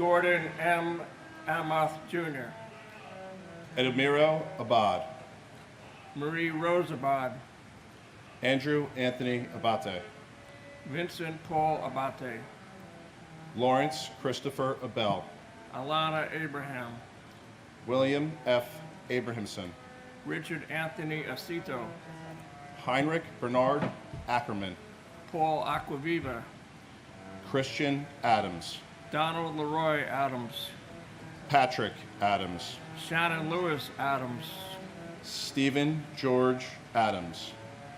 Gordon M. Amoth Jr., Edmiro Abad, Marie Rosabad, Andrew Anthony Abate, Vincent Paul Abate, Lawrence Christopher Abel, Alana Abraham, William F. Abrahamson, Richard Anthony Acito, Heinrich Bernard Ackerman, Paul Aquaviva, Christian Adams, Donald Leroy Adams, Patrick Adams, Shannon Lewis Adams, Stephen George Adams,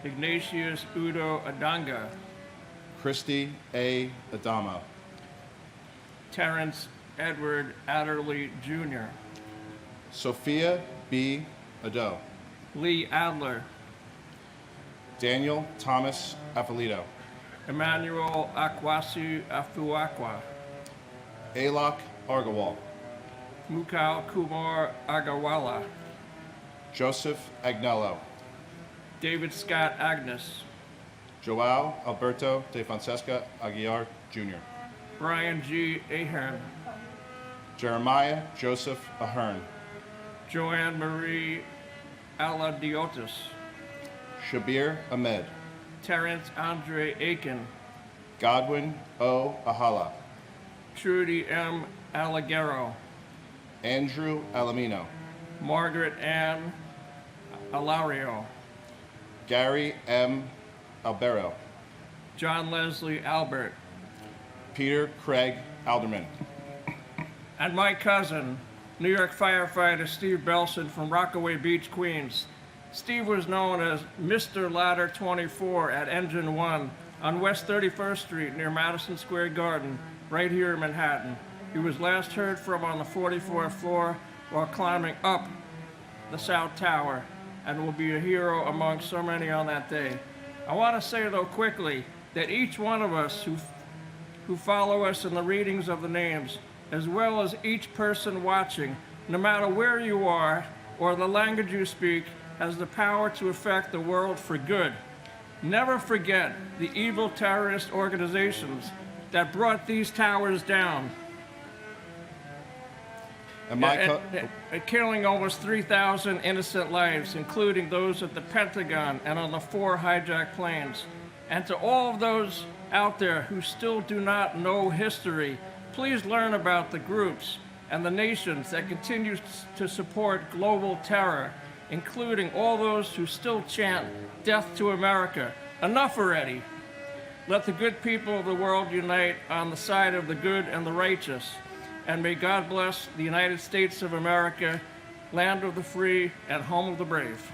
Ignatius Udo Adanga, Christy A. Adama, Terrence Edward Adderley Jr., Sophia B. Ado, Lee Adler, Daniel Thomas Afalito, Emmanuel Akwasi Afuakwa, Alok Argawal, Mukal Kumar Agawala, Joseph Agnello, David Scott Agnes, Joao Alberto de Fonseca Aguiar Jr., Brian G. Ahern, Jeremiah Joseph Ahern, Joanne Marie Aladiotis, Shabir Ahmed, Terrence Andre Aiken, Godwin O. Ahala, Trudy M. Alagero, Andrew Alamino, Margaret Ann Alario, Gary M. Albero, John Leslie Albert, Peter Craig Alderman, and my cousin, New York firefighter Steve Belson from Rockaway Beach, Queens. Steve was known as Mr. Ladder 24 at Engine 1 on West 31st Street near Madison Square Garden, right here in Manhattan. He was last heard from on the 44th floor while climbing up the South Tower, and will be a hero among so many on that day. I want to say, though, quickly, that each one of us who follow us in the readings of the names, as well as each person watching, no matter where you are or the language you speak, has the power to affect the world for good. Never forget the evil terrorist organizations that brought these towers down, killing almost 3,000 innocent lives, including those at the Pentagon and on the 4 hijacked planes. And to all of those out there who still do not know history, please learn about the groups and the nations that continue to support global terror, including all those who still chant death to America. Enough already. Let the good people of the world unite on the side of the good and the righteous. And may God bless the United States of America, land of the free and home of the brave.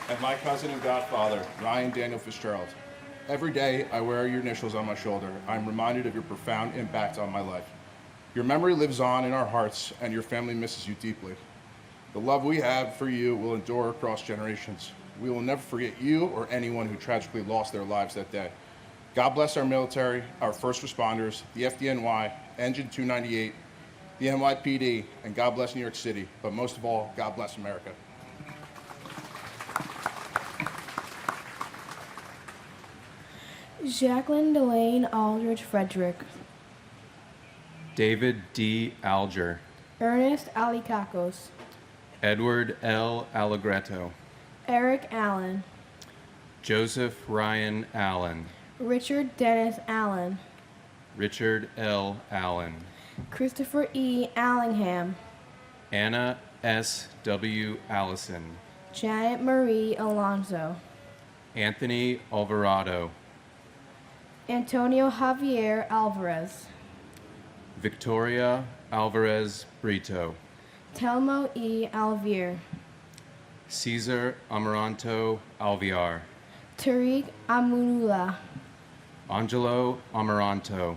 and my cousin and godfather, Ryan Daniel Fitzgerald. Every day I wear your initials on my shoulder, I'm reminded of your profound impact on my life. Your memory lives on in our hearts, and your family misses you deeply. The love we have for you will endure across generations. We will never forget you or anyone who tragically lost their lives that day. God bless our military, our first responders, the FDNY, Engine 298, the NYPD, and God bless New York City. But most of all, God bless America. Jacqueline Delane Aldridge Frederick. David D. Alger. Ernest Alicacos. Edward L. Allegretto. Eric Allen. Joseph Ryan Allen. Richard Dennis Allen. Richard L. Allen. Christopher E. Allingham. Anna S. W. Allison. Janet Marie Alonso. Anthony Alvarado. Antonio Javier Alvarez. Victoria Alvarez Brito. Telmo E. Alvier. Cesar Amaranto Alviar. Tariq Amunula. Angelo Amaranto.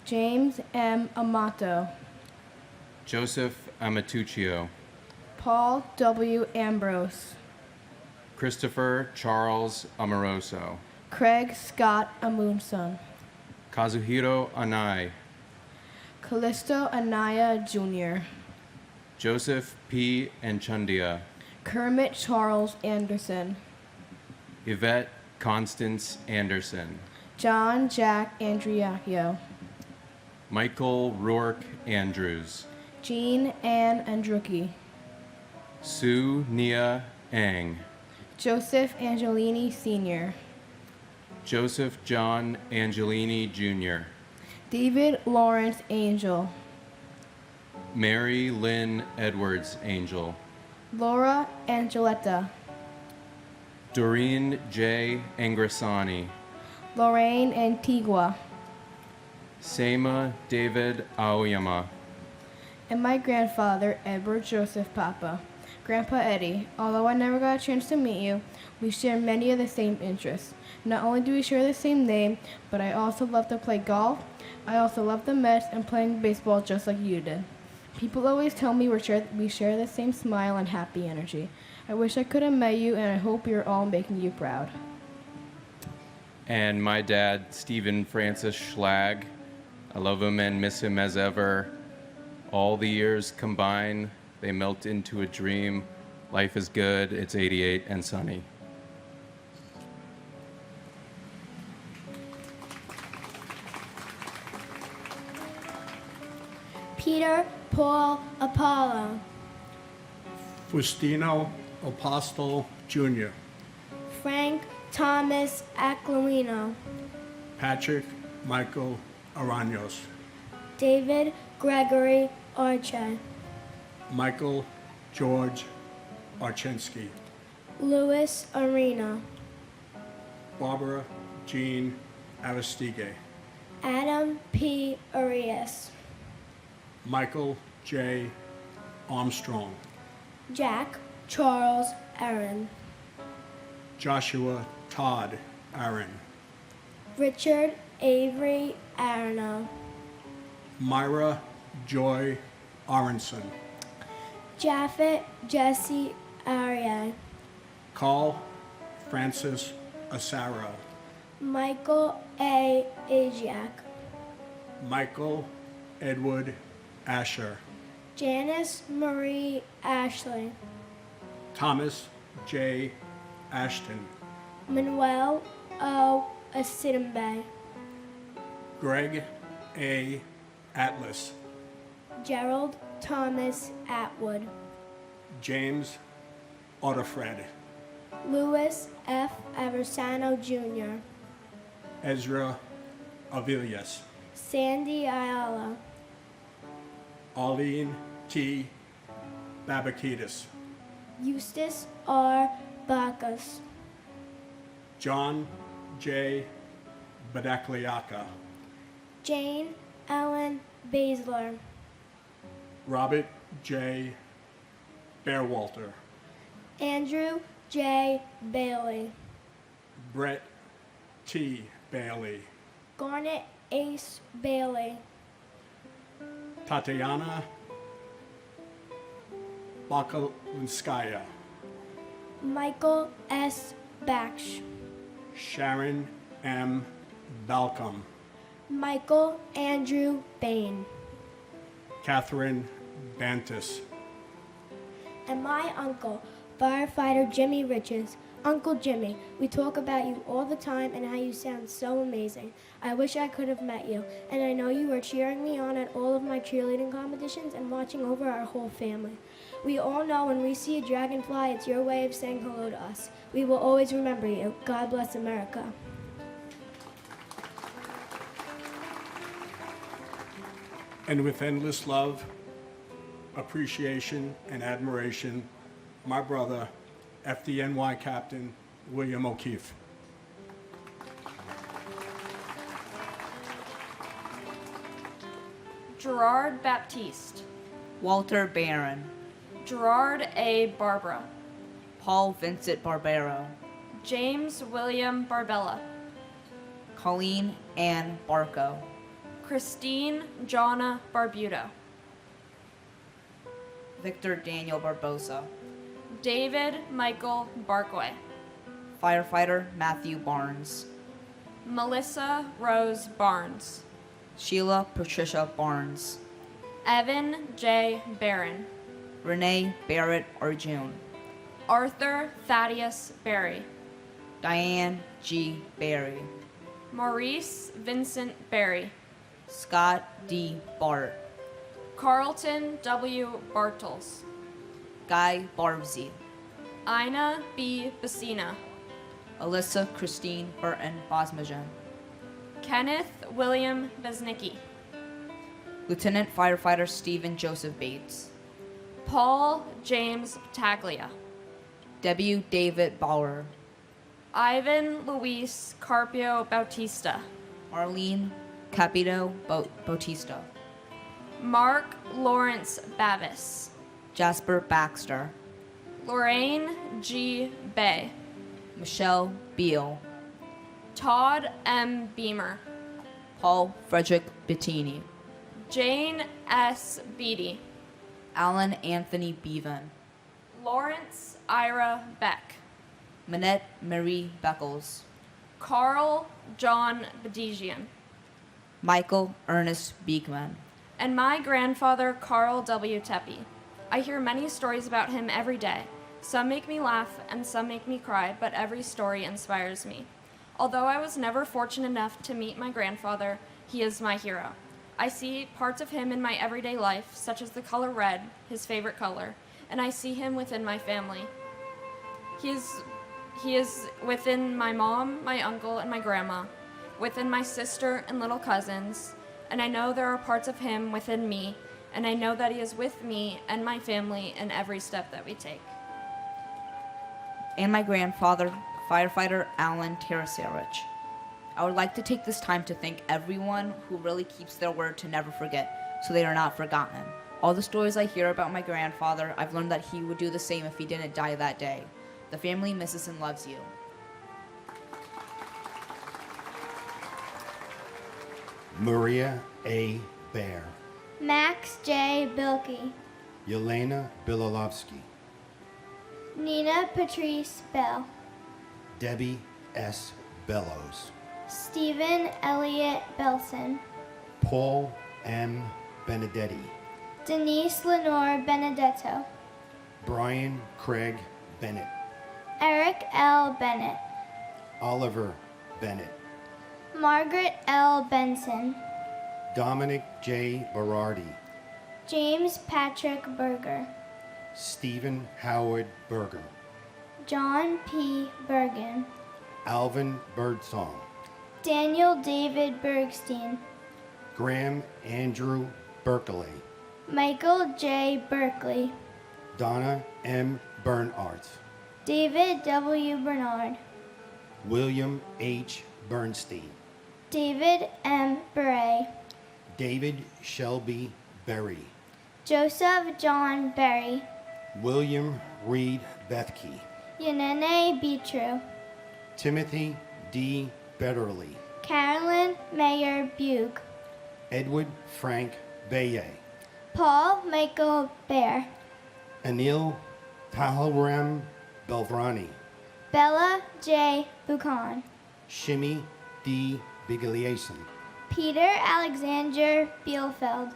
James M. Amato. Joseph Amatuccio. Paul W. Ambrose. Christopher Charles Amoroso. Craig Scott Amundson. Kazuhiro Anai. Callisto Anaya Jr. Joseph P. Enchundia. Kermit Charles Anderson. Yvette Constance Anderson. John Jack Andriacchio, Michael Rourke Andrews, Jean Ann Andrucki, Sue Nia Ang, Joseph Angelini Sr., Joseph John Angelini Jr., David Lawrence Angel, Mary Lynn Edwards Angel, Laura Angeletta, Doreen J. Angrasani, Lorraine Antigua, Seima David Aoyama, and my grandfather, Edward Joseph Papa. Grandpa Eddie, although I never got a chance to meet you, we share many of the same interests. Not only do we share the same name, but I also love to play golf. I also love the Mets and playing baseball just like you did. People always tell me we share the same smile and happy energy. I wish I could have met you, and I hope we are all making you proud. and my dad, Stephen Francis Schlag. I love him and miss him as ever. All the years combine, they melt into a dream. Life is good, it's 88 and sunny. Peter Paul Apollo, Faustino Apostle Jr., Frank Thomas Aquilino, Patrick Michael Araños, David Gregory Arche, Michael George Archensky, Louis Arena, Barbara Jean Aristide, Adam P. Arias, Michael J. Armstrong, Jack Charles Aaron, Joshua Todd Aaron, Richard Avery Arno, Myra Joy Aronson, Japhet Jesse Arias, Carl Francis Asaro, Michael A. Ajiak, Michael Edward Asher, Janice Marie Ashley, Thomas J. Ashton, Manuel O. Asidambe, Greg A. Atlas, Gerald Thomas Atwood, James Otterfred, Louis F. Aversano Jr., Ezra Avilias, Sandy Ayala, Arlene T. Babakitis, Eustace R. Bacchus, John J. Badakliaka, Jane Ellen Basler, Robert J. Bearwalter, Andrew J. Bailey, Brett T. Bailey, Garnet Ace Bailey, Tatiana Bakalinskaya, Michael S. Baksh, Sharon M. Balcom, Michael Andrew Bain, Catherine Bantis, and my uncle, firefighter Jimmy Riches. Uncle Jimmy, we talk about you all the time and how you sound so amazing. I wish I could have met you, and I know you were cheering me on at all of my cheerleading competitions and watching over our whole family. We all know when we see a dragonfly, it's your way of saying hello to us. We will always remember you. God bless America. and with endless love, appreciation, and admiration, my brother, FDNY Captain William O'Keefe. Gerard Baptiste, Walter Barron, Gerard A. Barbara, Paul Vincent Barbero, James William Barbella, Colleen Ann Barco, Christine Jonna Barbuto, Victor Daniel Barbosa, David Michael Barkway, Firefighter Matthew Barnes, Melissa Rose Barnes, Sheila Patricia Barnes, Evan J. Barron, Renee Barrett Arjun, Arthur Thaddeus Berry, Diane G. Berry, Maurice Vincent Berry, Scott D. Bart, Carlton W. Bartels, Guy Barbsey, Ina B. Bassina, Alyssa Christine Burton Bosmajan, Kenneth William Besnicki, Lieutenant Firefighter Stephen Joseph Bates, Paul James Taglia, W. David Bauer, Ivan Luis Carpio Bautista, Arlene Capito Bautista, Mark Lawrence Bavis, Jasper Baxter, Lorraine G. Bay, Michelle Beal, Todd M. Beamer, Paul Frederick Bettini, Jane S. Beatty, Alan Anthony Bevan, Lawrence Ira Beck, Manette Marie Beckles, Carl John Bedigian, Michael Ernest Beekman, and my grandfather Carl W. Tepe. I hear many stories about him every day. Some make me laugh and some make me cry, but every story inspires me. Although I was never fortunate enough to meet my grandfather, he is my hero. I see parts of him in my everyday life, such as the color red, his favorite color, and I see him within my family. He is within my mom, my uncle, and my grandma, within my sister and little cousins, and I know there are parts of him within me, and I know that he is with me and my family in every step that we take. and my grandfather, Firefighter Alan Tarasarich. I would like to take this time to thank everyone who really keeps their word to never forget, so they are not forgotten. All the stories I hear about my grandfather, I've learned that he would do the same if he didn't die that day. The family misses and loves you. Maria A. Bear, Max J. Bilkey, Yelena Bilolovsky, Nina Patrice Bell, Debbie S. Bellows, Stephen Elliott Belson, Paul M. Benedetti, Denise Lenore Benedetto, Brian Craig Bennett, Eric L. Bennett, Oliver Bennett, Margaret L. Benson, Dominic J. Berardi, James Patrick Berger, Stephen Howard Berger, John P. Bergen, Alvin Birdsong, Daniel David Bergstein, Graham Andrew Berkeley, Michael J. Berkeley, Donna M. Bernhardt, David W. Bernard, William H. Bernstein, David M. Bray, David Shelby Berry, Joseph John Berry, William Reed Bethke, Yanene Beatru, Timothy D. Betterly, Carolyn Mayer Bug, Edward Frank Baye, Paul Michael Bear, Anil Pahalram Belvrani, Bella J. Buchan, Shimi D. Bigliason, Peter Alexander Bielfeld,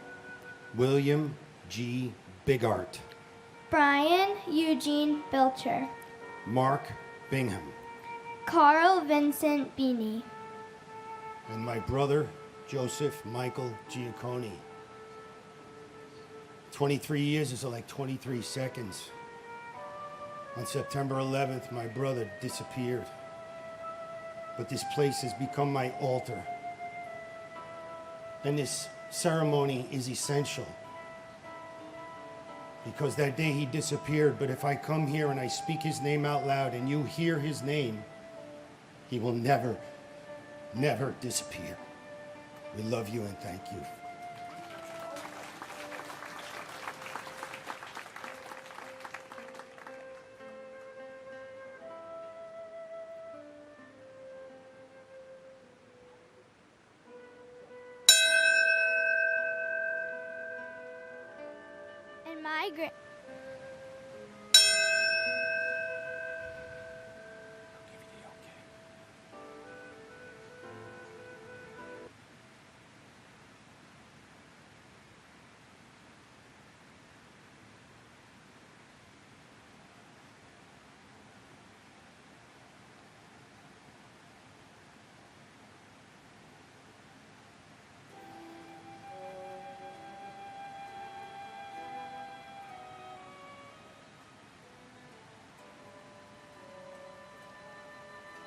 William G. Bigart, Brian Eugene Belcher, Mark Bingham, Carl Vincent Beanie, and my brother Joseph Michael Giacconi. 23 years is like 23 seconds. On September 11th, my brother disappeared. But this place has become my altar. And this ceremony is essential. Because that day he disappeared, but if I come here and I speak his name out loud and you hear his name, he will never, never disappear. We love you and thank you. and my great.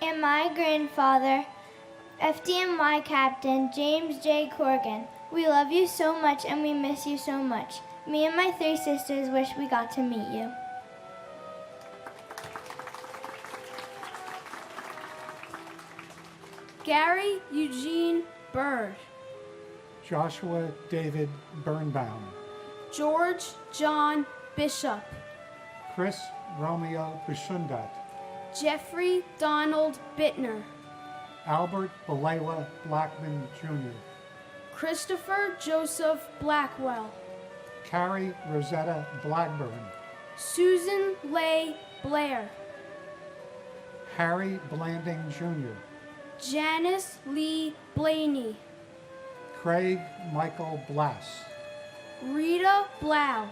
And my grandfather, FDNY Captain James J. Corrigan. We love you so much and we miss you so much. Me and my 3 sisters wish we got to meet you. Gary Eugene Bird. Joshua David Birnbaum. George John Bishop. Chris Romeo Bushundat. Jeffrey Donald Bittner. Albert Belayla Blackman Jr. Christopher Joseph Blackwell. Carrie Rosetta Blackburn. Susan Leigh Blair. Harry Blanding Jr. Janice Lee Blaney. Craig Michael Blass. Rita Blau.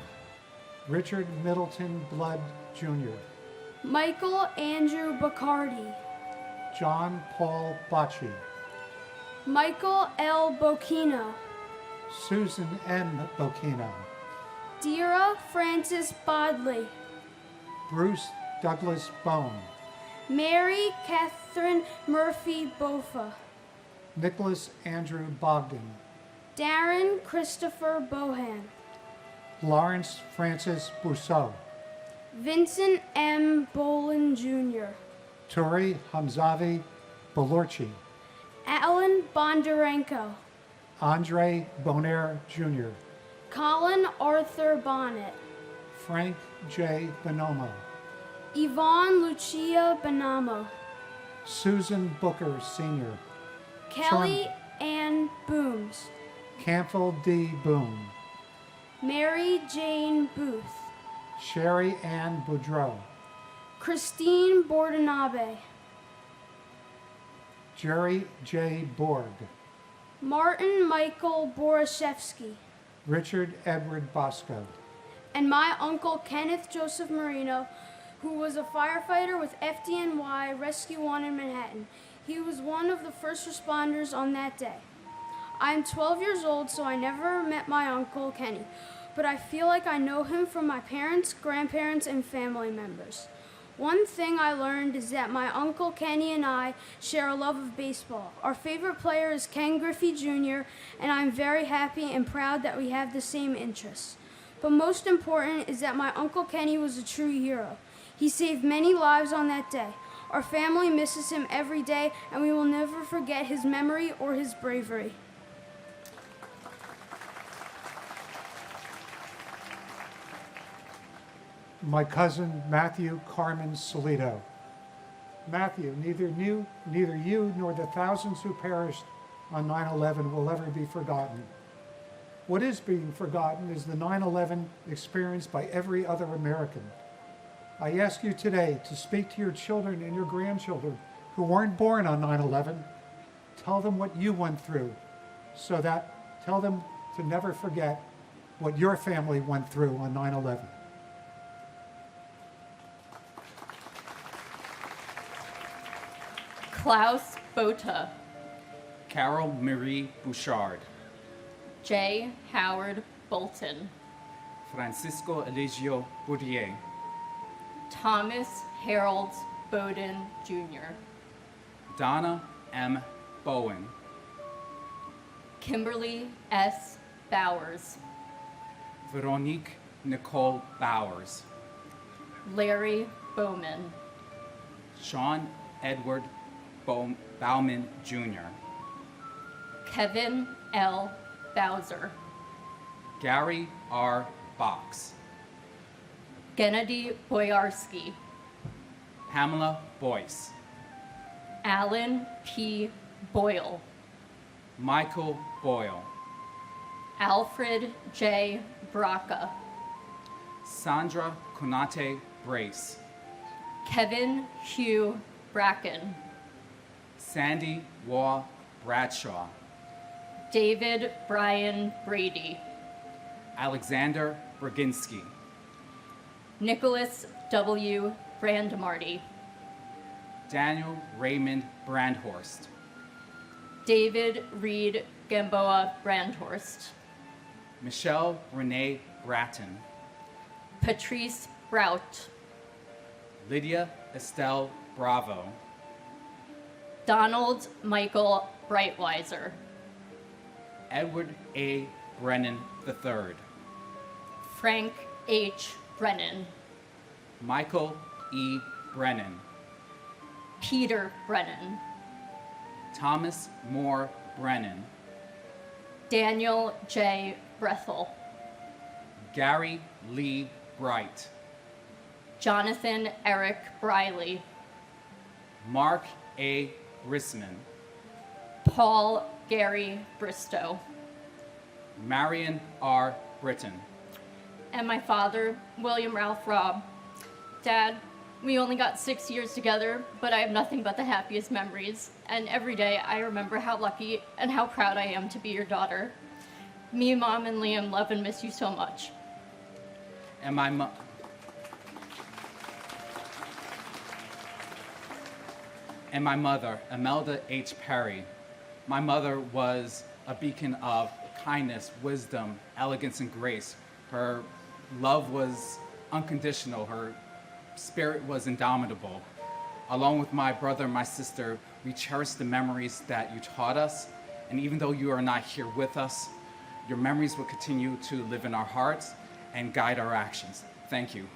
Richard Middleton Blood Jr. Michael Andrew Bacardi. John Paul Bocci. Michael L. Bocchino. Susan N. Bocchino. Dira Francis Bodley. Bruce Douglas Bone. Mary Catherine Murphy Bofa. Nicholas Andrew Bogdan. Darren Christopher Bohan. Lawrence Francis Bousseau. Vincent M. Bolin Jr. Turi Hamzavi Balorchi. Alan Bondarenko. Andre Bonaire Jr. Colin Arthur Bonnet. Frank J. Bonomo. Yvonne Lucia Bonamo. Susan Booker Sr. Kelly Ann Booms. Campbell D. Boone. Mary Jane Booth. Sherry Ann Boudreau. Christine Bordanabe. Jerry J. Borg. Martin Michael Borashevsky. Richard Edward Bosco. And my uncle Kenneth Joseph Marino, who was a firefighter with FDNY Rescue 1 in Manhattan. He was one of the first responders on that day. I am 12 years old, so I never met my uncle Kenny, but I feel like I know him from my parents, grandparents, and family members. One thing I learned is that my Uncle Kenny and I share a love of baseball. Our favorite player is Ken Griffey Jr., and I'm very happy and proud that we have the same interests. But most important is that my Uncle Kenny was a true hero. He saved many lives on that day. Our family misses him every day, and we will never forget his memory or his bravery. My cousin Matthew Carmen Solito. Matthew, neither you nor the thousands who perished on 9/11 will ever be forgotten. What is being forgotten is the 9/11 experienced by every other American. I ask you today to speak to your children and your grandchildren who weren't born on 9/11. Tell them what you went through, tell them to never forget what your family went through on 9/11. Klaus Botha. Carol Marie Bouchard. J. Howard Bolton. Francisco Eligio Bourdier. Thomas Harold Bowden Jr. Donna M. Bowen. Kimberly S. Bowers. Veronique Nicole Bowers. Larry Bowman. Sean Edward Bauman Jr. Kevin L. Bowser. Gary R. Box. Gennady Boyarsky. Pamela Boyce. Alan P. Boyle. Michael Boyle. Alfred J. Braca. Sandra Konate Brace. Kevin Hugh Bracken. Sandy Waugh Bradshaw. David Brian Brady. Alexander Braginski. Nicholas W. Brandmarty. Daniel Raymond Brandhorst. David Reed Gamboa Brandhorst. Michelle Renee Bratton. Patrice Brout. Lydia Estelle Bravo. Donald Michael Breitweiser. Edward A. Brennan III. Frank H. Brennan. Michael E. Brennan. Peter Brennan. Thomas Moore Brennan. Daniel J. Brethel. Gary Lee Bright. Jonathan Eric Briley. Mark A. Brisman. Paul Gary Bristow. Marion R. Britton. And my father, William Ralph Robb. Dad, we only got 6 years together, but I have nothing but the happiest memories. And every day I remember how lucky and how proud I am to be your daughter. Me, Mom, and Liam love and miss you so much. And my mother, Imelda H. Perry. My mother was a beacon of kindness, wisdom, elegance, and grace. Her love was unconditional. Her spirit was indomitable. Along with my brother and my sister, we cherish the memories that you taught us. And even though you are not here with us, your memories will continue to live in our hearts and guide our actions. Thank you.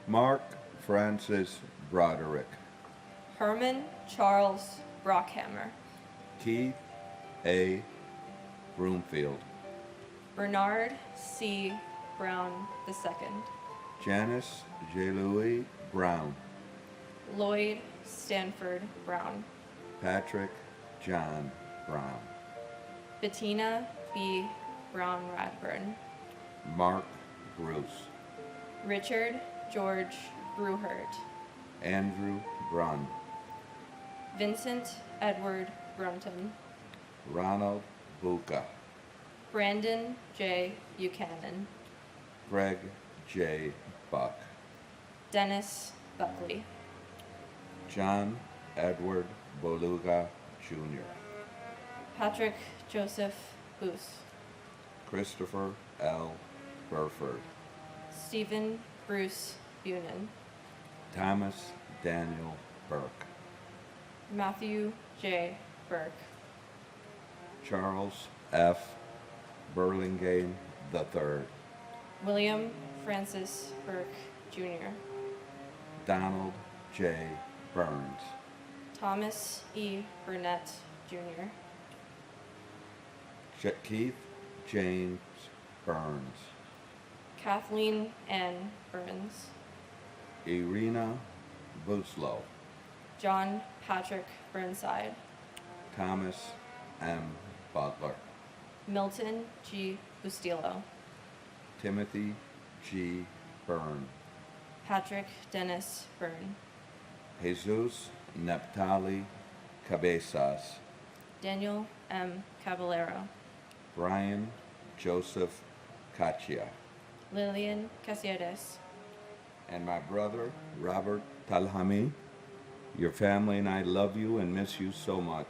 Mark Francis Broderick. Herman Charles Brockhammer. Keith A. Broomfield. Bernard C. Brown II. Janice J. Louis Brown. Lloyd Stanford Brown. Patrick John Brown. Bettina B. Brown Radburn. Mark Bruce. Richard George Bruhert. Andrew Brunn. Vincent Edward Brunton. Ronald Buca. Brandon J. Buchanan. Greg J. Buck. Dennis Buckley. John Edward Boluga Jr. Patrick Joseph Boos. Christopher L. Burford. Stephen Bruce Bunin. Thomas Daniel Burke. Matthew J. Burke. Charles F. Burlingame III. William Francis Burke Jr. Donald J. Burns. Thomas E. Burnett Jr. Keith James Burns. Kathleen Ann Burns. Irina Buslow. John Patrick Burnside. Thomas M. Butler. Milton G. Bustillo. Timothy G. Byrne. Patrick Dennis Byrne. Jesus Neptali Cabezas. Daniel M. Caballero. Brian Joseph Cachia. Lillian Casieres. And my brother, Robert Talhami. Your family and I love you and miss you so much.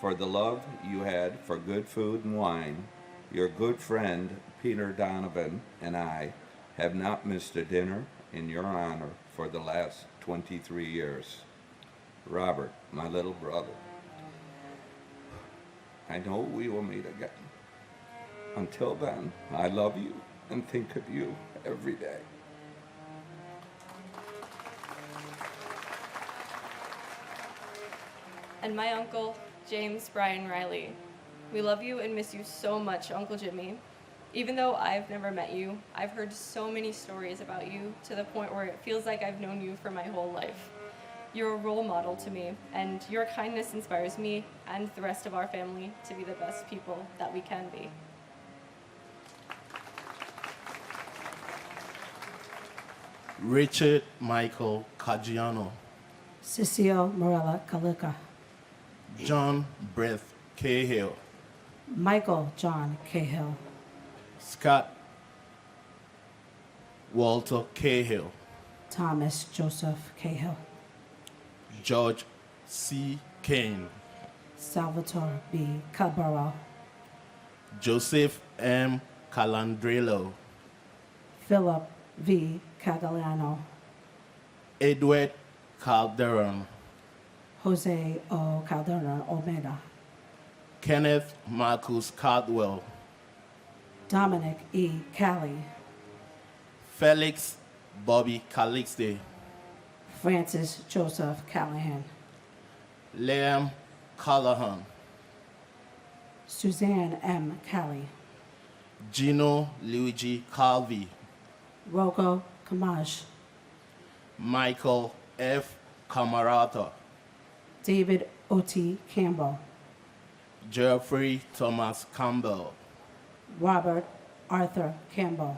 For the love you had for good food and wine, your good friend, Peter Donovan, and I have not missed a dinner in your honor for the last 23 years. Robert, my little brother, I know we will meet again. Until then, I love you and think of you every day. And my uncle, James Bryan Riley. We love you and miss you so much, Uncle Jimmy. Even though I've never met you, I've heard so many stories about you to the point where it feels like I've known you for my whole life. You're a role model to me, and your kindness inspires me and the rest of our family to be the best people that we can be. Richard Michael Caggiano. Cecile Morella Kalika. John Brett Cahill. Michael John Cahill. Scott Walter Cahill. Thomas Joseph Cahill. George C. Kane. Salvatore B. Cabral. Joseph M. Calandrello. Philip V. Cagaliano, Edward Calderon, Jose O. Calderon Olmeda, Kenneth Marcus Caldwell, Dominic E. Cali, Felix Bobby Calixte, Francis Joseph Callahan, Liam Callahan, Suzanne M. Cali, Gino Luigi Calvi, Rocco Kamaj, Michael F. Camarata, David O.T. Campbell, Jeffrey Thomas Campbell, Robert Arthur Campbell,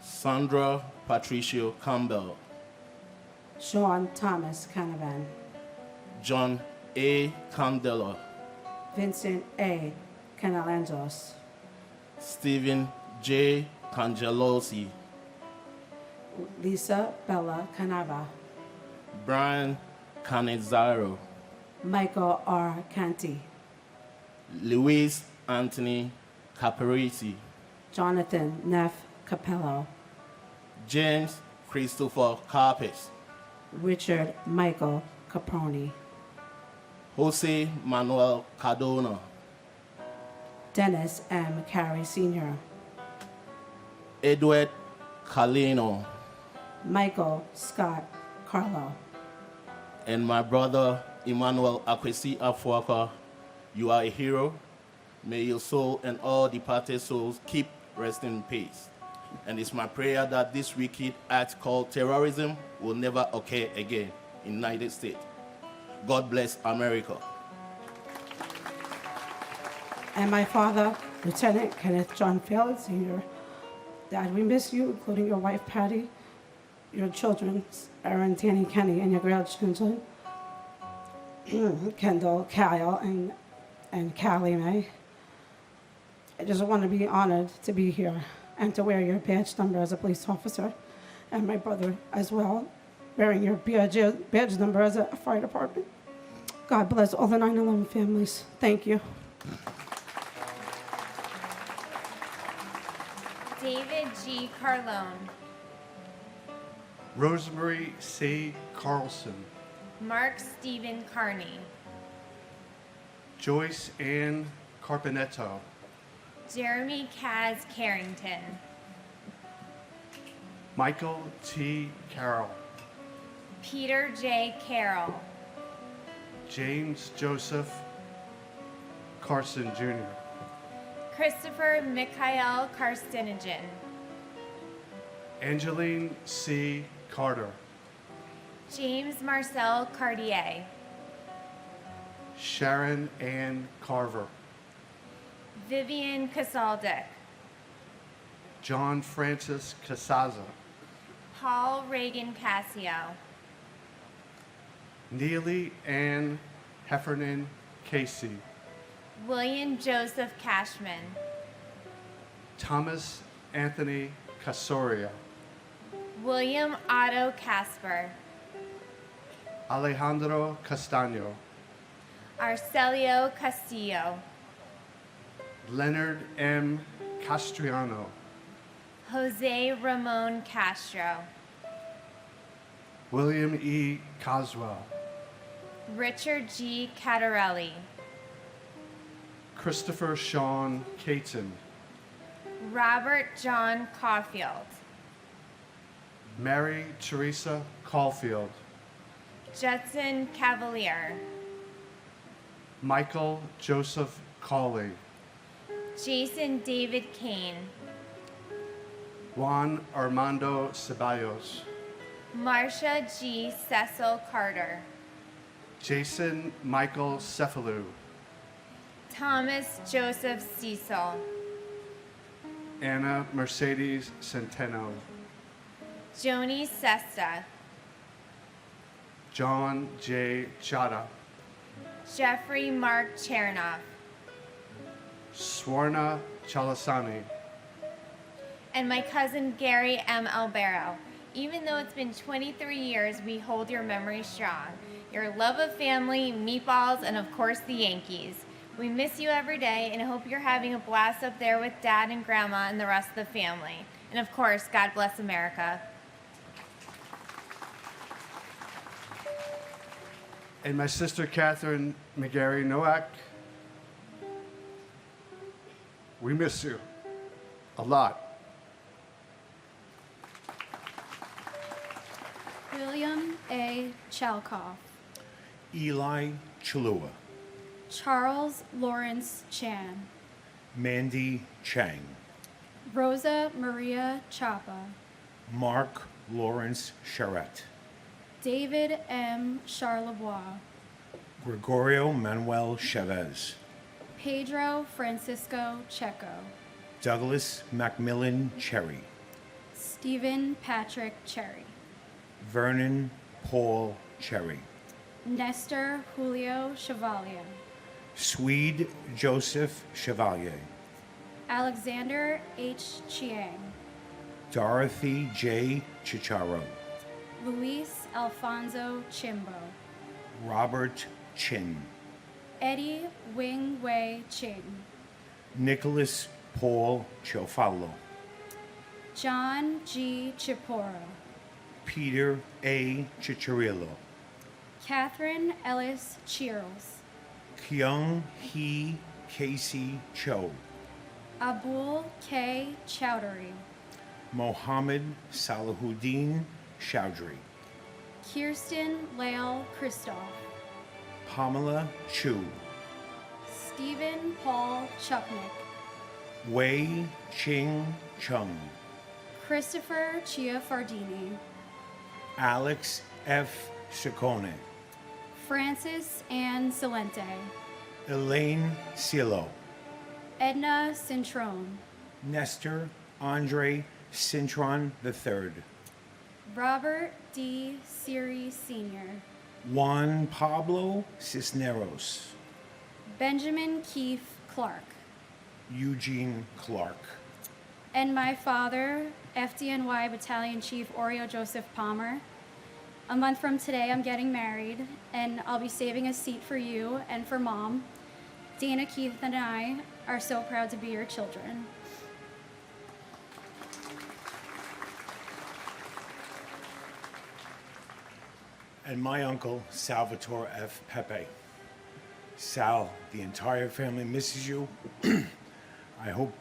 Sandra Patricio Campbell, Sean Thomas Canavan, John A. Candela, Vincent A. Canalanzos, Stephen J. Cangelosi, Lisa Bella Canava, Brian Canizaro, Michael R. Canty, Luis Anthony Caparisi, Jonathan Neff Capello, James Christopher Carpes, Richard Michael Caproni, Jose Manuel Cardona, Dennis M. Carey Sr., Edward Calino, Michael Scott Carlo, and my brother Emmanuel Akwesi Afwaka. You are a hero. May your soul and all departed souls keep resting in peace. And it's my prayer that this wicked act called terrorism will never occur again in the United States. God bless America. and my father, Lieutenant Kenneth John Fallon Sr. Dad, we miss you, including your wife Patty, your children, Aaron, Tanny, Kenny, and your grandchildren, Kendall, Kyle, and Callie Mae. I just want to be honored to be here and to wear your badge number as a police officer, and my brother as well, wearing your badge number as a fire department. God bless all the 9/11 families. Thank you. David G. Carlone, Rosemary C. Carlson, Mark Stephen Carney, Joyce Ann Carpenetto, Jeremy Kaz Carrington, Michael T. Carroll, Peter J. Carroll, James Joseph Carson Jr., Christopher Mikhail Karstinijan, Angeline C. Carter, James Marcel Cartier, Sharon Ann Carver, Vivian Casaldick, John Francis Casaza, Paul Reagan Cassio, Neely Ann Heffernan Casey, William Joseph Cashman, Thomas Anthony Casoria, William Otto Casper, Alejandro Castaño, Arcelio Castillo, Leonard M. Castriano, Jose Ramon Castro, William E. Coswell, Richard G. Catarelli, Christopher Sean Caton, Robert John Caulfield, Mary Teresa Caulfield, Judson Cavalier, Michael Joseph Cawley, Jason David Kane, Juan Armando Ceballos, Marcia G. Cecil Carter, Jason Michael Cephalou, Thomas Joseph Cecil, Anna Mercedes Centeno, Joni Sesta, John J. Chada, Jeffrey Mark Chernoff, Swarna Chalasani, and my cousin Gary M. Albero. Even though it's been 23 years, we hold your memory strong. Your love of family, meatballs, and of course the Yankees. We miss you every day and hope you're having a blast up there with Dad and Grandma and the rest of the family. And of course, God bless America. And my sister Catherine McGarry Nowak, we miss you a lot. William A. Chalkoff, Eli Chalua, Charles Lawrence Chan, Mandy Chang, Rosa Maria Chapa, Mark Lawrence Charette, David M. Charlebois, Gregorio Manuel Chavez, Pedro Francisco Checo, Douglas Macmillan Cherry, Stephen Patrick Cherry, Vernon Paul Cherry, Nestor Julio Chevalier, Swede Joseph Chevalier, Alexander H. Chiang, Dorothy J. Chicharo, Luis Alfonso Chimbo, Robert Chin, Eddie Wing Wei Ching, Nicholas Paul Chofalo, John G. Chiporo, Peter A. Chicharillo, Catherine Ellis Cheers, Kyung Hee Casey Cho, Abul K. Chowdhury, Mohammed Salahuddin Chowdhury, Kirsten Lael Christoph, Pamela Chu, Stephen Paul Chupnick, Wei Ching Chung, Christopher Chiafardini, Alex F. Ciccone, Francis Ann Salente, Elaine Cielo, Edna Cintrone, Nestor Andre Cintron III, Robert D. Siri Sr., Juan Pablo Cisneros, Benjamin Keith Clark, Eugene Clark, and my father, FDNY Battalion Chief Oreo Joseph Palmer. A month from today, I'm getting married, and I'll be saving a seat for you and for Mom. Dana, Keith, and I are so proud to be your children. and my uncle, Salvatore F. Pepe. Sal, the entire family misses you. I hope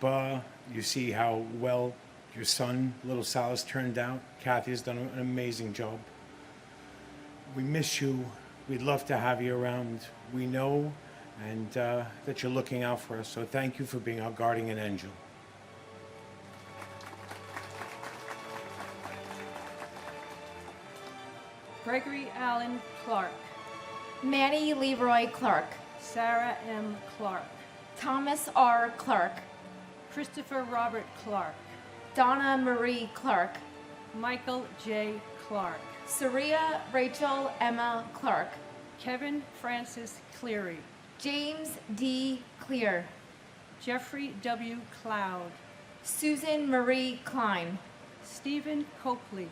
you see how well your son, little Sal, has turned out. Kathy has done an amazing job. We miss you. We'd love to have you around. We know and that you're looking out for us. So thank you for being our guardian angel. Gregory Allen Clark, Manny Leroy Clark, Sarah M. Clark, Thomas R. Clark, Christopher Robert Clark, Donna Marie Clark, Michael J. Clark, Saria Rachel Emma Clark, Kevin Francis Cleary, James D. Clear, Jeffrey W. Cloud, Susan Marie Klein, Stephen Copley,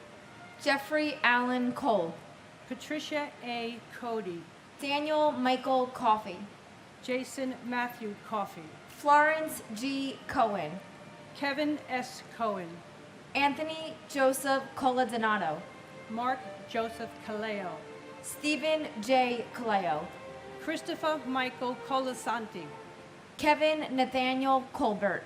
Jeffrey Allen Cole, Patricia A. Cody, Daniel Michael Coffey, Jason Matthew Coffey, Florence G. Cohen, Kevin S. Cohen, Anthony Joseph Coladonato, Mark Joseph Caleo, Stephen J. Caleo, Christopher Michael Colasanti, Kevin Nathaniel Colbert,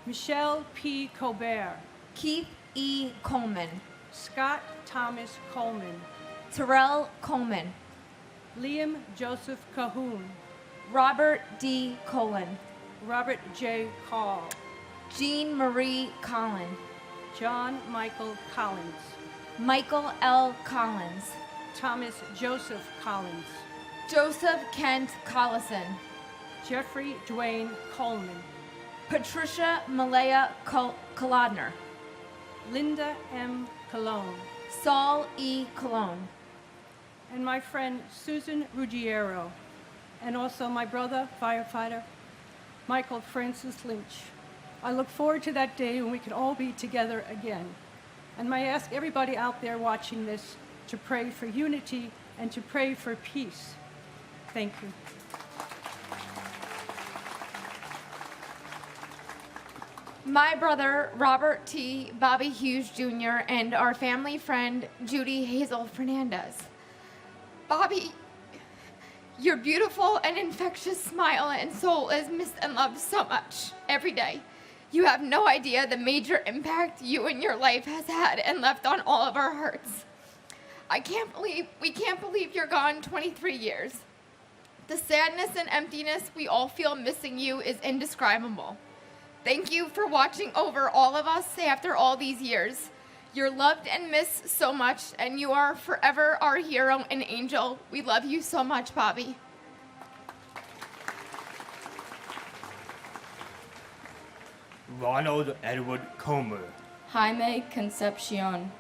Michelle P. Colbert, Keith E. Coleman, Scott Thomas Coleman, Terrell Coleman, Liam Joseph Cahoon, Robert D. Colon, Robert J. Call, Jean Marie Collin, John Michael Collins, Michael L. Collins, Thomas Joseph Collins, Joseph Kent Collison, Jeffrey Dwayne Coleman, Patricia Malaya Kolodner, Linda M. Cologne, Saul E. Cologne, and my friend Susan Ruggiero, and also my brother, firefighter, Michael Francis Lynch. I look forward to that day when we can all be together again. And may I ask everybody out there watching this to pray for unity and to pray for peace. Thank you. My brother, Robert T. Bobby Hughes Jr., and our family friend, Judy Hazel Fernandez. Bobby, your beautiful and infectious smile and soul is missed and loved so much every day. You have no idea the major impact you and your life has had and left on all of our hearts. We can't believe you're gone 23 years. The sadness and emptiness we all feel missing you is indescribable. Thank you for watching over all of us after all these years. You're loved and missed so much, and you are forever our hero and angel. We love you so much, Bobby. Ronald Edward Comer, Jaime Concepcion,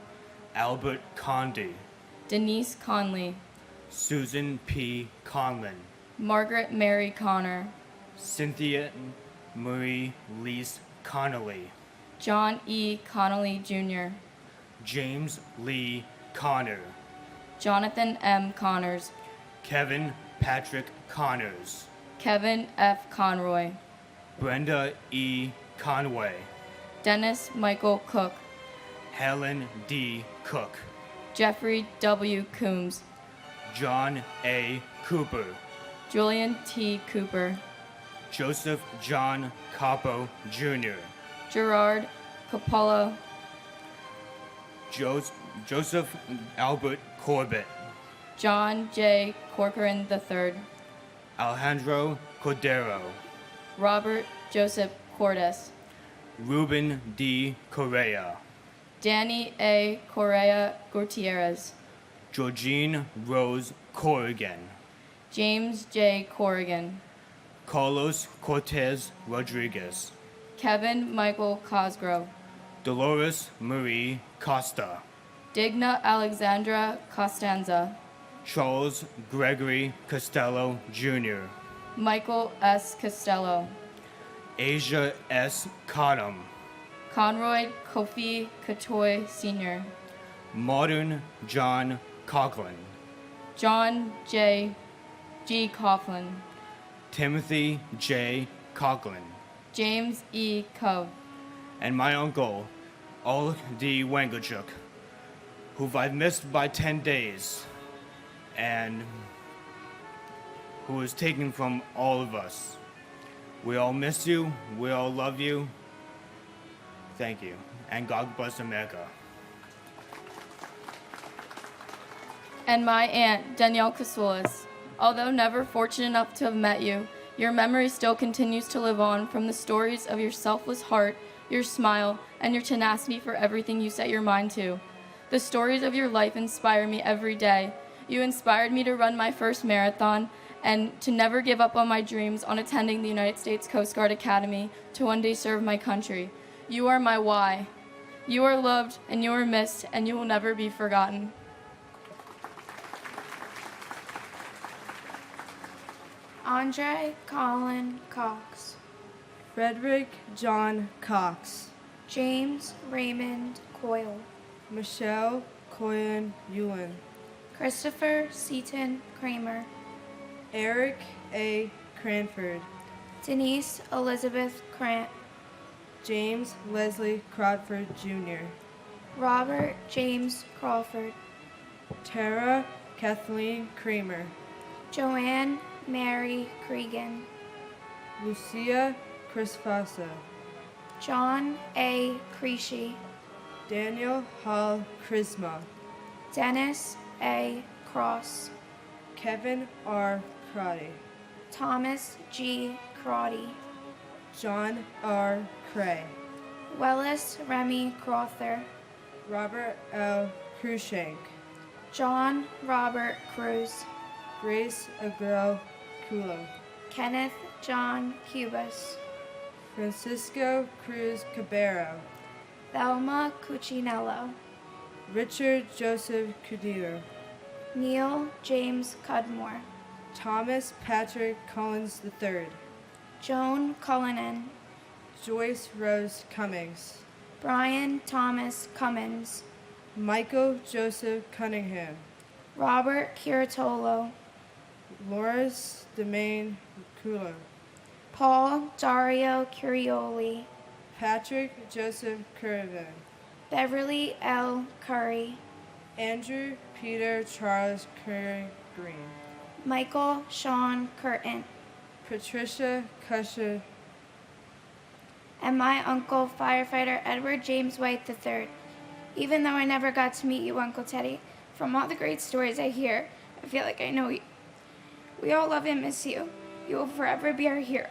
Albert Conde, Denise Conley, Susan P. Conlon, Margaret Mary Connor, Cynthia Marie Lease Connolly, John E. Connolly Jr., James Lee Connor, Jonathan M. Connors, Kevin Patrick Connors, Kevin F. Conroy, Brenda E. Conway, Dennis Michael Cook, Helen D. Cook, Jeffrey W. Coombs, John A. Cooper, Julian T. Cooper, Joseph John Capo Jr., Gerard Coppola, Joseph Albert Corbett, John J. Corcoran III, Alejandro Cordero, Robert Joseph Cordes, Ruben D. Correa, Danny A. Correa Gutierrez, Georgine Rose Corrigan, James J. Corrigan, Carlos Cortez Rodriguez, Kevin Michael Cosgrove, Dolores Marie Costa, Digna Alexandra Costanza, Charles Gregory Costello Jr., Michael S. Costello, Asia S. Cottom, Conroy Kofi Katoy Sr., Martin John Coughlin, John J. G. Coughlin, Timothy J. Coughlin, James E. Cove, and my uncle, Ol D. Wangachuk, who I've missed by 10 days, and who was taken from all of us. We all miss you, we all love you. Thank you, and God bless America. and my aunt, Danielle Casulis. Although never fortunate enough to have met you, your memory still continues to live on from the stories of your selfless heart, your smile, and your tenacity for everything you set your mind to. The stories of your life inspire me every day. You inspired me to run my first marathon and to never give up on my dreams on attending the United States Coast Guard Academy to one day serve my country. You are my why. You are loved and you are missed and you will never be forgotten. Andre Colin Cox, Frederick John Cox, James Raymond Coyle, Michelle Coyen Ewan, Christopher Seaton Kramer, Eric A. Cranford, Denise Elizabeth Krant, James Leslie Crawford Jr., Robert James Crawford, Tara Kathleen Kramer, Joanne Mary Cregan, Lucia Crisfasa, John A. Creasy, Daniel Hall Chrisma, Dennis A. Cross, Kevin R. Crotty, Thomas G. Crotty, John R. Cray, Wellis Remy Crother, Robert L. Cruikshank, John Robert Cruz, Grace Agrell Culo, Kenneth John Cubas, Francisco Cruz Cabero, Thelma Cuccinello, Richard Joseph Cudillo, Neil James Cudmore, Thomas Patrick Collins III, Joan Cullinan, Joyce Rose Cummings, Brian Thomas Cummins, Michael Joseph Cunningham, Robert Curatolo, Loris Demain Culo, Paul Dario Curioli, Patrick Joseph Curran, Beverly L. Curry, Andrew Peter Charles Curry Green, Michael Sean Curtin, Patricia Cusher, and my uncle, firefighter Edward James White III. Even though I never got to meet you, Uncle Teddy, from all the great stories I hear, I feel like I know you. We all love and miss you. You will forever be our hero.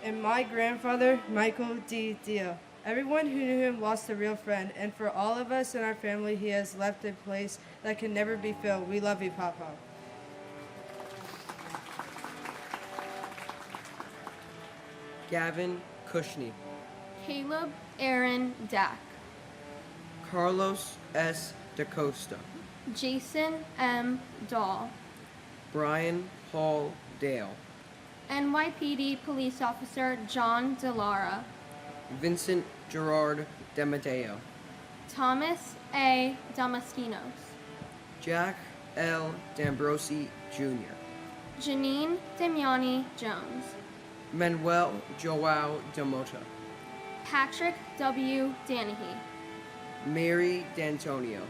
and my grandfather, Michael D. Dio. Everyone who knew him lost a real friend, and for all of us in our family, he has left a place that can never be filled. We love you, Papa. Gavin Kushney, Caleb Aaron Dack, Carlos S. DaCosta, Jason M. Dahl, Brian Paul Dale, NYPD Police Officer John DeLara, Vincent Gerard Demadeo, Thomas A. Damaskinos, Jack L. D'Ambrosi Jr., Janine Damiani Jones, Manuel Joao Demota, Patrick W. Danahy, Mary D'Antonio,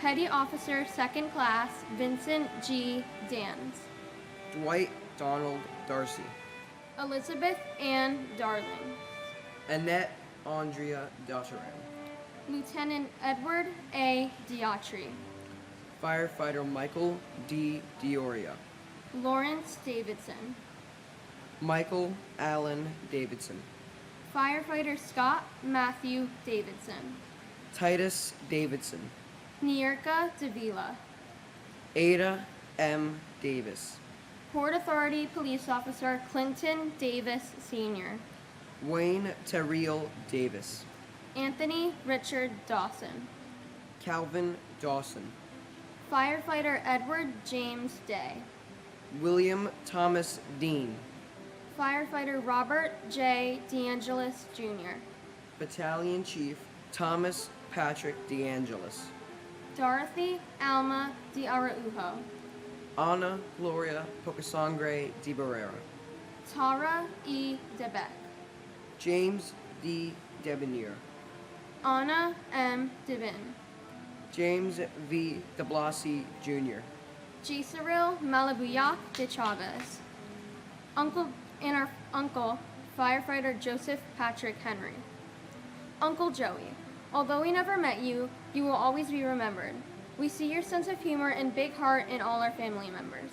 Petty Officer 2nd Class Vincent G. Dans, Dwight Donald Darcy, Elizabeth Ann Darling, Annette Andrea Dotteran, Lieutenant Edward A. Diatri, Firefighter Michael D. Dioria, Lawrence Davidson, Michael Allen Davidson, Firefighter Scott Matthew Davidson, Titus Davidson, Nierka Davila, Ada M. Davis, Port Authority Police Officer Clinton Davis Sr., Wayne Terrell Davis, Anthony Richard Dawson, Calvin Dawson, Firefighter Edward James Day, William Thomas Dean, Firefighter Robert J. DeAngelis Jr., Battalion Chief Thomas Patrick DeAngelis, Dorothy Alma de Araujo, Ana Gloria Pocasangre de Barrera, Tara E. DeBeck, James D. Debonier, Anna M. Devin, James V. de Blasi Jr., Gisaril Malabuyak de Chavez, Uncle Firefighter Joseph Patrick Henry. Uncle Joey, although we never met you, you will always be remembered. We see your sense of humor and big heart in all our family members.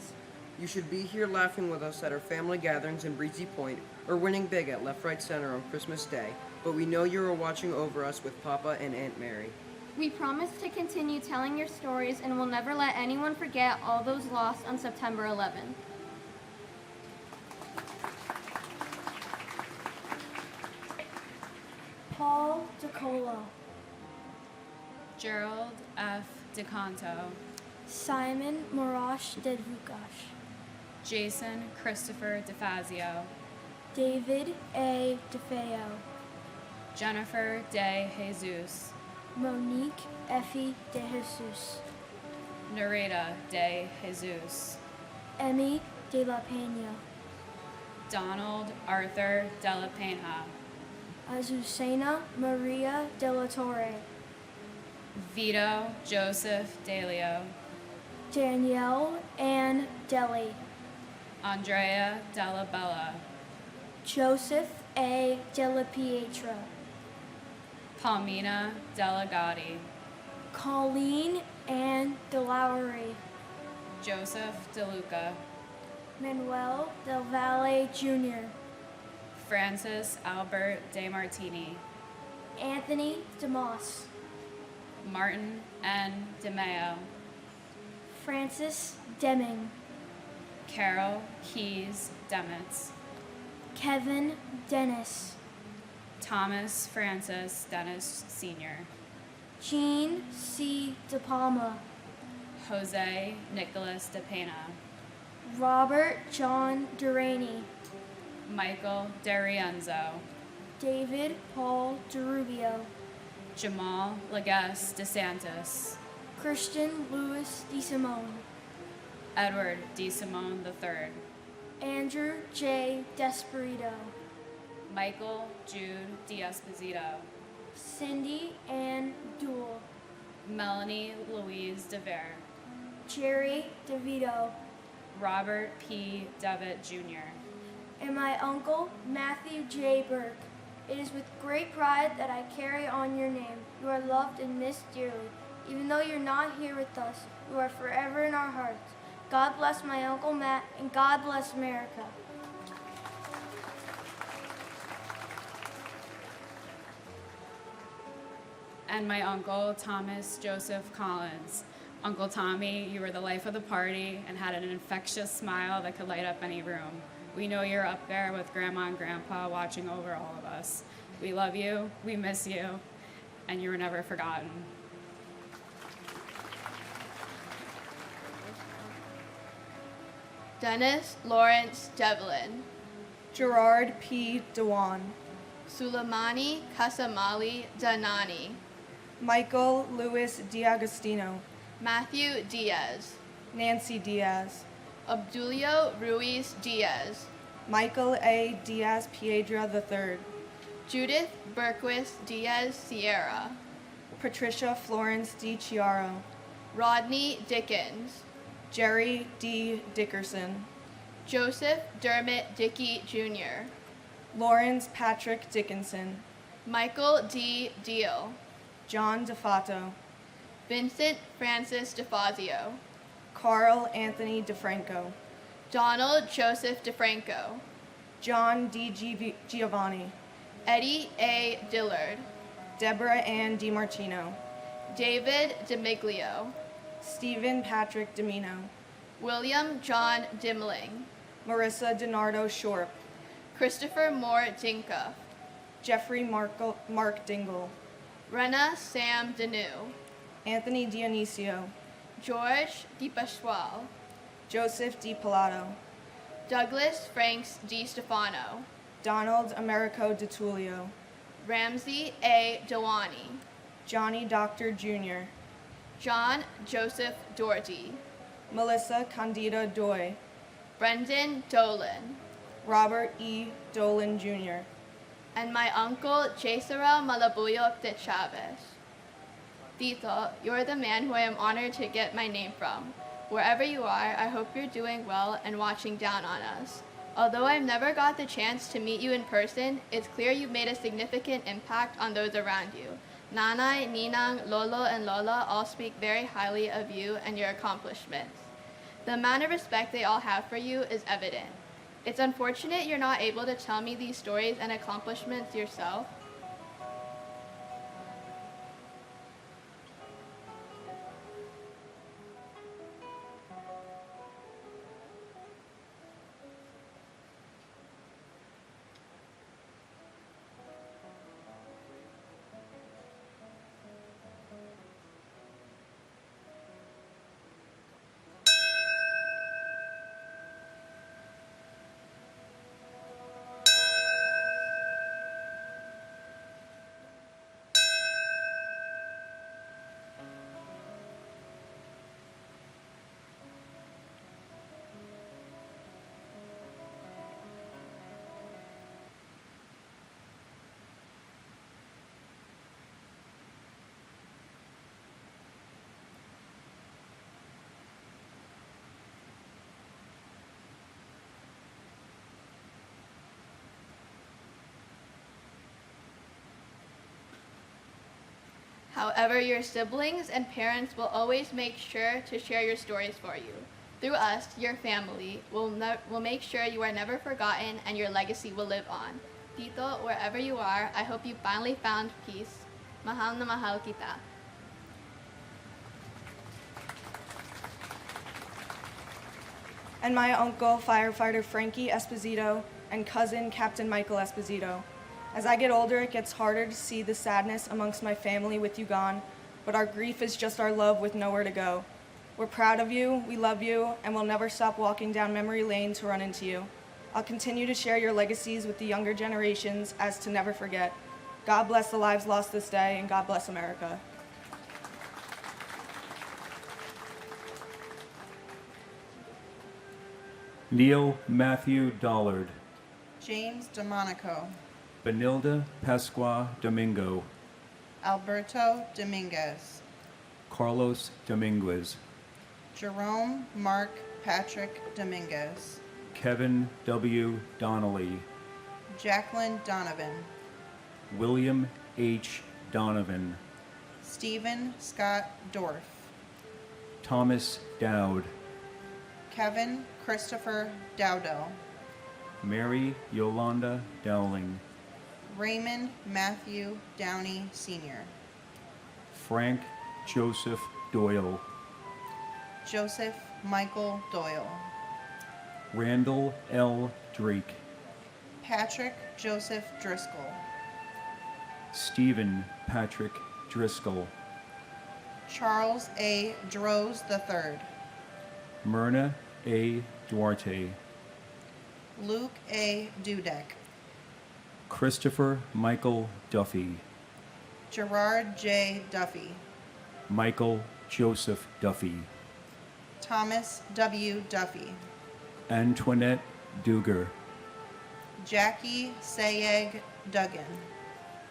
You should be here laughing with us at our family gatherings in Breezy Point or winning big at Left Right Center on Christmas Day, but we know you are watching over us with Papa and Aunt Mary. We promise to continue telling your stories and will never let anyone forget all those lost on September 11th. Paul DeColo, Gerald F. DeCanto, Simon Marash Dedvukash, Jason Christopher DeFazio, David A. DeFeo, Jennifer De Jesus, Monique Effie De Jesus, Narita De Jesus, Emmy De La Pena, Donald Arthur De La Pena, Azucena Maria De La Torre, Vito Joseph DeLeo, Danielle Ann Deli, Andrea Della Bella, Joseph A. Della Pietra, Palmina Delegati, Colleen Ann DeLaury, Joseph DeLuca, Manuel Del Valle Jr., Francis Albert De Martini, Anthony DeMoss, Martin N. DeMeo, Francis Deming, Carol Keys Demitz, Kevin Dennis, Thomas Francis Dennis Sr., Jean C. De Palma, Jose Nicholas De Pena, Robert John Duraney, Michael DeRienzo, David Paul DeRubio, Jamal Legas DeSantis, Christian Louis DeSimone, Edward D. Simone III, Andrew J. Desperito, Michael Jude D'Esposito, Cindy Ann Duell, Melanie Louise DeVere, Jerry DeVito, Robert P. Devitt Jr., and my uncle, Matthew J. Burke. It is with great pride that I carry on your name. You are loved and missed dearly. Even though you're not here with us, you are forever in our hearts. God bless my Uncle Matt, and God bless America. and my uncle, Thomas Joseph Collins. Uncle Tommy, you were the life of the party and had an infectious smile that could light up any room. We know you're up there with Grandma and Grandpa watching over all of us. We love you, we miss you, and you were never forgotten. Dennis Lawrence Devlin, Gerard P. Dewan, Suleimani Kasamali Danani, Michael Louis D'Agostino, Matthew Diaz, Nancy Diaz, Obdulio Ruiz Diaz, Michael A. Diaz Piedra III, Judith Berquist Diaz Sierra, Patricia Florence D. Chiaro, Rodney Dickens, Jerry D. Dickerson, Joseph Dermot Dickey Jr., Lawrence Patrick Dickinson, Michael D. Deal, John DeFato, Vincent Francis DeFazio, Carl Anthony DeFranco, Donald Joseph DeFranco, John D. Giovanni, Eddie A. Dillard, Deborah Ann DiMartino, David DeMiglio, Stephen Patrick Domino, William John Dimling, Marissa DiNardo Shorp, Christopher Moore Dinka, Jeffrey Mark Dingle, Rena Sam Deneau, Anthony Dionisio, George DiPasquale, Joseph D. Pilato, Douglas Franks D. Stefano, Donald Americo DiTullio, Ramsey A. Dewani, Johnny Doctor Jr., John Joseph Doherty, Melissa Candida Doy, Brendan Dolan, Robert E. Dolan Jr., and my uncle Jesera Malabuyok de Chavez. Tito, you're the man who I am honored to get my name from. Wherever you are, I hope you're doing well and watching down on us. Although I've never got the chance to meet you in person, it's clear you've made a significant impact on those around you. Nanay, Ninang, Lolo, and Lola all speak very highly of you and your accomplishments. The amount of respect they all have for you is evident. It's unfortunate you're not able to tell me these stories and accomplishments yourself. However, your siblings and parents will always make sure to share your stories for you. Through us, your family, will make sure you are never forgotten and your legacy will live on. Tito, wherever you are, I hope you finally found peace. Mahal na mahal kita. and my uncle, firefighter Frankie Esposito, and cousin, Captain Michael Esposito. As I get older, it gets harder to see the sadness amongst my family with you gone, but our grief is just our love with nowhere to go. We're proud of you, we love you, and we'll never stop walking down memory lane to run into you. I'll continue to share your legacies with the younger generations as to never forget. God bless the lives lost this day, and God bless America. Neil Matthew Dollard, James DeMonico, Benilda Pascua Domingo, Alberto Dominguez, Carlos Dominguez, Jerome Mark Patrick Dominguez, Kevin W. Donnelly, Jacqueline Donovan, William H. Donovan, Stephen Scott Dorff, Thomas Dowd, Kevin Christopher Dowdell, Mary Yolanda Dowling, Raymond Matthew Downey Sr., Frank Joseph Doyle, Joseph Michael Doyle, Randall L. Drake, Patrick Joseph Driscoll, Stephen Patrick Driscoll, Charles A. Droz III, Myrna A. Duarte, Luke A. Dudek, Christopher Michael Duffy, Gerard J. Duffy, Michael Joseph Duffy, Thomas W. Duffy, Antoinette Duger, Jackie Sayeg Duggan,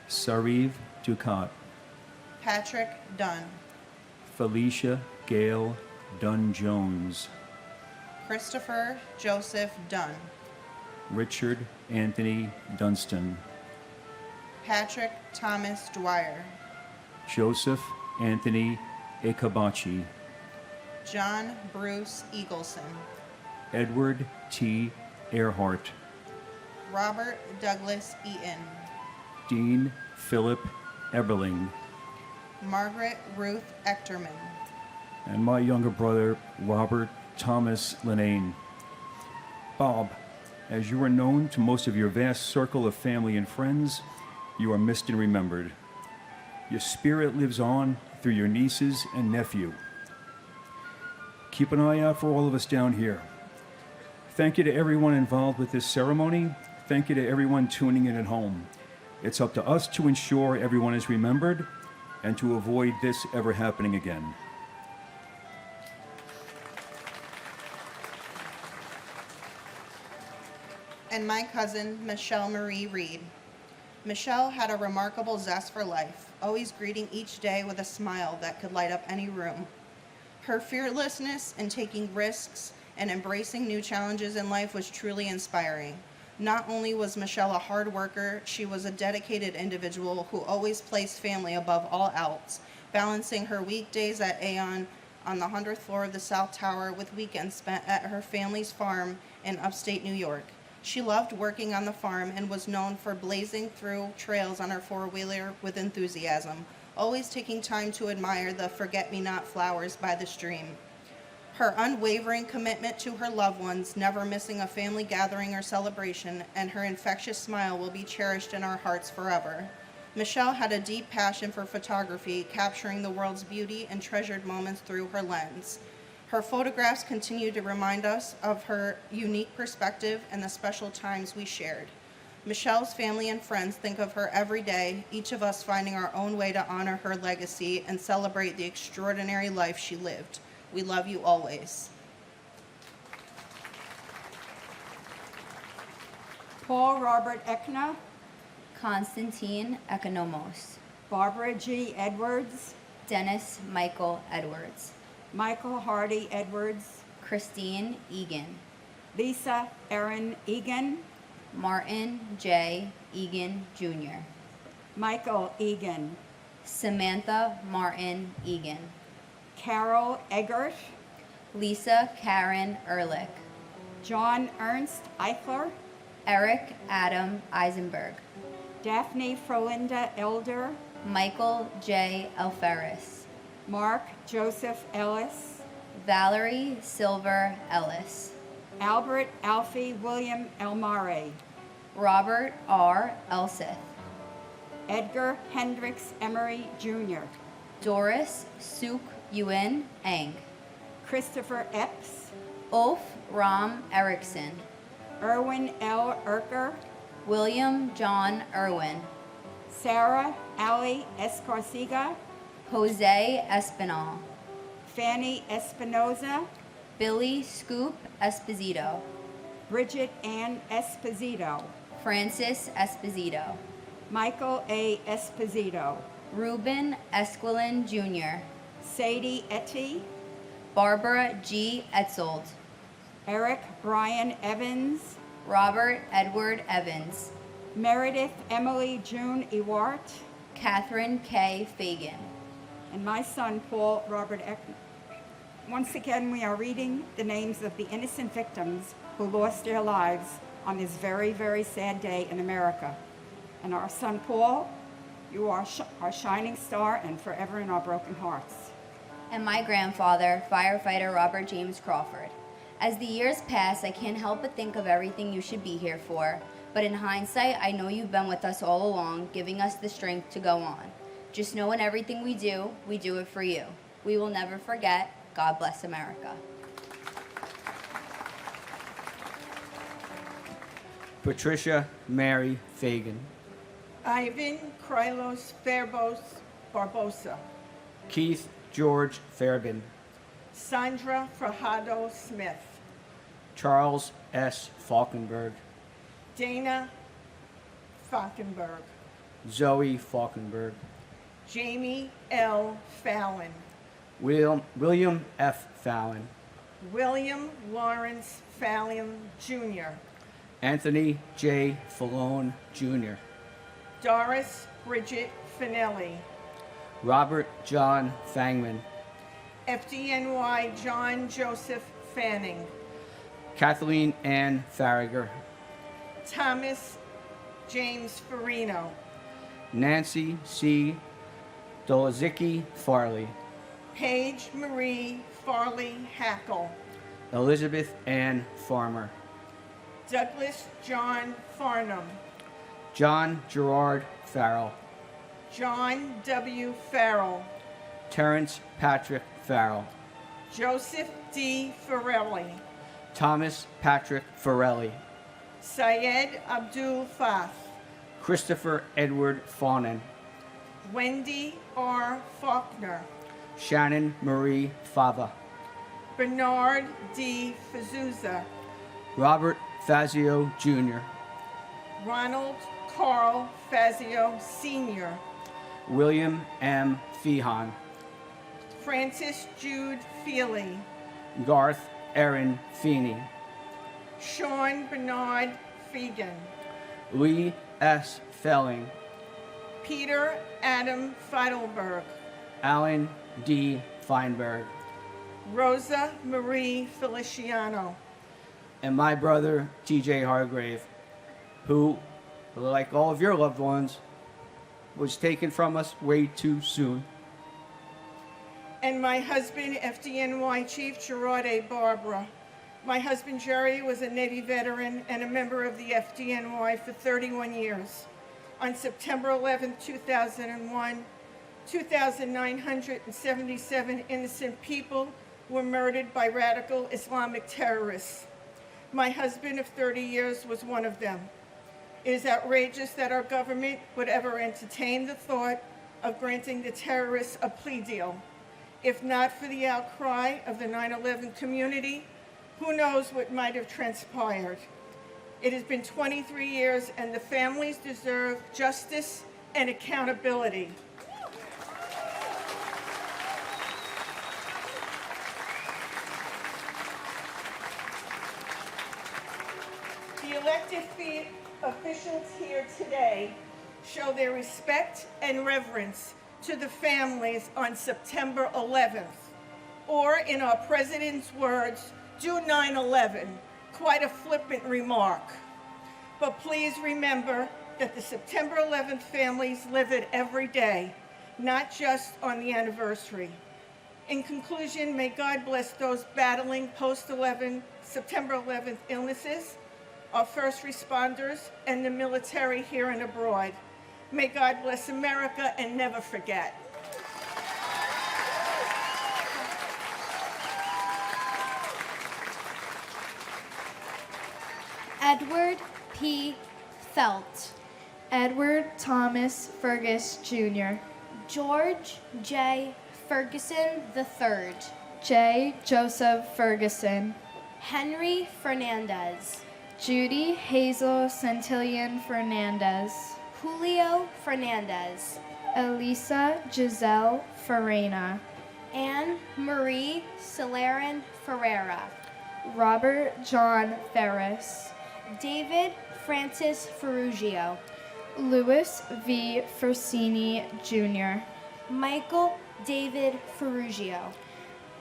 Sariv Ducat, Patrick Dunn, Felicia Gale Dunn-Jones, Christopher Joseph Dunn, Richard Anthony Dunstan, Patrick Thomas Dwyer, Joseph Anthony Ekabachi, John Bruce Eagleson, Edward T. Earhart, Robert Douglas Eaton, Dean Philip Eberling, Margaret Ruth Echterman, and my younger brother, Robert Thomas Linane. Bob, as you are known to most of your vast circle of family and friends, you are missed and remembered. Your spirit lives on through your nieces and nephew. Keep an eye out for all of us down here. Thank you to everyone involved with this ceremony. Thank you to everyone tuning in at home. It's up to us to ensure everyone is remembered and to avoid this ever happening again. and my cousin, Michelle Marie Reed. Michelle had a remarkable zest for life, always greeting each day with a smile that could light up any room. Her fearlessness in taking risks and embracing new challenges in life was truly inspiring. Not only was Michelle a hard worker, she was a dedicated individual who always placed family above all else, balancing her weekdays at Aeon on the 100th floor of the South Tower with weekends spent at her family's farm in upstate New York. She loved working on the farm and was known for blazing through trails on her four-wheeler with enthusiasm, always taking time to admire the forget-me-not flowers by the stream. Her unwavering commitment to her loved ones, never missing a family gathering or celebration, and her infectious smile will be cherished in our hearts forever. Michelle had a deep passion for photography, capturing the world's beauty and treasured moments through her lens. Her photographs continue to remind us of her unique perspective and the special times we shared. Michelle's family and friends think of her every day, each of us finding our own way to honor her legacy and celebrate the extraordinary life she lived. We love you always. Paul Robert Ekna, Constantine Economos, Barbara G. Edwards, Dennis Michael Edwards, Michael Hardy Edwards, Christine Egan, Lisa Erin Egan, Martin J. Egan Jr., Michael Egan, Samantha Martin Egan, Carol Eggert, Lisa Karen Ehrlich, John Ernst Eichler, Eric Adam Eisenberg, Daphne Frolinda Elder, Michael J. Alferis, Mark Joseph Ellis, Valerie Silver Ellis, Albert Alfie William Elmare, Robert R. Elseth, Edgar Hendricks Emery Jr., Doris Suk Yuen Eng, Christopher Epps, Ulf Ram Erickson, Erwin L. Erker, William John Irwin, Sarah Ali Escarcega, Jose Espinal, Fanny Espinoza, Billy Scoop Esposito, Bridget Ann Esposito, Francis Esposito, Michael A. Esposito, Ruben Esquilin Jr., Sadie Etty, Barbara G. Etzold, Eric Brian Evans, Robert Edward Evans, Meredith Emily June Ewart, Catherine K. Fagan, and my son Paul Robert Eckner. Once again, we are reading the names of the innocent victims who lost their lives on this very, very sad day in America. And our son Paul, you are our shining star and forever in our broken hearts. and my grandfather, firefighter Robert James Crawford. As the years pass, I can't help but think of everything you should be here for. But in hindsight, I know you've been with us all along, giving us the strength to go on. Just know in everything we do it for you. We will never forget. God bless America. Patricia Mary Fagan. Ivan Krylos Fairbos Barbosa. Keith George Fairbairn. Sandra Fajardo Smith. Charles S. Falkenberg. Dana Falkenberg. Zoe Falkenberg. Jamie L. Fallon. William F. Fallon. William Lawrence Fallon Jr. Anthony J. Fallone Jr. Doris Bridget Finelli. Robert John Fangman. FDNY John Joseph Fanning. Kathleen Ann Farragher. Thomas James Farino. Nancy C. Dolazicki Farley. Paige Marie Farley Hackle. Elizabeth Ann Farmer. Douglas John Farnham. John Gerard Farrell. John W. Farrell. Terrence Patrick Farrell. Joseph D. Farrelly. Thomas Patrick Farrelly. Syed Abdul Fath. Christopher Edward Fawnin. Wendy R. Faulkner. Shannon Marie Fava. Bernard D. Fazuzza. Robert Fazio Jr. Ronald Carl Fazio Sr. William M. Feehan. Francis Jude Feely. Garth Aaron Feeney. Sean Bernard Fegan. Lee S. Felling. Peter Adam Feidelberg. Alan D. Feinberg. Rosa Marie Feliciano. And my brother, T.J. Hargrave, who, like all of your loved ones, was taken from us way too soon. And my husband, FDNY Chief Gerard A. Barbara. My husband, Jerry, was a Navy veteran and a member of the FDNY for 31 years. On September 11, 2001, 2,977 innocent people were murdered by radical Islamic terrorists. My husband of 30 years was one of them. It is outrageous that our government would ever entertain the thought of granting the terrorists a plea deal. If not for the outcry of the 9/11 community, who knows what might have transpired. It has been 23 years and the families deserve justice and accountability. The elected officials here today show their respect and reverence to the families on September 11th. Or in our president's words, do 9/11, quite a flippant remark. But please remember that the September 11th families live it every day, not just on the anniversary. In conclusion, may God bless those battling September 11th illnesses, our first responders, and the military here and abroad. May God bless America and never forget. Edward P. Felt. Edward Thomas Fergus Jr. George J. Ferguson III. J. Joseph Ferguson. Henry Fernandez. Judy Hazel Centillion Fernandez. Julio Fernandez. Elisa Giselle Farina. Anne Marie Celerin Ferreira. Robert John Ferris. David Francis Ferrugio. Louis V. Forsini Jr. Michael David Ferrugio.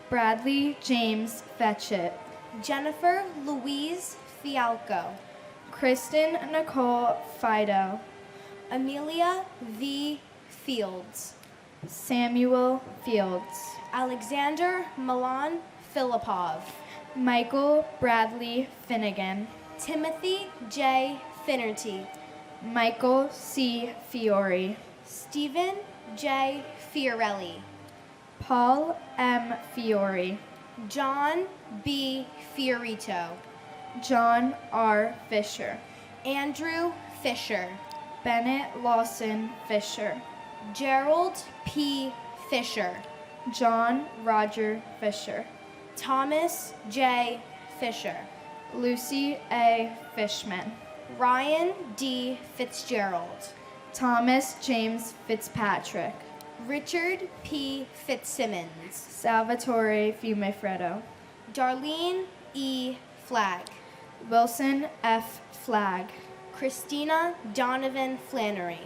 Bradley James Fetchit. Jennifer Louise Fialco. Kristen Nicole Fido. Amelia V. Fields. Samuel Fields. Alexander Milan Filipov. Michael Bradley Finnegan. Timothy J. Finnerty. Michael C. Fiore. Stephen J. Fiorelli. Paul M. Fiore. John B. Fiorito. John R. Fisher. Andrew Fisher. Bennett Lawson Fisher. Gerald P. Fisher. John Roger Fisher. Thomas J. Fisher. Lucy A. Fishman. Ryan D. Fitzgerald. Thomas James Fitzpatrick. Richard P. Fitzsimmons. Salvatore Fiumefreddo. Darlene E. Flagg. Wilson F. Flagg. Christina Donovan Flannery.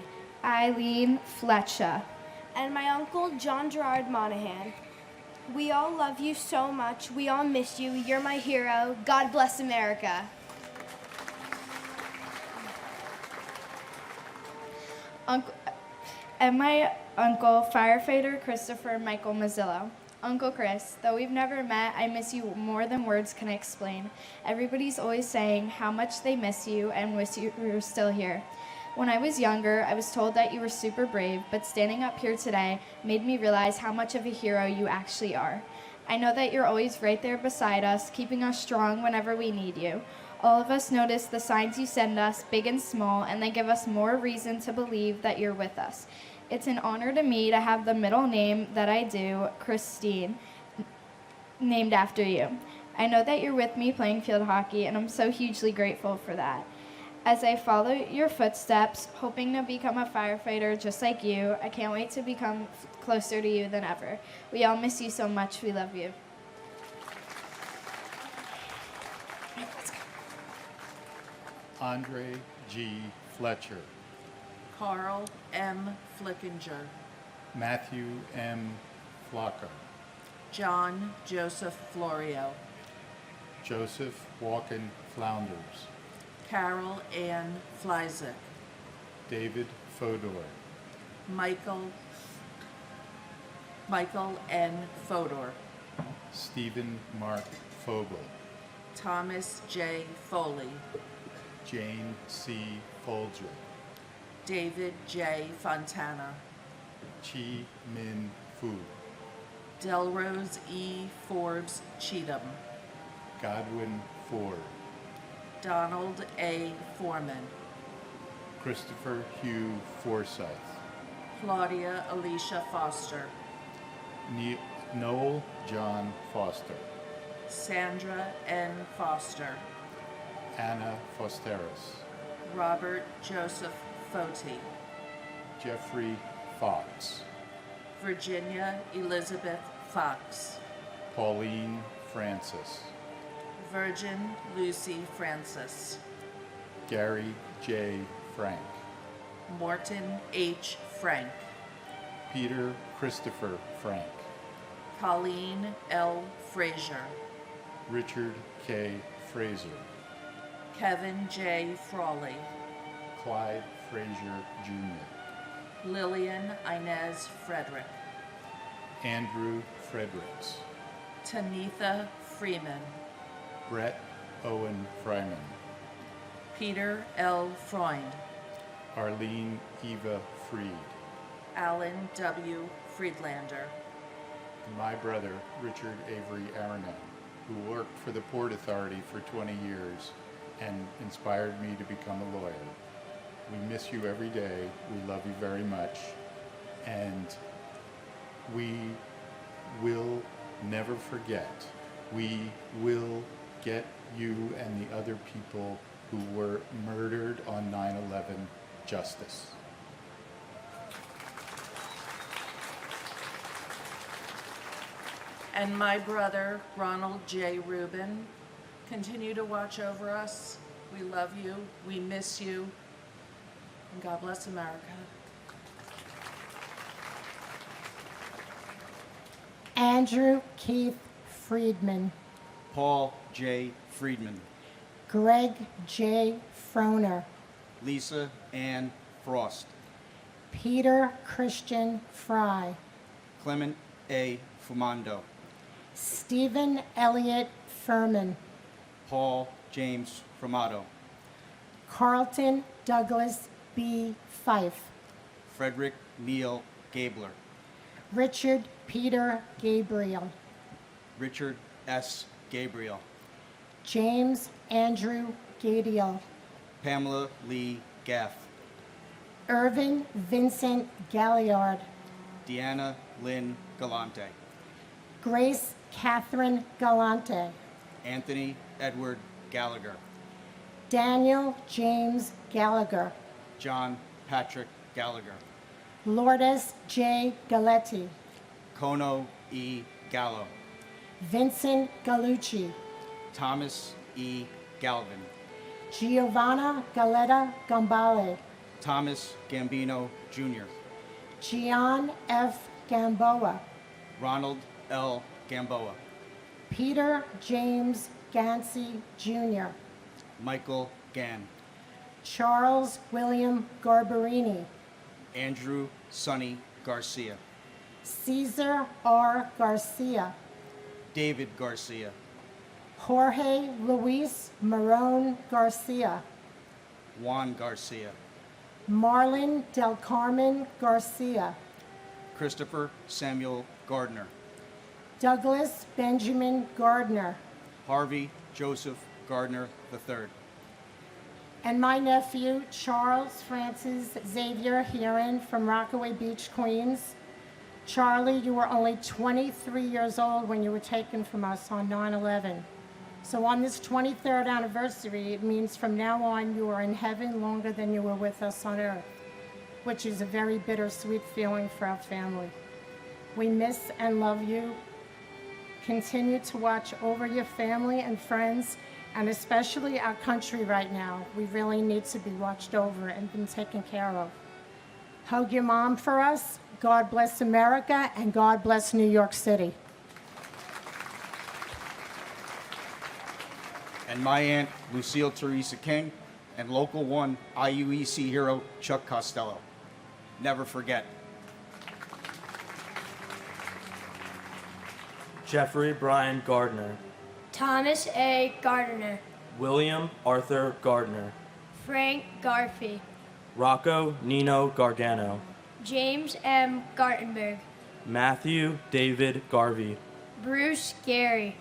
Eileen Fletcher. And my uncle John Gerard Monahan. We all love you so much. We all miss you. You're my hero. God bless America. And my uncle, firefighter Christopher Michael Mazzillo. Uncle Chris, though we've never met, I miss you more than words can explain. Everybody's always saying how much they miss you and wish you were still here. When I was younger, I was told that you were super brave, but standing up here today made me realize how much of a hero you actually are. I know that you're always right there beside us, keeping us strong whenever we need you. All of us notice the signs you send us, big and small, and they give us more reason to believe that you're with us. It's an honor to me to have the middle name that I do, Christine, named after you. I know that you're with me playing field hockey, and I'm so hugely grateful for that. As I follow your footsteps, hoping to become a firefighter just like you, I can't wait to become closer to you than ever. We all miss you so much. We love you. Andre G. Fletcher. Carl M. Flickinger. Matthew M. Flocka. John Joseph Florio. Joseph Walken Flounders. Carol Ann Flyzik. David Fodor. Michael N. Fodor. Stephen Mark Fogel. Thomas J. Foley. Jane C. Folger. David J. Fontana. Chi Min Fu. Delrose E. Forbes Cheatham. Godwin Ford. Donald A. Foreman. Christopher Hugh Forsyth. Claudia Alicia Foster. Noel John Foster. Sandra N. Foster. Anna Fosteris. Robert Joseph Foti. Jeffrey Fox. Virginia Elizabeth Fox. Pauline Francis. Virgin Lucy Francis. Gary J. Frank. Morton H. Frank. Peter Christopher Frank. Colleen L. Frazier. Richard K. Fraser. Kevin J. Frawley. Clyde Frazier Jr. Lillian Inez Frederick. Andrew Fredericks. Tanitha Freeman. Brett Owen Fryman. Peter L. Freund. Arlene Eva Freed. Alan W. Friedlander. My brother, Richard Avery Aronow, who worked for the Port Authority for 20 years and inspired me to become a lawyer. We miss you every day. We love you very much. And we will never forget. We will get you and the other people who were murdered on 9/11 justice. And my brother, Ronald J. Rubin, continue to watch over us. We love you, we miss you, and God bless America. Andrew Keith Friedman, Paul J. Friedman, Greg J. Froner, Lisa Ann Frost, Peter Christian Fry, Clement A. Fumando, Stephen Elliott Furman, Paul James Framato, Carlton Douglas B. Fife, Frederick Neal Gabler, Richard Peter Gabriel, Richard S. Gabriel, James Andrew Gadiel, Pamela Lee Gaff, Irvin Vincent Galliard, Deanna Lynn Galante, Grace Catherine Galante, Anthony Edward Gallagher, Daniel James Gallagher, John Patrick Gallagher, Lourdes J. Galetti, Kono E. Gallo, Vincent Gallucci, Thomas E. Galvin, Giovanna Galetta Gambale, Thomas Gambino Jr., Gian F. Gamboa, Ronald L. Gamboa, Peter James Gansey Jr., Michael Gann, Charles William Garbarini, Andrew Sonny Garcia, Caesar R. Garcia, David Garcia, Jorge Luis Marone Garcia, Juan Garcia, Marlon Del Carmen Garcia, Christopher Samuel Gardner, Douglas Benjamin Gardner, Harvey Joseph Gardner III, and my nephew, Charles Francis Xavier Heron from Rockaway Beach, Queens. Charlie, you were only 23 years old when you were taken from us on 9/11. So on this 23rd anniversary, it means from now on you are in heaven longer than you were with us on earth, which is a very bittersweet feeling for our family. We miss and love you. Continue to watch over your family and friends, and especially our country right now. We really need to be watched over and been taken care of. Hug your mom for us. God bless America, and God bless New York City. and my aunt Lucille Teresa King, and Local 1 IUEC hero Chuck Costello. Never forget. Jeffrey Brian Gardner, Thomas A. Gardner, William Arthur Gardner, Frank Garfey, Rocco Nino Gargano, James M. Gartenberg, Matthew David Garvey, Bruce Gary,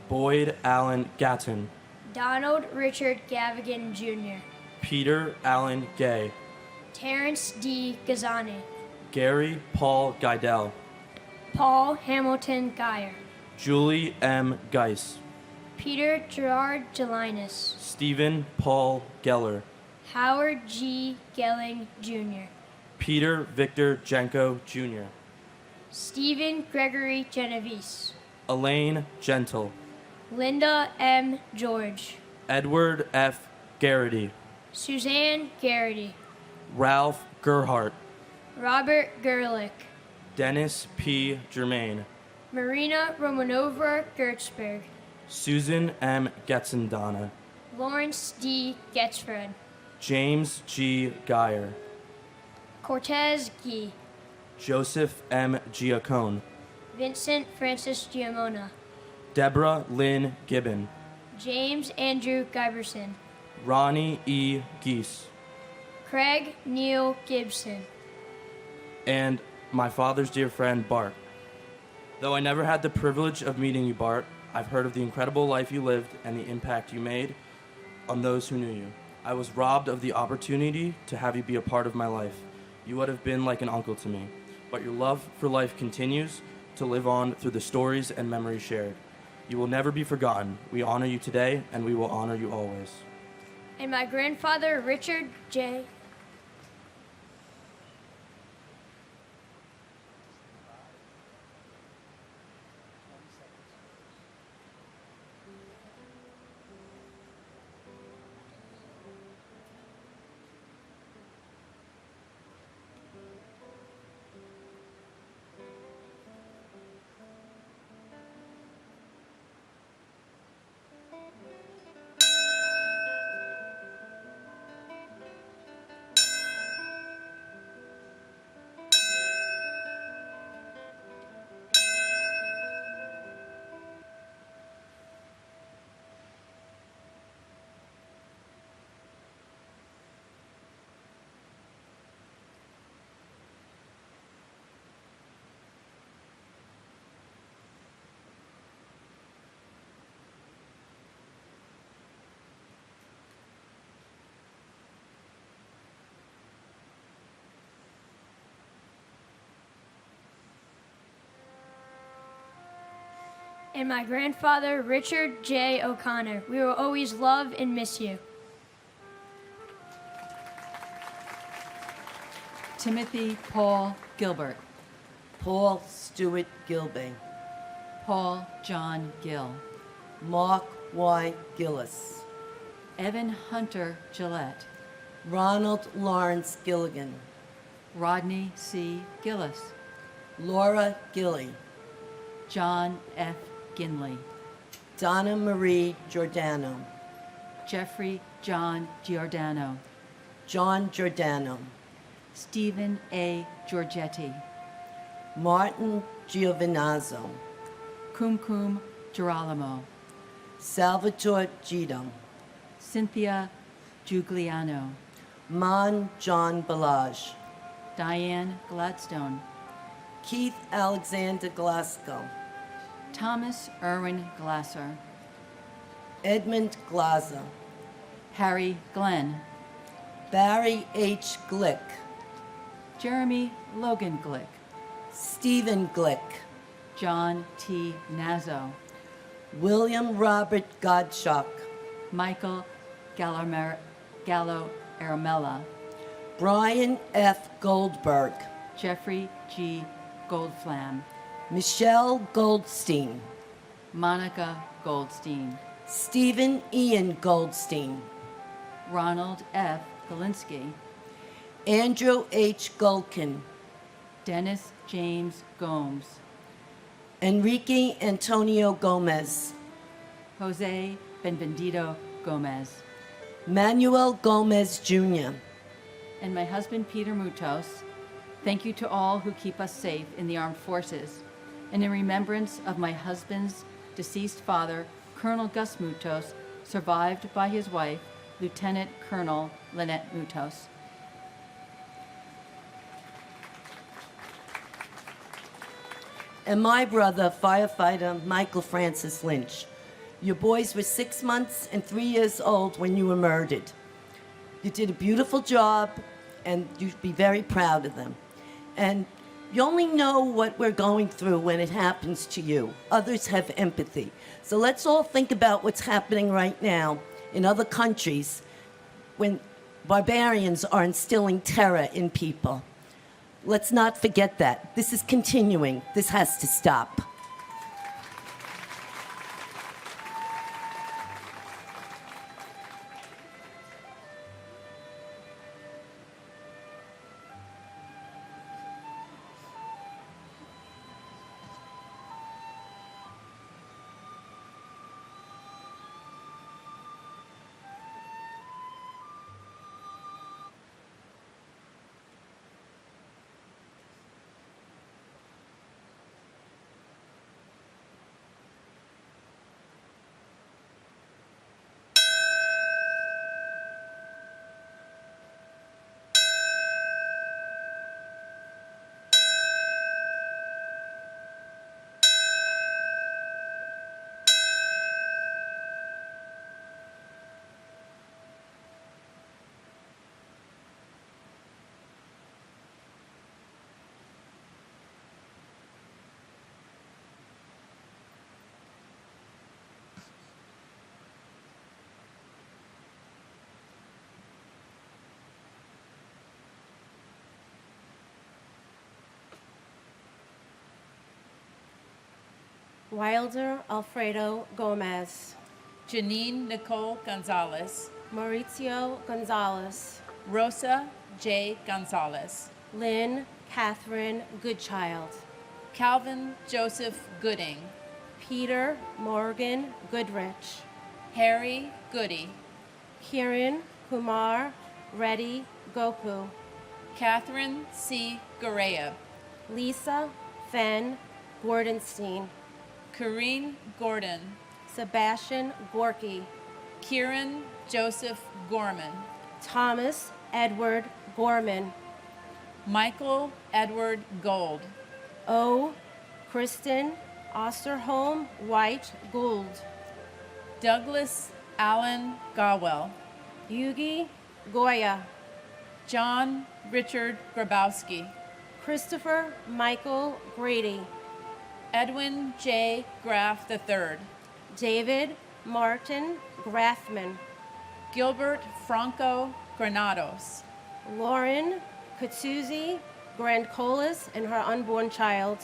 Boyd Allen Gatton, Donald Richard Gavigan Jr., Peter Allen Gay, Terrence D. Gazani, Gary Paul Geidel, Paul Hamilton Geyer, Julie M. Geis, Peter Gerard Gelinas, Stephen Paul Geller, Howard G. Gelling Jr., Peter Victor Jenko Jr., Stephen Gregory Genovese, Elaine Gentle, Linda M. George, Edward F. Garrity, Suzanne Garrity, Ralph Gerhart, Robert Gerlich, Dennis P. Germain, Marina Romanova Gertzberg, Susan M. Getzendana, Lawrence D. Getzfred, James G. Geyer, Cortez Gee, Joseph M. Giacone, Vincent Francis Giamona, Deborah Lynn Gibbon, James Andrew Giberson, Ronnie E. Geese, Craig Neil Gibson, and my father's dear friend Bart. Though I never had the privilege of meeting you, Bart, I've heard of the incredible life you lived and the impact you made on those who knew you. I was robbed of the opportunity to have you be a part of my life. You would have been like an uncle to me, but your love for life continues to live on through the stories and memories shared. You will never be forgotten. We honor you today, and we will honor you always. And my grandfather, Richard J. And my grandfather, Richard J. O'Connor. We will always love and miss you. Timothy Paul Gilbert. Paul Stewart Gilbey. Paul John Gill. Mark Y. Gillis. Evan Hunter Gillette. Ronald Lawrence Gilligan. Rodney C. Gillis. Laura Gilly. John F. Ginley. Donna Marie Giordano. Jeffrey John Giordano. John Giordano. Stephen A. Giorgetti. Martin Giovinazzo. Kumkum Girolamo. Salvatore Gito. Cynthia Giugliano. Mon John Balaj. Diane Gladstone. Keith Alexander Glasgow. Thomas Irwin Glasser. Edmund Glaser. Harry Glenn. Barry H. Glick. Jeremy Logan Glick. Stephen Glick. John T. Nazzo. William Robert Godshock. Michael Gallo Aramella. Brian F. Goldberg. Jeffrey G. Goldflam. Michelle Goldstein. Monica Goldstein. Stephen Ian Goldstein. Ronald F. Galinsky. Andrew H. Gulkin. Dennis James Gomes. Enrique Antonio Gomez. Jose Benvenido Gomez. Manuel Gomez Jr. And my husband, Peter Mutos. Thank you to all who keep us safe in the armed forces. And in remembrance of my husband's deceased father, Colonel Gus Mutos, survived by his wife, Lieutenant Colonel Lynette Mutos. And my brother, firefighter Michael Francis Lynch. Your boys were 6 months and 3 years old when you were murdered. You did a beautiful job, and you'd be very proud of them. And you only know what we're going through when it happens to you. Others have empathy. So let's all think about what's happening right now in other countries when barbarians are instilling terror in people. Let's not forget that. This is continuing. This has to stop. Wilder Alfredo Gomez, Janine Nicole Gonzalez, Maurizio Gonzalez, Rosa J. Gonzalez, Lynn Catherine Goodchild, Calvin Joseph Gooding, Peter Morgan Goodrich, Harry Goody, Kiran Kumar Reddy Goku, Catherine C. Garaya, Lisa Fenn Gordenstein, Corrine Gordon, Sebastian Gorky, Kieran Joseph Gorman, Thomas Edward Gorman, Michael Edward Gold, O. Kristen Osterholm White Gould, Douglas Allen Gawel, Yugi Goya, John Richard Grabowski, Christopher Michael Grady, Edwin J. Graff III, David Martin Graffman, Gilbert Franco Granados, Lauren Katsuzi Grandcolas and her unborn child,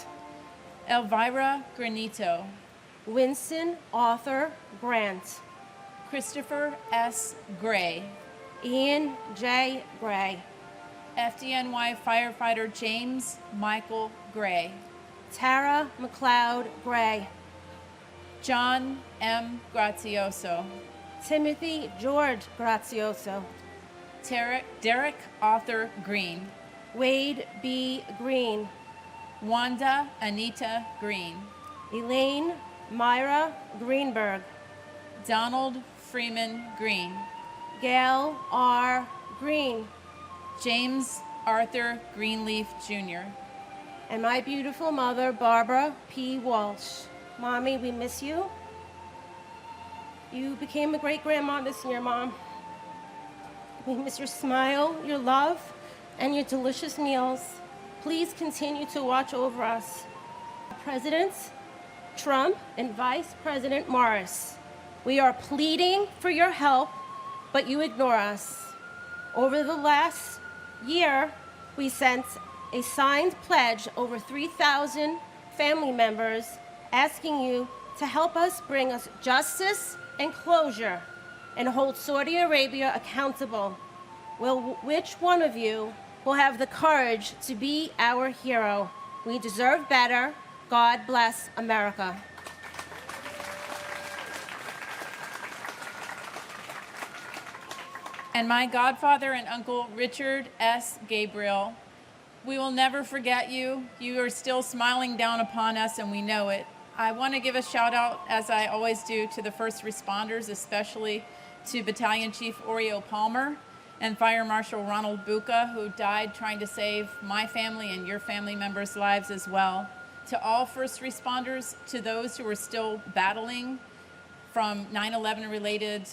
Elvira Granito, Winston Arthur Grant, Christopher S. Gray, Ian J. Gray, FDNY firefighter James Michael Gray, Tara McLeod Gray, John M. Grazioso, Timothy George Grazioso, Derek Arthur Green, Wade B. Green, Wanda Anita Green, Elaine Myra Greenberg, Donald Freeman Green, Gail R. Green, James Arthur Greenleaf Jr., and my beautiful mother, Barbara P. Walsh. Mommy, we miss you. You became a great grandma this year, Mom. We miss your smile, your love, and your delicious meals. Please continue to watch over us. President Trump and Vice President Morris, we are pleading for your help, but you ignore us. Over the last year, we sent a signed pledge over 3,000 family members asking you to help us bring us justice and closure and hold Saudi Arabia accountable. Well, which one of you will have the courage to be our hero? We deserve better. God bless America. and my godfather and uncle Richard S. Gabriel. We will never forget you. You are still smiling down upon us, and we know it. I want to give a shout out, as I always do, to the first responders, especially to Battalion Chief Oreo Palmer and Fire Marshal Ronald Buca, who died trying to save my family and your family members' lives as well. To all first responders, to those who are still battling from 9/11 related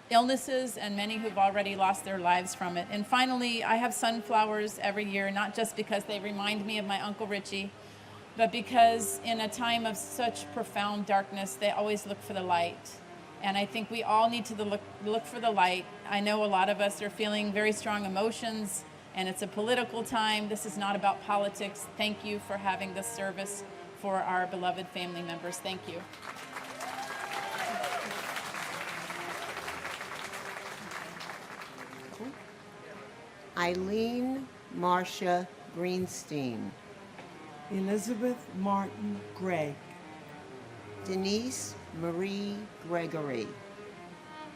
illnesses, and many who've already lost their lives from it. And finally, I have sunflowers every year, not just because they remind me of my Uncle Richie, but because in a time of such profound darkness, they always look for the light. And I think we all need to look for the light. I know a lot of us are feeling very strong emotions, and it's a political time. This is not about politics. Thank you for having this service for our beloved family members. Thank you. Eileen Marcia Greenstein, Elizabeth Martin Gregg, Denise Marie Gregory,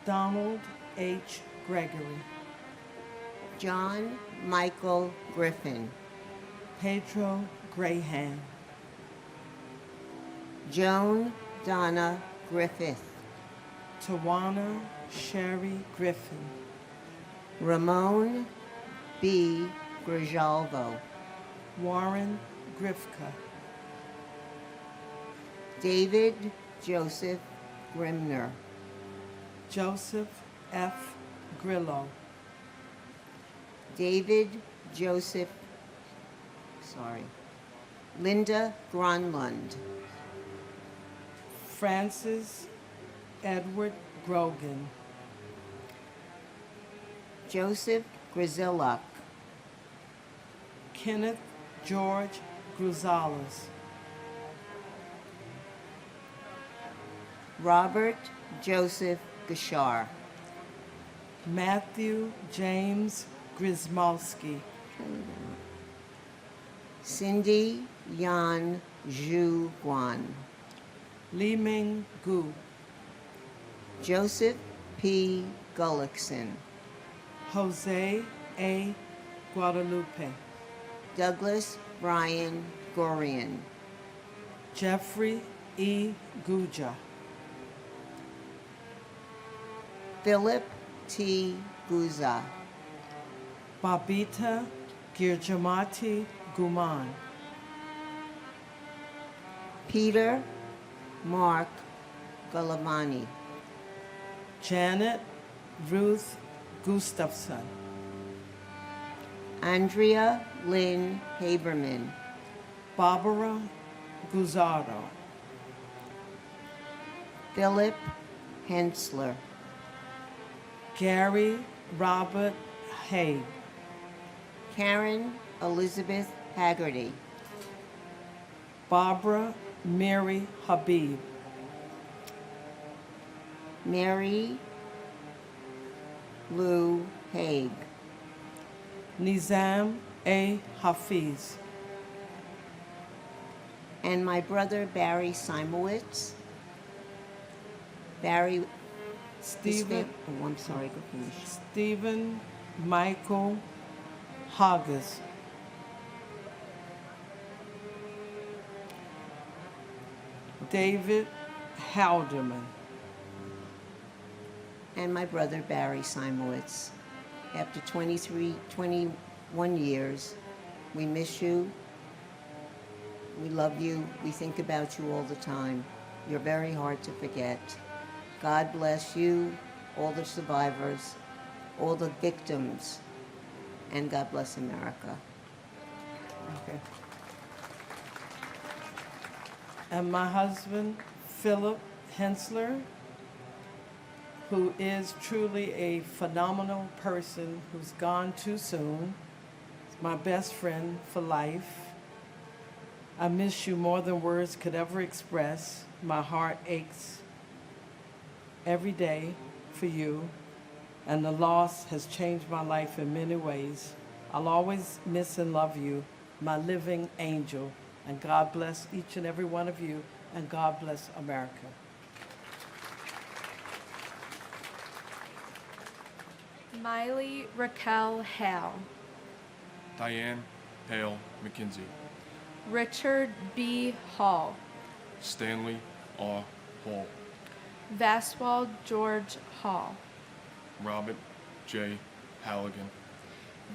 Donald H. Gregory, John Michael Griffin, Pedro Graham, Joan Donna Griffith, Tawana Sherry Griffin, Ramon B. Grijalvo, Warren Grifka, David Joseph Grimner, Joseph F. Grillo, Linda Gronlund, Francis Edward Grogan, Joseph Grzilak, Kenneth George Gruzales, Robert Joseph Gashar. Matthew James Grismalski. Cindy Yan Zhu Guan. Li Ming Gu. Joseph P. Gullickson. Jose A. Guadalupe. Douglas Brian Gorian. Jeffrey E. Guja. Philip T. Guza. Babita Girjamati Guman. Peter Mark Galavani. Janet Ruth Gustafson. Andrea Lynn Haberman. Barbara Guzardo. Philip Hensler. Gary Robert Hay. Karen Elizabeth Haggerty. Barbara Mary Habib. Mary Lou Haig. Nizam A. Hafiz. And my brother Barry Simowitz. Barry Stephen. Oh, I'm sorry, go finish. Stephen Michael Hoggers. David Halderman. And my brother Barry Simowitz. After 21 years, we miss you. We love you. We think about you all the time. You're very hard to forget. God bless you, all the survivors, all the victims, and God bless America. Okay. And my husband, Philip Hensler, who is truly a phenomenal person who's gone too soon. He's my best friend for life. I miss you more than words could ever express. My heart aches every day for you, and the loss has changed my life in many ways. I'll always miss and love you, my living angel, and God bless each and every one of you, and God bless America. Miley Raquel Hale. Diane Hale McKinsey. Richard B. Hall. Stanley R. Hall. Vaswald George Hall. Robert J. Halligan.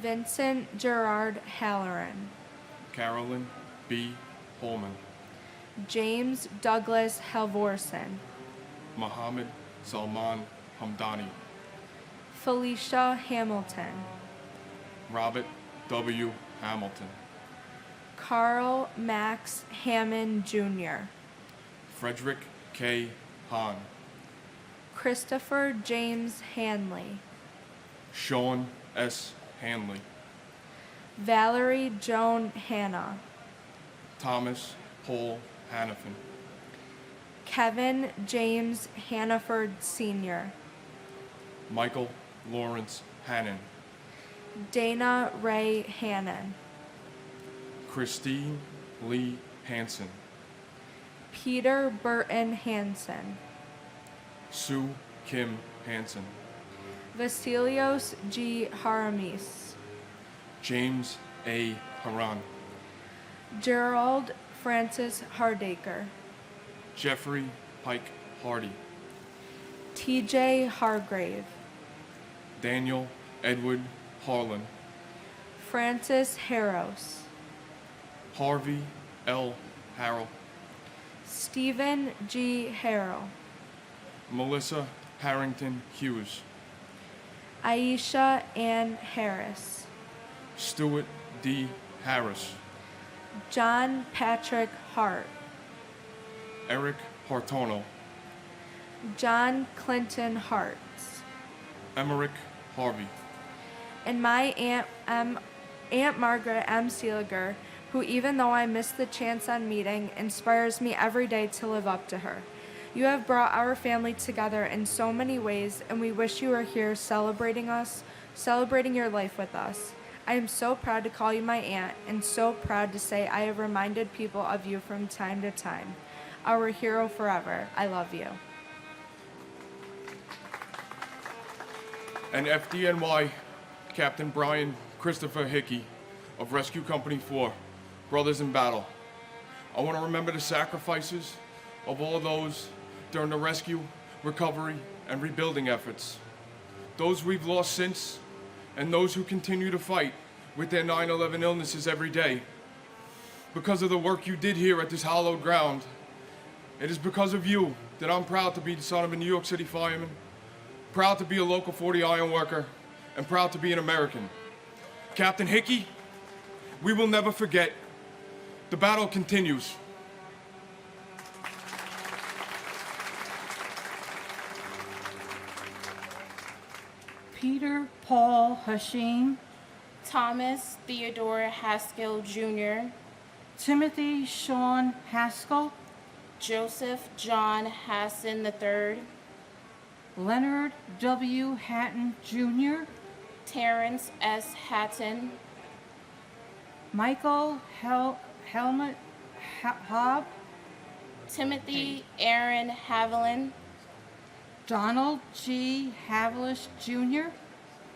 Vincent Gerard Halloran. Carolyn B. Holman. James Douglas Halvorsen. Mohammed Salman Hamdani. Felicia Hamilton. Robert W. Hamilton. Carl Max Hammond Jr. Frederick K. Hahn. Christopher James Hanley. Sean S. Hanley. Valerie Joan Hanna. Thomas Paul Hannafin. Kevin James Hannaford Sr. Michael Lawrence Hannon. Dana Ray Hannon. Christine Lee Hansen. Peter Burton Hansen. Sue Kim Hansen. Vasilios G. Haramis. James A. Haran. Gerald Francis Hardacre. Jeffrey Pike Hardy. T.J. Hargrave. Daniel Edward Harlan. Francis Harros. Harvey L. Harrell. Stephen G. Harrell. Melissa Harrington Hughes. Aisha Ann Harris. Stuart D. Harris. John Patrick Hart. Eric Hartono. John Clinton Hartz. Emmerich Harvey. And my Aunt Margaret M. Seeliger, who, even though I missed the chance on meeting, inspires me every day to live up to her. You have brought our family together in so many ways, and we wish you were here celebrating us, celebrating your life with us. I am so proud to call you my aunt, and so proud to say I have reminded people of you from time to time. Our hero forever. I love you. And FDNY Captain Brian Christopher Hickey of Rescue Company 4, Brothers in Battle. I want to remember the sacrifices of all those during the rescue, recovery, and rebuilding efforts. Those we've lost since, and those who continue to fight with their 9/11 illnesses every day. Because of the work you did here at this hallowed ground, it is because of you that I'm proud to be the son of a New York City fireman, proud to be a local 40 iron worker, and proud to be an American. Captain Hickey, we will never forget. The battle continues. Peter Paul Hashim, Thomas Theodore Haskell Jr., Timothy Sean Haskell, Joseph John Hassan III, Leonard W. Hatton Jr., Terrence S. Hatton, Michael Helmut Hobb, Timothy Aaron Haviland, Donald G. Havlish Jr.,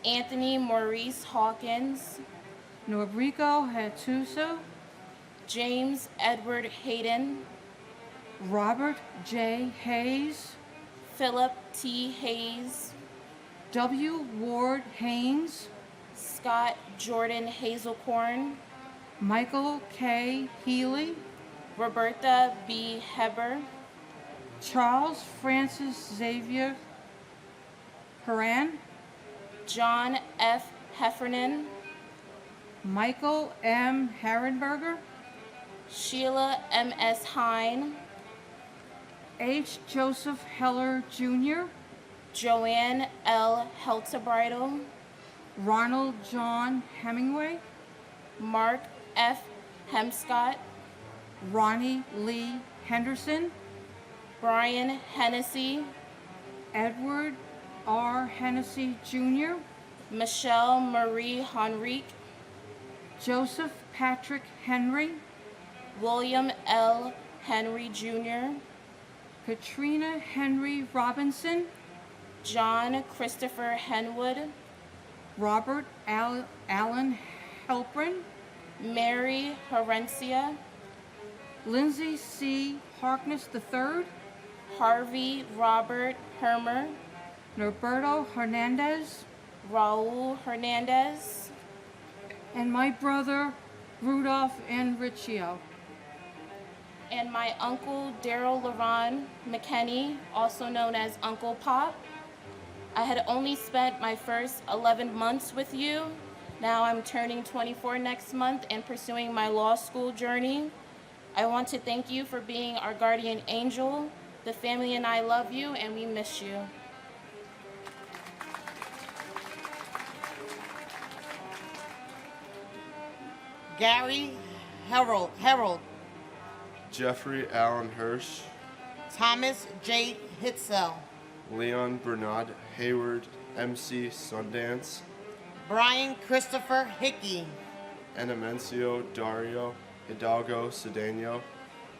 Anthony Maurice Hawkins, Norrico Hattuso, James Edward Hayden, Robert J. Hayes, Philip T. Hayes, W. Ward Haynes, Scott Jordan Hazelcorn, Michael K. Healy, Roberta B. Heber, Charles Francis Xavier Haran, John F. Heffernan, Michael M. Herrenberger, Sheila M.S. Hine, H. Joseph Heller Jr., Joanne L. Heltebridle, Ronald John Hemingway, Mark F. Hemscott, Ronnie Lee Henderson, Brian Hennessy, Edward R. Hennessy Jr., Michelle Marie Henrique, Joseph Patrick Henry, William L. Henry Jr., Katrina Henry Robinson, John Christopher Henwood, Robert Allen Helprin, Mary Herencia, Lindsay C. Harkness III, Harvey Robert Hermer, Norberto Hernandez, Raul Hernandez, and my brother Rudolph Enrichio. And my uncle Daryl Laron McKenney, also known as Uncle Pop. I had only spent my first 11 months with you. Now I'm turning 24 next month and pursuing my law school journey. I want to thank you for being our guardian angel. The family and I love you, and we miss you. Gary Harold, Jeffrey Allen Hirsch, Thomas J. Hitzel, Leon Bernard Hayward, MC Sundance, Brian Christopher Hickey, Enemencio Dario Hidalgo Cedeno,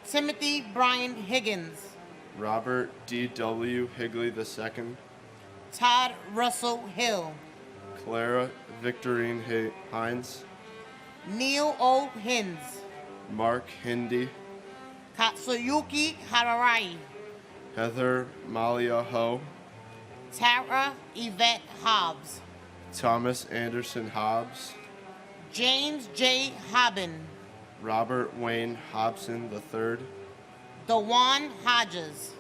Timothy Brian Higgins, Robert D.W. Higley II, Todd Russell Hill, Clara Victorine Hines, Neil O. Hins, Mark Hindi, Katsuyuki Hararai, Heather Malia Ho, Tara Yvette Hobbs, Thomas Anderson Hobbs, James J. Hobbin, Robert Wayne Hobson III, Dewan Hodges,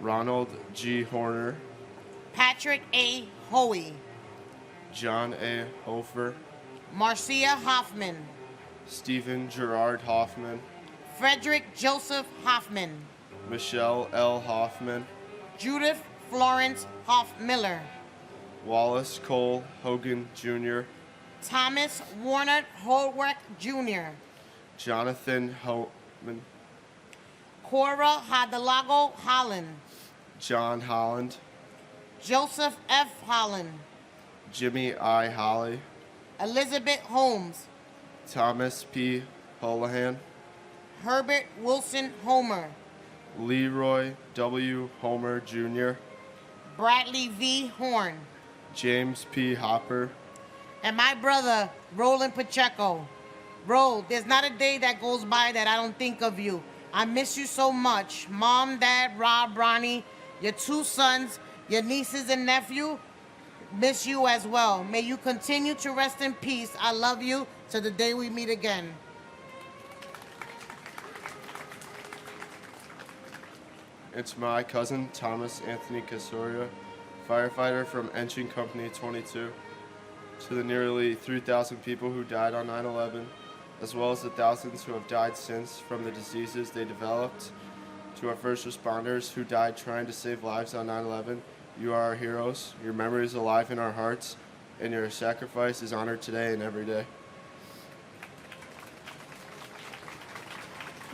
Ronald G. Horner, Patrick A. Hoey, John A. Hofer, Marcia Hoffman, Stephen Gerard Hoffman, Frederick Joseph Hoffman, Michelle L. Hoffman, Judith Florence Hoff-Miller, Wallace Cole Hogan Jr., Thomas Warner Holwick Jr., Jonathan Homan, Cora Hadalago Holland, John Holland, Joseph F. Holland, Jimmy I. Holly, Elizabeth Holmes, Thomas P. Holohan, Herbert Wilson Homer, Leroy W. Homer Jr., Bradley V. Horn, James P. Hopper, and my brother, Roland Pacheco. Ro, there's not a day that goes by that I don't think of you. I miss you so much. Mom, Dad, Rob, Ronnie, your 2 sons, your nieces and nephew, miss you as well. May you continue to rest in peace. I love you to the day we meet again. It's my cousin, Thomas Anthony Casoria, firefighter from Engine Company 22, to the nearly 3,000 people who died on 9/11, as well as the thousands who have died since from the diseases they developed, to our first responders who died trying to save lives on 9/11, you are our heroes, your memory is alive in our hearts, and your sacrifice is honored today and every day.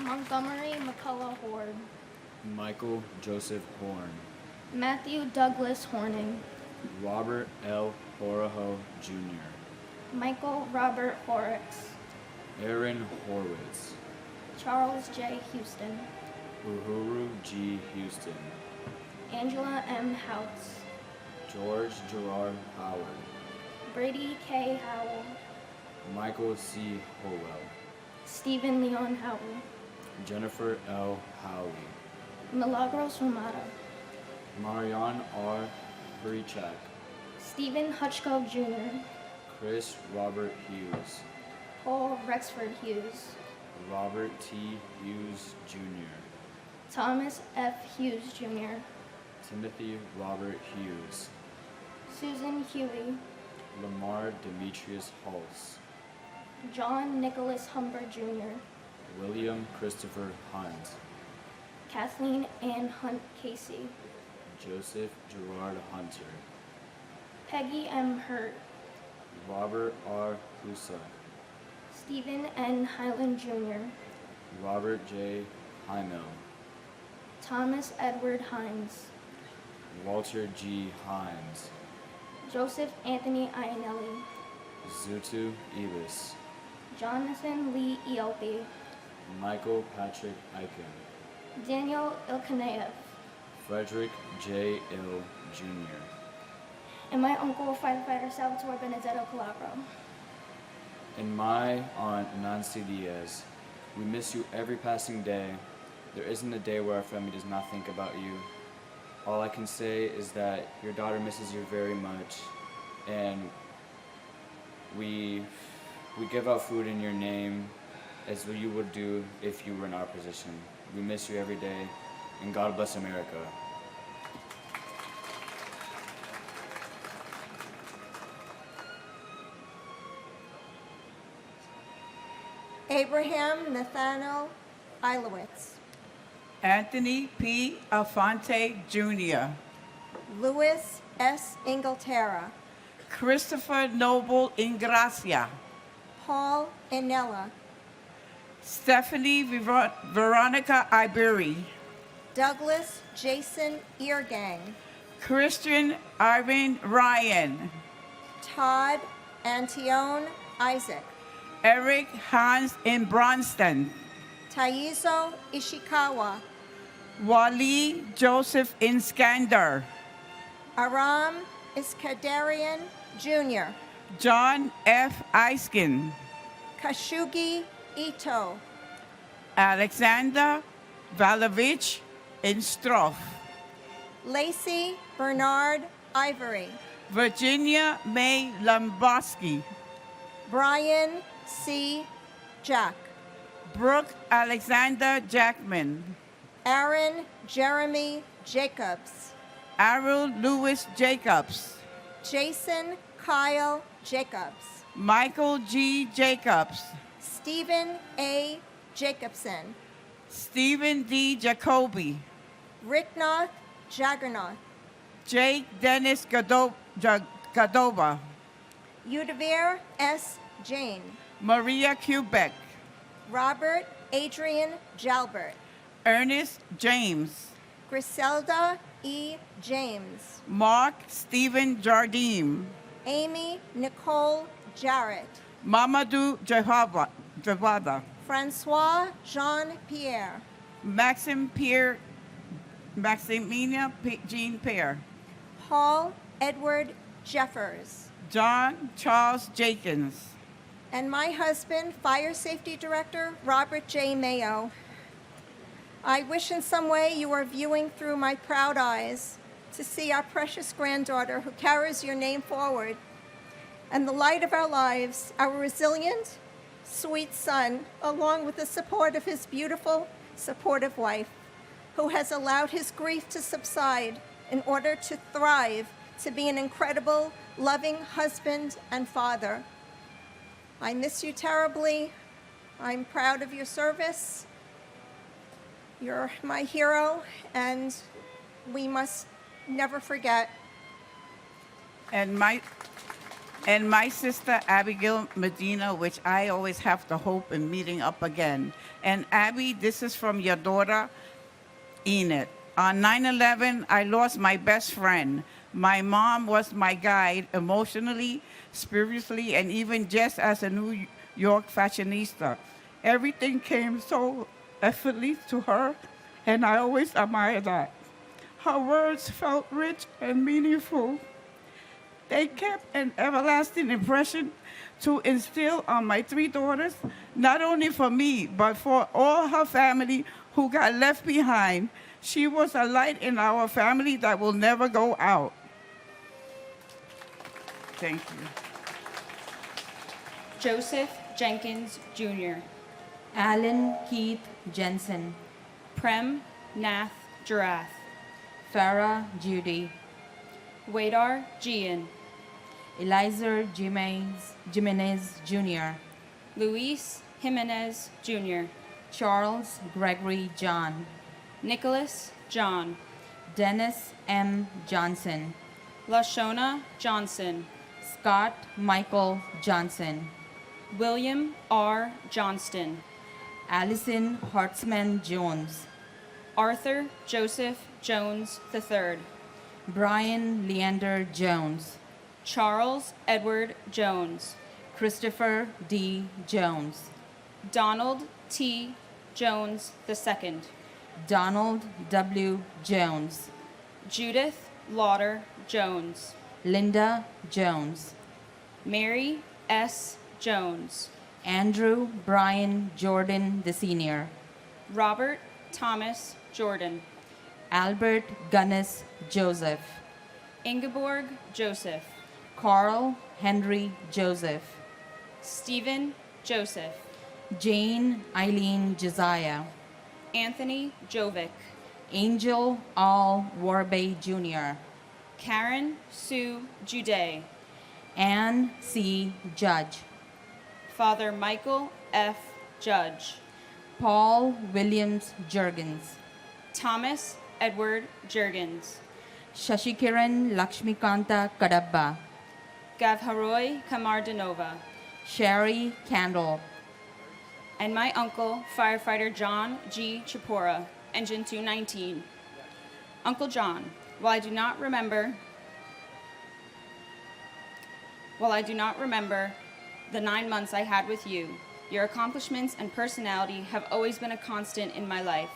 Montgomery McCullough Horde. Michael Joseph Horn, Matthew Douglas Horning. Robert L. Horoho Jr., Michael Robert Horrocks. Aaron Horwitz, Charles J. Houston. Uhuru G. Houston, Angela M. Houts. George Gerard Howard, Brady K. Howell. Michael C. Howell, Stephen Leon Howell. Jennifer L. Howley, Milagros Romado. Marianne R. Hrichak, Stephen Hutchcove Jr. Chris Robert Hughes, Paul Rexford Hughes. Robert T. Hughes Jr., Thomas F. Hughes Jr. Timothy Robert Hughes, Susan Huey. Lamar Demetrius Hulse, John Nicholas Humber Jr. William Christopher Hunt, Kathleen Ann Hunt Casey. Joseph Gerard Hunter, Peggy M. Hurt. Robert R. Husa, Stephen N. Highland Jr. Robert J. Heimel, Thomas Edward Hines. Walter G. Hines, Joseph Anthony Iannelli. Zutu Elis, Jonathan Lee Ealpe. Michael Patrick Eichen, Daniel Ilkaneyev. Frederick J. Ill Jr., And my uncle, firefighter Salvatore Benedetto Calabro. and my aunt Nancy Diaz. We miss you every passing day. There isn't a day where our family does not think about you. All I can say is that your daughter misses you very much, and we give out food in your name as you would do if you were in our position. We miss you every day, and God bless America. Abraham Nathaniel Ilowitz, Anthony P. Alfonte Jr., Louis S. Inglaterra, Christopher Noble Ingracia, Paul Inella, Stephanie Veronica Iberi, Douglas Jason Eargang, Christian Irving Ryan, Todd Antione Isaac, Eric Hans in Bronston, Taizo Ishikawa, Wally Joseph Inskander, Aram Iskandarian Jr., John F. Eiskin, Kashugi Ito, Alexander Valovich Instroff, Lacey Bernard Ivory, Virginia May Lomboski, Brian C. Jack, Brooke Alexander Jackman, Aaron Jeremy Jacobs, Arul Lewis Jacobs, Jason Kyle Jacobs, Michael G. Jacobs, Stephen A. Jacobson, Stephen D. Jacoby, Ricknoth Jaggernoth, Jake Dennis Gadova, Udavir S. Jane, Maria Quebec, Robert Adrian Jalbert, Ernest James. Griselda E. James. Mark Stephen Jardim. Amy Nicole Jarrett. Mamadou Javada. Francois Jean-Pierre. Maximina Jean Pierre. Paul Edward Jeffers. John Charles Jenkins. And my husband, Fire Safety Director Robert J. Mayo. I wish in some way you are viewing through my proud eyes to see our precious granddaughter who carries your name forward, and the light of our lives, our resilient, sweet son, along with the support of his beautiful, supportive wife, who has allowed his grief to subside in order to thrive, to be an incredible, loving husband and father. I miss you terribly. I'm proud of your service. You're my hero, and we must never forget. And my sister Abigail Medina, which I always have the hope in meeting up again. And Abby, this is from your daughter, Enid. On 9/11, I lost my best friend. My mom was my guide emotionally, spiritually, and even just as a New York fashionista. Everything came so effortlessly to her, and I always admire that. Her words felt rich and meaningful. They kept an everlasting impression to instill on my three daughters, not only for me, but for all her family who got left behind. She was a light in our family that will never go out. Thank you. Joseph Jenkins Jr., Alan Keith Jensen, Prem Nath Jarath, Farah Judy, Wadar Gian, Eliza Jimenez Jr., Luis Jimenez Jr., Charles Gregory John, Nicholas John, Dennis M. Johnson, Lashona Johnson, Scott Michael Johnson, William R. Johnston, Allison Hartzman Jones, Arthur Joseph Jones III, Brian Leander Jones, Charles Edward Jones, Christopher D. Jones, Donald T. Jones II, Donald W. Jones, Judith Lauder Jones, Linda Jones, Mary S. Jones, Andrew Brian Jordan the Senior, Robert Thomas Jordan, Albert Gunnis Joseph, Ingeborg Joseph, Carl Henry Joseph, Stephen Joseph, Jane Eileen Josiah, Anthony Jovic, Angel Al Warbay Jr., Karen Sue Juday, Ann C. Judge, Father Michael F. Judge, Paul Williams Jurgens, Thomas Edward Jurgens, Shashikiran Lakshmikanta Kadabba, Gavharoy Kamardanova, Sherry Candle, and my uncle, firefighter John G. Chipora, Engine 219. Uncle John, while I do not remember the 9 months I had with you, your accomplishments and personality have always been a constant in my life.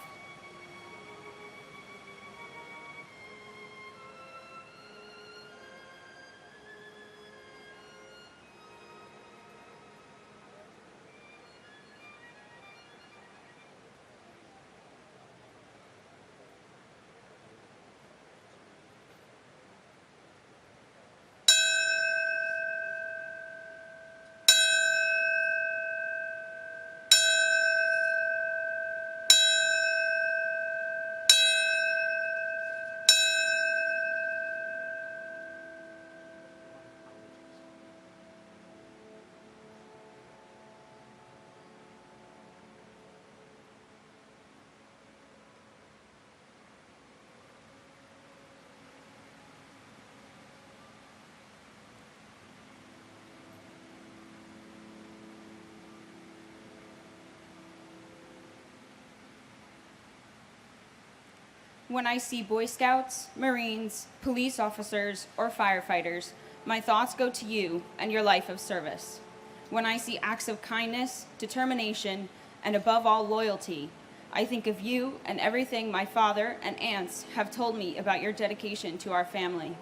When I see Boy Scouts, Marines, police officers, or firefighters, my thoughts go to you and your life of service. When I see acts of kindness, determination, and above all loyalty, I think of you and everything my father and aunts have told me about your dedication to our family.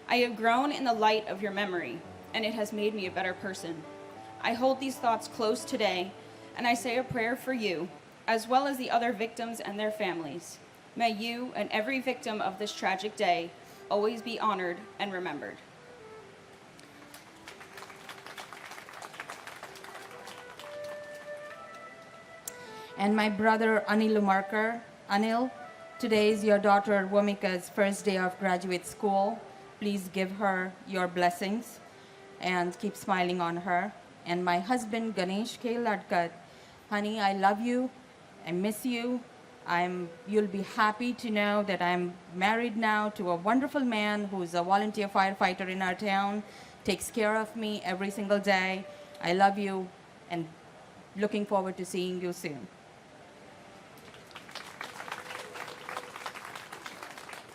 I have grown in the light of your memory, and it has made me a better person. I hold these thoughts close today, and I say a prayer for you, as well as the other victims and their families. May you and every victim of this tragic day always be honored and remembered. And my brother Anil Umarkar. Anil, today is your daughter Womika's first day of graduate school. Please give her your blessings and keep smiling on her. And my husband Ganesh K. Ladkat. Honey, I love you. I miss you. You'll be happy to know that I'm married now to a wonderful man who's a volunteer firefighter in our town, takes care of me every single day. I love you and looking forward to seeing you soon.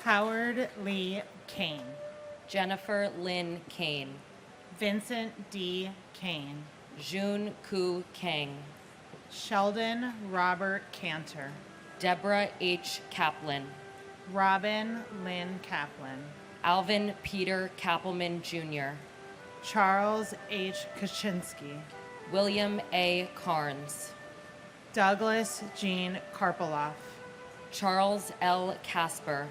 Howard Lee Kane. Jennifer Lynn Kane. Vincent D. Kane. Jun Ku Kang. Sheldon Robert Cantor. Deborah H. Kaplan. Robin Lynn Kaplan. Alvin Peter Kappelman Jr. Charles H. Kaczynski. William A. Carnes. Douglas Jean Karpoloff. Charles L. Casper.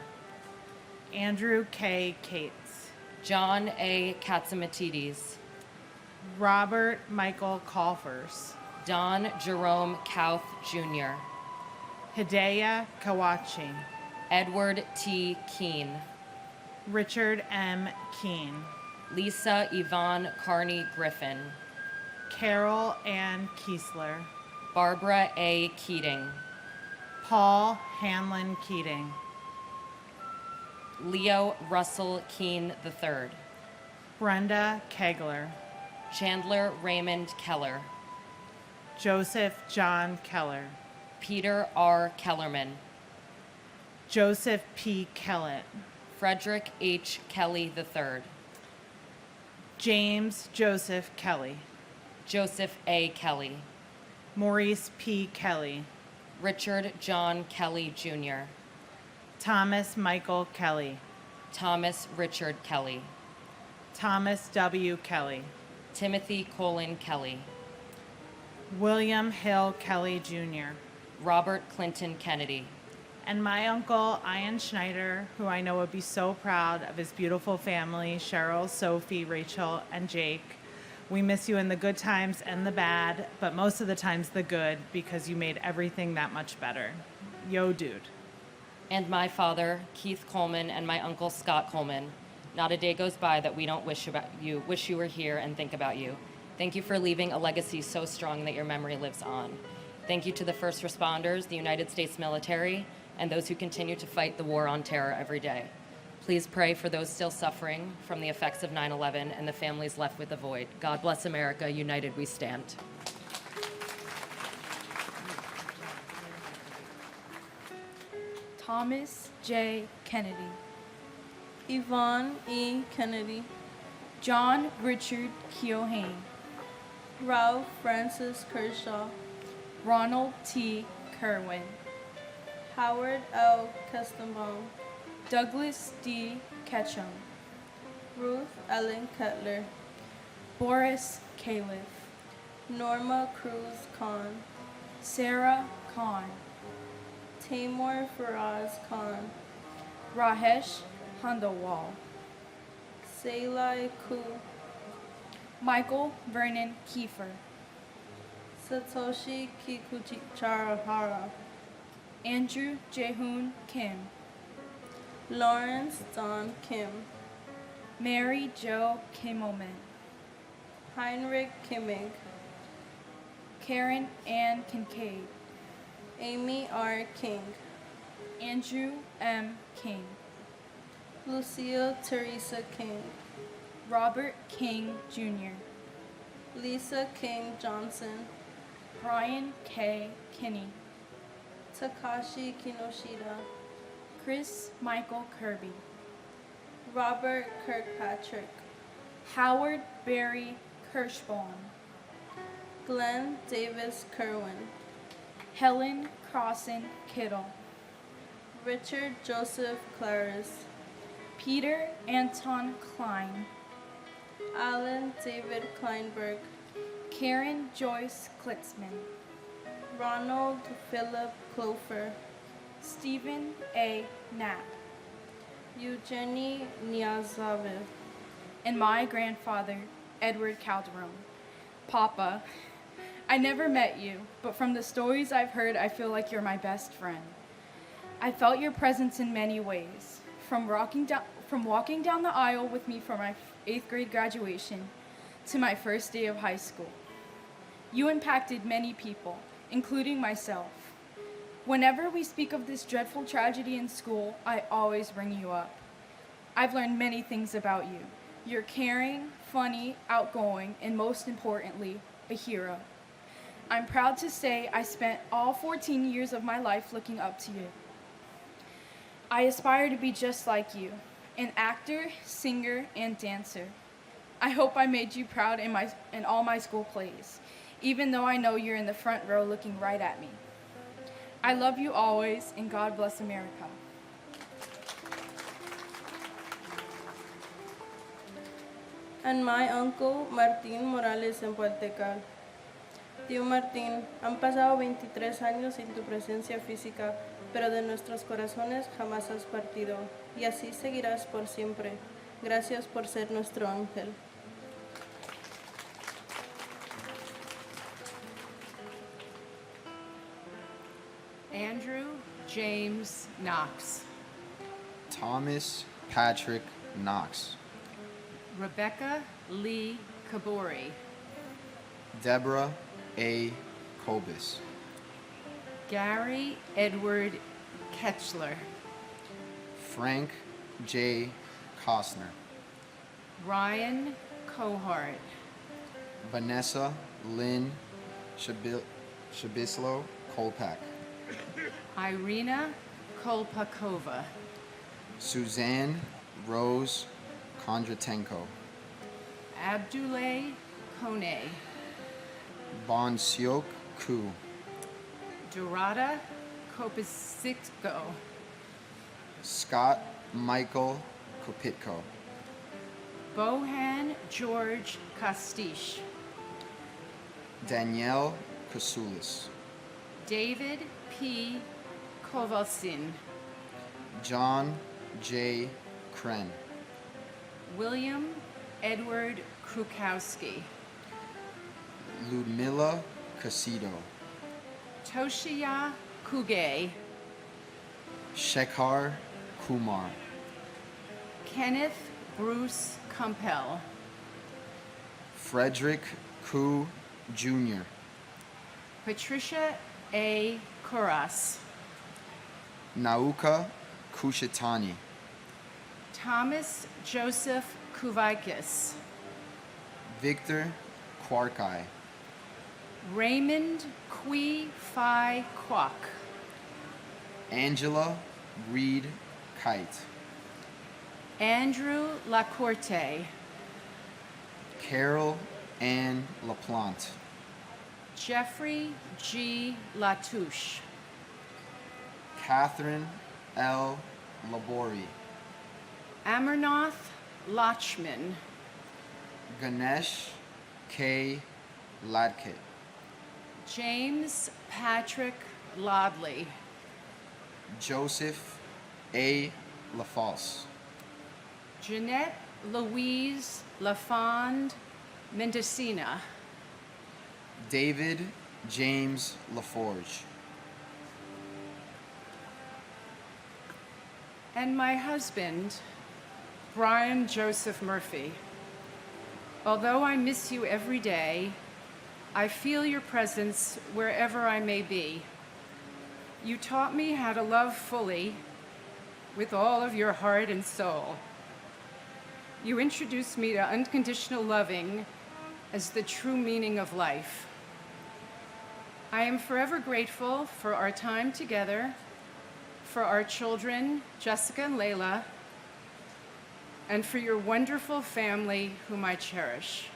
Andrew K. Cates. John A. Katsamatides. Robert Michael Colfers. Don Jerome Kauth Jr. Hidea Kawachi. Edward T. Keene. Richard M. Keene. Lisa Yvonne Carney Griffin. Carol Ann Kiesler. Barbara A. Keating. Paul Hanlon Keating. Leo Russell Keene III. Brenda Kegler. Chandler Raymond Keller. Joseph John Keller. Peter R. Kellerman. Joseph P. Kellett. Frederick H. Kelly III. James Joseph Kelly. Joseph A. Kelly. Maurice P. Kelly. Richard John Kelly Jr. Thomas Michael Kelly. Thomas Richard Kelly. Thomas W. Kelly. Timothy Colin Kelly. William Hill Kelly Jr. Robert Clinton Kennedy. And my uncle, Ian Schneider, who I know would be so proud of his beautiful family, Cheryl, Sophie, Rachel, and Jake. We miss you in the good times and the bad, but most of the times the good, because you made everything that much better. Yo, dude. And my father, Keith Coleman, and my uncle, Scott Coleman. Not a day goes by that we don't wish you were here and think about you. Thank you for leaving a legacy so strong that your memory lives on. Thank you to the first responders, the United States military, and those who continue to fight the war on terror every day. Please pray for those still suffering from the effects of 9/11 and the families left with the void. God bless America. United we stand. Thomas J. Kennedy. Yvonne E. Kennedy. John Richard Keohane. Ralph Francis Kershaw. Ronald T. Kerwin. Howard L. Kestenbaum. Douglas D. Ketchum. Ruth Ellen Cutler. Boris Califf. Norma Cruz Khan. Sarah Khan. Tamor Faraz Khan. Rahesh Handawal. Salai Ku. Michael Vernon Kiefer. Satoshi Kikuchihara. Andrew Jehoon Kim. Lawrence Don Kim. Mary Jo Kimmelman. Heinrich Kimmig. Karen Ann Kincaid. Amy R. King. Andrew M. King. Lucille Teresa King. Robert King Jr. Lisa King Johnson. Brian K. Kinney. Takashi Kinoshita. Chris Michael Kirby, Robert Kirkpatrick, Howard Barry Kirschbaum, Glenn Davis Kerwin, Helen Crossan Kittle, Richard Joseph Claris, Peter Anton Klein, Alan David Kleinberg, Karen Joyce Klitzman, Ronald Philip Clofer, Stephen A. Knapp, Eugenie Niazavid, and my grandfather, Edward Calderon. Papa, I never met you, but from the stories I've heard, I feel like you're my best friend. I felt your presence in many ways, from walking down the aisle with me for my 8th grade graduation to my first day of high school. You impacted many people, including myself. Whenever we speak of this dreadful tragedy in school, I always bring you up. I've learned many things about you. You're caring, funny, outgoing, and most importantly, a hero. I'm proud to say I spent all 14 years of my life looking up to you. I aspire to be just like you, an actor, singer, and dancer. I hope I made you proud in all my school plays, even though I know you're in the front row looking right at me. I love you always, and God bless America. And my uncle Martín Morales en Puertecal. Tío Martín, han pasado 23 años sin tu presencia física, pero de nuestros corazones jamás has partido, y así seguirás por siempre. Gracias por ser nuestro ángel. Andrew James Knox. Thomas Patrick Knox. Rebecca Lee Kabori. Deborah A. Kobus. Gary Edward Ketchler. Frank J. Costner. Ryan Cohart. Vanessa Lynn Shabislo Kolpak. Irina Kolpakova. Suzanne Rose Kondratenko. Abdullah Kone. Bonsiok Ku. Dorada Kopisitko. Scott Michael Kopitko. Bohan George Kastish. Danielle Kasulis. David P. Kovalsin. John J. Kren. William Edward Krukowski. Ludmila Casido. Toshiya Kuge. Shekhar Kumar. Kenneth Bruce Kumpel. Frederick Ku Jr. Patricia A. Kuras. Nauka Kushatani. Thomas Joseph Kuvaikis. Victor Kwarkai. Raymond Kui Phi Kwok. Angela Reed Kite. Andrew Lacorte. Carol Ann LaPlante. Jeffrey G. Latouche. Catherine L. Labori. Amarnath Lachman. Ganesh K. Ladkit. James Patrick Lodley. Joseph A. LaFalce. Jeanette Louise LaFond Mendocina. David James LaForge. And my husband, Brian Joseph Murphy. Although I miss you every day, I feel your presence wherever I may be. You taught me how to love fully with all of your heart and soul. You introduced me to unconditional loving as the true meaning of life. I am forever grateful for our time together, for our children, Jessica and Layla, and for your wonderful family whom I cherish.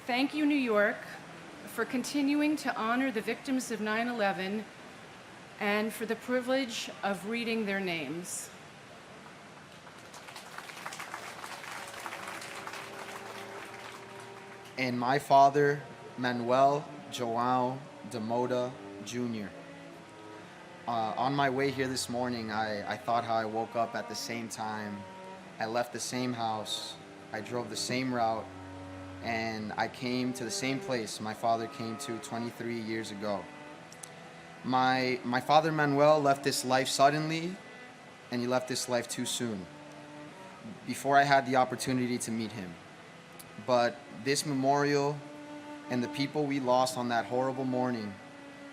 Thank you, New York, for continuing to honor the victims of 9/11 and for the privilege of reading their names. And my father, Manuel Joao de Moda Jr. On my way here this morning, I thought how I woke up at the same time. I left the same house. I drove the same route. And I came to the same place my father came to 23 years ago. My father, Manuel, left this life suddenly, and he left this life too soon, before I had the opportunity to meet him. But this memorial and the people we lost on that horrible morning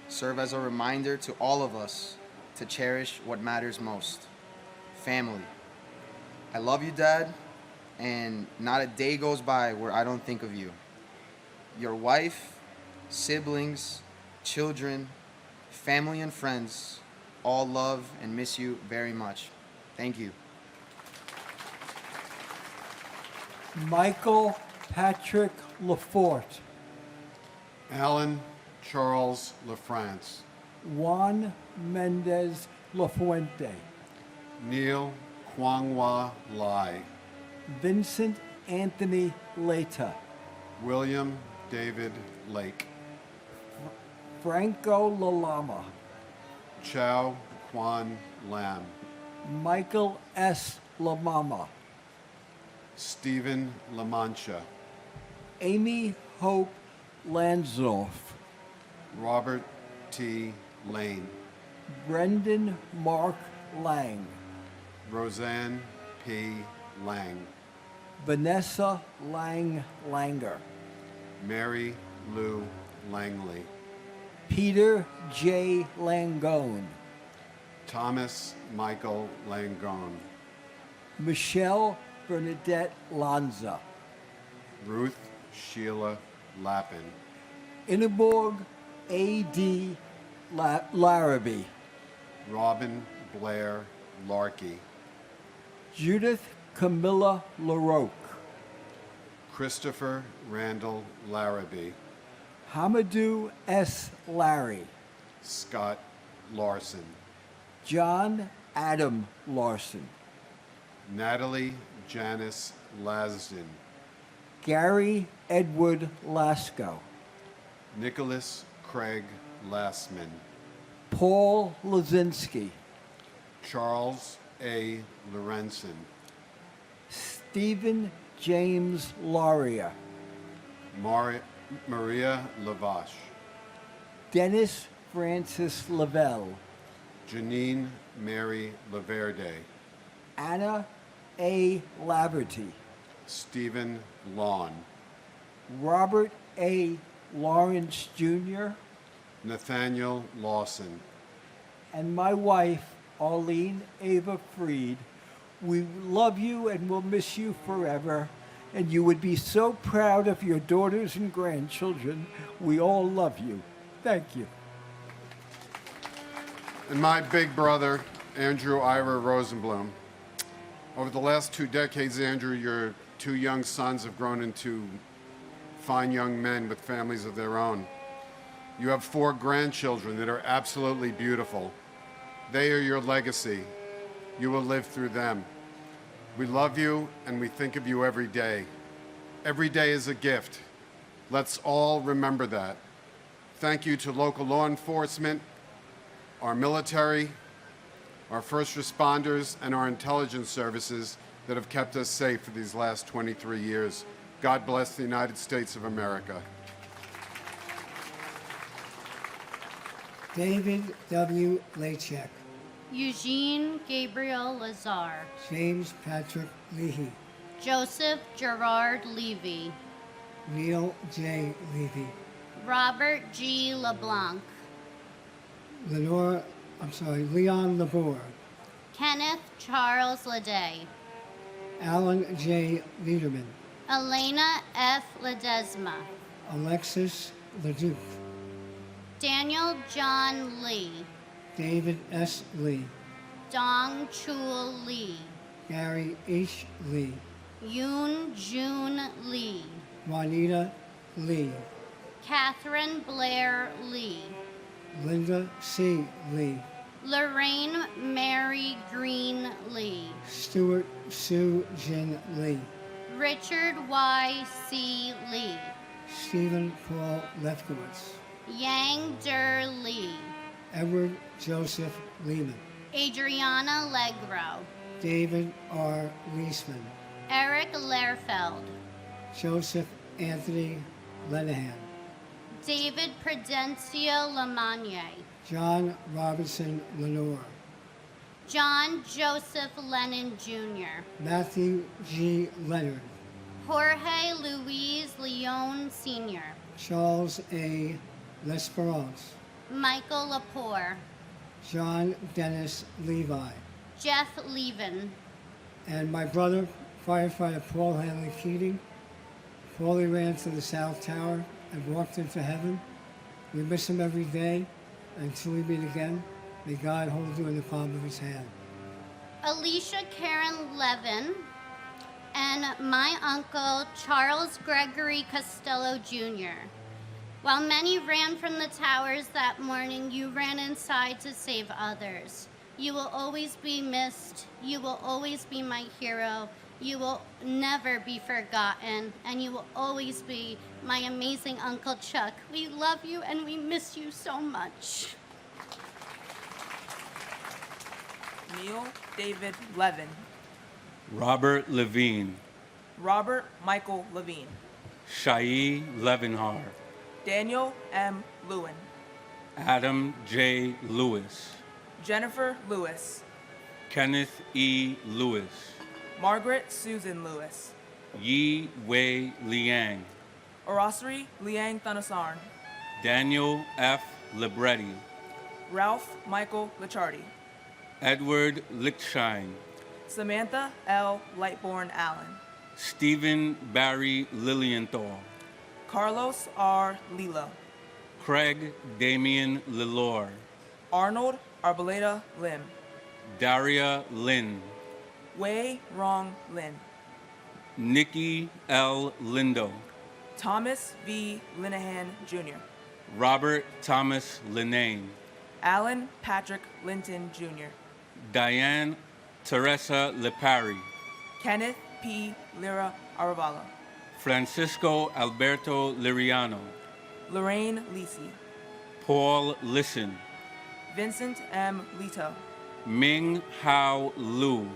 serve as a reminder to all of us to cherish what matters most: family. I love you, Dad, and not a day goes by where I don't think of you. Your wife, siblings, children, family, and friends all love and miss you very much. Thank you. Michael Patrick Lafort. Alan Charles LaFrance. Juan Mendez Lafuente. Neil Kwangwa Lai. Vincent Anthony Leta. William David Lake. Franco Lalama. Chow Kwan Lam. Michael S. Lamama. Stephen LaMancha. Amy Hope Lansdorf. Robert T. Lane. Brendan Mark Lang. Roseanne P. Lang. Vanessa Lang Langer. Mary Lou Langley. Peter J. Langone. Thomas Michael Langone. Michelle Bernadette Lanza. Ruth Sheila Lappin. Ingeborg A.D. Larrabee. Robin Blair Larkey. Judith Camilla LaRoque. Christopher Randall Larrabee. Hamadou S. Larry. Scott Larson. John Adam Larson. Natalie Janice Lasden. Gary Edward Lasco. Nicholas Craig Lassman. Paul Lazinski. Charles A. Lorenzen. Stephen James Laria. Maria Lavache. Dennis Francis Lavelle. Janine Mary Laverde. Anna A. Laverty. Stephen Lawn. Robert A. Lawrence Jr. Nathaniel Lawson. And my wife, Arlene Ava Freed. We love you and will miss you forever. And you would be so proud of your daughters and grandchildren. We all love you. Thank you. And my big brother, Andrew Ira Rosenblum. Over the last 2 decades, Andrew, your 2 young sons have grown into fine young men with families of their own. You have 4 grandchildren that are absolutely beautiful. They are your legacy. You will live through them. We love you and we think of you every day. Every day is a gift. Let's all remember that. Thank you to local law enforcement, our military, our first responders, and our intelligence services that have kept us safe for these last 23 years. God bless the United States of America. David W. Lachek. Eugene Gabriel Lazar. James Patrick Leahy. Joseph Gerard Levy. Neil J. Levy. Robert G. LeBlanc. Leon Laborde. Kenneth Charles Leday. Alan J. Liederman. Elena F. Ledesma. Alexis Leduc. Daniel John Lee. David S. Lee, Dong Chul Lee, Gary H. Lee, Yoon Jun Lee, Juanita Lee, Catherine Blair Lee, Linda C. Lee, Lorraine Mary Green Lee, Stuart Sue Jin Lee, Richard Y. C. Lee, Stephen Paul Lefkowitz, Yang Der Lee, Edward Joseph Lehman, Adriana Legro, David R. Leisman, Eric Lehrfeld, Joseph Anthony Lenahan, David Prudencio Lamagne, John Robinson Lenore, John Joseph Lennon Jr., Matthew G. Leonard, Jorge Luis Leon Sr., Charles A. L'Esperance, Michael Lepore, John Dennis Levi, Jeff Levin, and my brother, firefighter Paul Hanley Keating. Paulie ran to the South Tower and walked into heaven. We miss him every day. Until we meet again, may God hold you in the palm of his hand. Alicia Karen Levin, and my uncle Charles Gregory Costello Jr. While many ran from the towers that morning, you ran inside to save others. You will always be missed. You will always be my hero. You will never be forgotten, and you will always be my amazing Uncle Chuck. We love you and we miss you so much. Neil David Levin, Robert Levine, Robert Michael Levine, Shai Levenhar, Daniel M. Lewin, Adam J. Lewis, Jennifer Lewis, Kenneth E. Lewis, Margaret Susan Lewis, Yi Wei Liang, Orosri Liang Thunasarn, Daniel F. Libretti, Ralph Michael Lichardi, Edward Lichtschein, Samantha L. Lightborn Allen, Stephen Barry Lilienthal, Carlos R. Lilo, Craig Damian Lilor, Arnold Arboleda Lim, Daria Lin, Wei Rong Lin, Nikki L. Lindo, Thomas V. Linehan Jr., Robert Thomas Linane, Alan Patrick Linton Jr., Diane Teresa Lepari, Kenneth P. Lira Aravalo, Francisco Alberto Liriano, Lorraine Lisi, Paul Listen, Vincent M. Lito, Ming Hao Lu,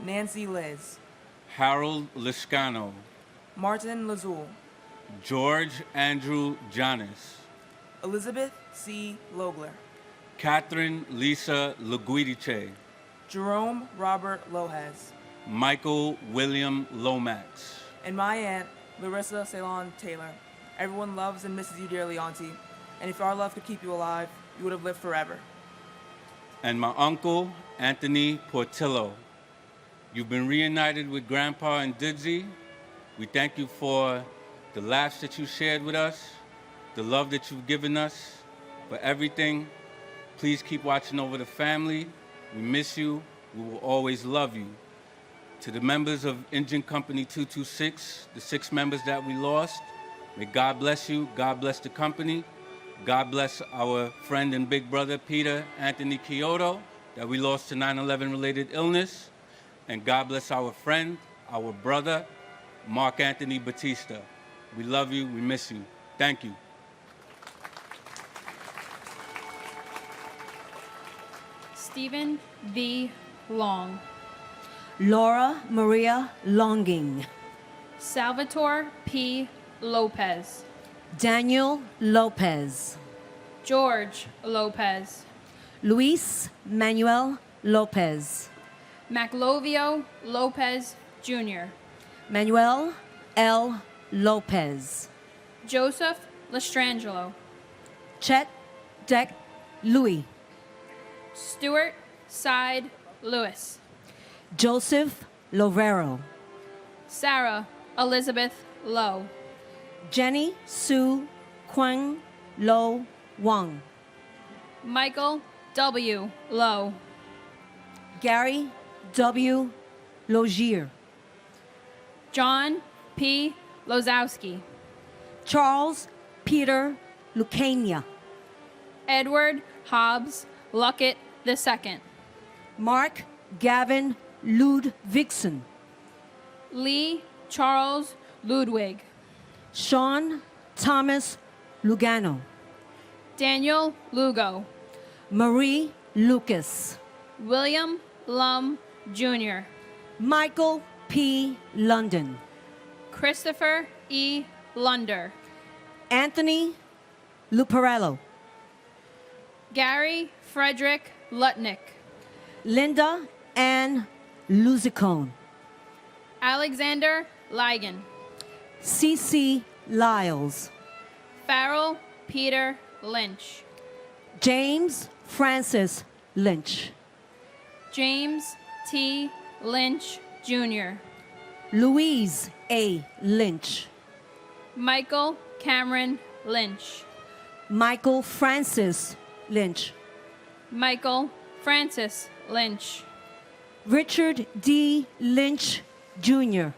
Nancy Liz, Harold Liscano, Martin Lazul, George Andrew Janis, Elizabeth C. Logler, Catherine Lisa Luguidice, Jerome Robert Lohez, Michael William Lomax, and my aunt, Larissa Ceylon Taylor. Everyone loves and misses you dearly, Auntie, and if our love could keep you alive, you would have lived forever. and my uncle, Anthony Portillo. You've been reunited with Grandpa and Didzy. We thank you for the laughs that you shared with us, the love that you've given us, for everything. Please keep watching over the family. We miss you. We will always love you. To the members of Engine Company 226, the 6 members that we lost, may God bless you. God bless the company. God bless our friend and big brother, Peter Anthony Kyoto, that we lost to 9/11 related illness. And God bless our friend, our brother, Mark Anthony Batista. We love you. We miss you. Thank you. Stephen V. Long, Laura Maria Longing, Salvatore P. Lopez, Daniel Lopez, George Lopez, Luis Manuel Lopez, Maclovio Lopez Jr., Manuel L. Lopez, Joseph Lestrangelo, Chet Deck Louis, Stuart Side Lewis, Joseph Lovero, Sarah Elizabeth Lowe, Jenny Sue Kwang Lo Wang, Michael W. Lowe. Gary W. Logier. John P. Lozowski. Charles Peter Lucania. Edward Hobbs Luckett II. Mark Gavin Ludvigsen. Lee Charles Ludwig. Sean Thomas Lugano. Daniel Lugo. Marie Lucas. William Lum Jr. Michael P. London. Christopher E. Lunder. Anthony Luparello. Gary Frederick Lutnick. Linda Ann Luzicone. Alexander Ligon. C.C. Lyles. Farrell Peter Lynch. James Francis Lynch. James T. Lynch Jr. Louise A. Lynch. Michael Cameron Lynch. Michael Francis Lynch. Michael Francis Lynch. Richard D. Lynch Jr.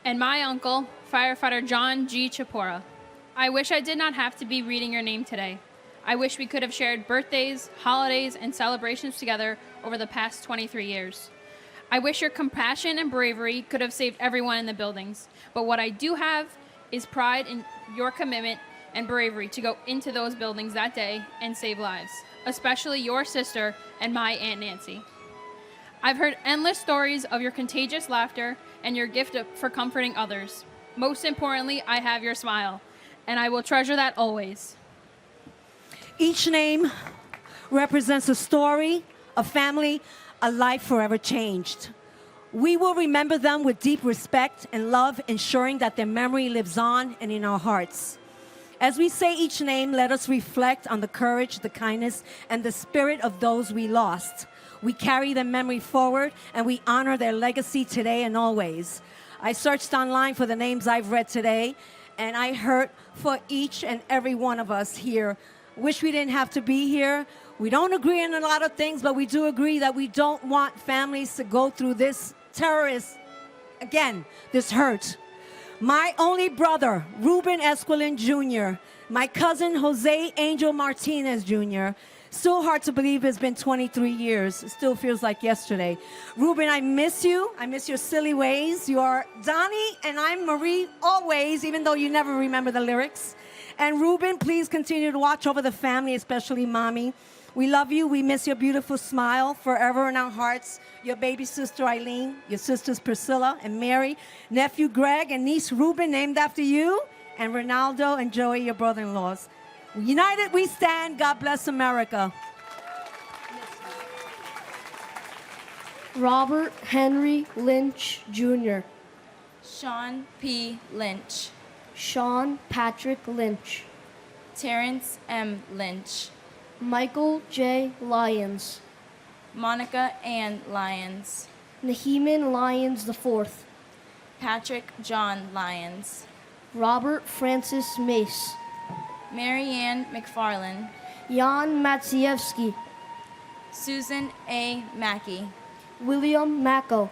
And my uncle, firefighter John G. Chapora. I wish I did not have to be reading your name today. I wish we could have shared birthdays, holidays, and celebrations together over the past 23 years. I wish your compassion and bravery could have saved everyone in the buildings. But what I do have is pride in your commitment and bravery to go into those buildings that day and save lives, especially your sister and my Aunt Nancy. I've heard endless stories of your contagious laughter and your gift for comforting others. Most importantly, I have your smile, and I will treasure that always. Each name represents a story, a family, a life forever changed. We will remember them with deep respect and love, ensuring that their memory lives on and in our hearts. As we say each name, let us reflect on the courage, the kindness, and the spirit of those we lost. We carry their memory forward, and we honor their legacy today and always. I searched online for the names I've read today, and I hurt for each and every one of us here. Wish we didn't have to be here. We don't agree on a lot of things, but we do agree that we don't want families to go through this terrorist, again, this hurt. My only brother, Ruben Esquilin Jr., my cousin, Jose Angel Martinez Jr., still hard to believe it's been 23 years. It still feels like yesterday. Ruben, I miss you. I miss your silly ways. You are Donnie and I'm Marie always, even though you never remember the lyrics. And Ruben, please continue to watch over the family, especially Mommy. We love you. We miss your beautiful smile forever in our hearts. Your baby sister Eileen, your sisters Priscilla and Mary, nephew Greg and niece Ruben, named after you, and Ronaldo and Joey, your brother-in-laws. United we stand. God bless America. Robert Henry Lynch Jr. Sean P. Lynch. Sean Patrick Lynch. Terrence M. Lynch. Michael J. Lyons. Monica Ann Lyons. Naheeman Lyons IV. Patrick John Lyons. Robert Francis Mace. Marianne McFarland. Jan Matsievsky. Susan A. Mackey. William Macko.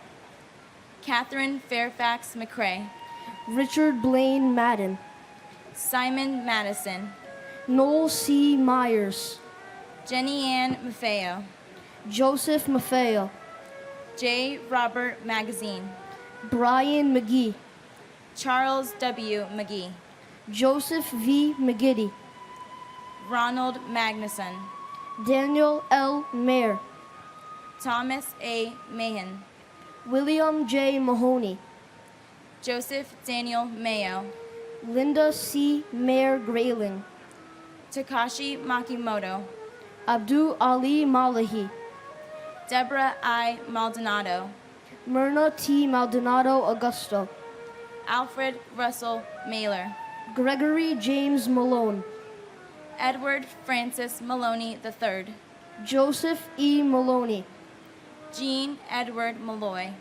Catherine Fairfax McCrae. Richard Blaine Madden. Simon Madison. Noel C. Myers. Jenny Ann Maffeo. Joseph Maffeo. J. Robert Magazine. Brian McGee. Charles W. McGee. Joseph V. McGiddy. Ronald Magnuson. Daniel L. Mayer. Thomas A. Mahan. William J. Mahoney. Joseph Daniel Mayo. Linda C. Mayer Grayling. Takashi Makimoto. Abdul Ali Malahi. Deborah I. Maldonado. Myrna T. Maldonado Augusto. Alfred Russell Mailer. Gregory James Malone. Edward Francis Maloney III. Joseph E. Maloney. Jean Edward Malloy.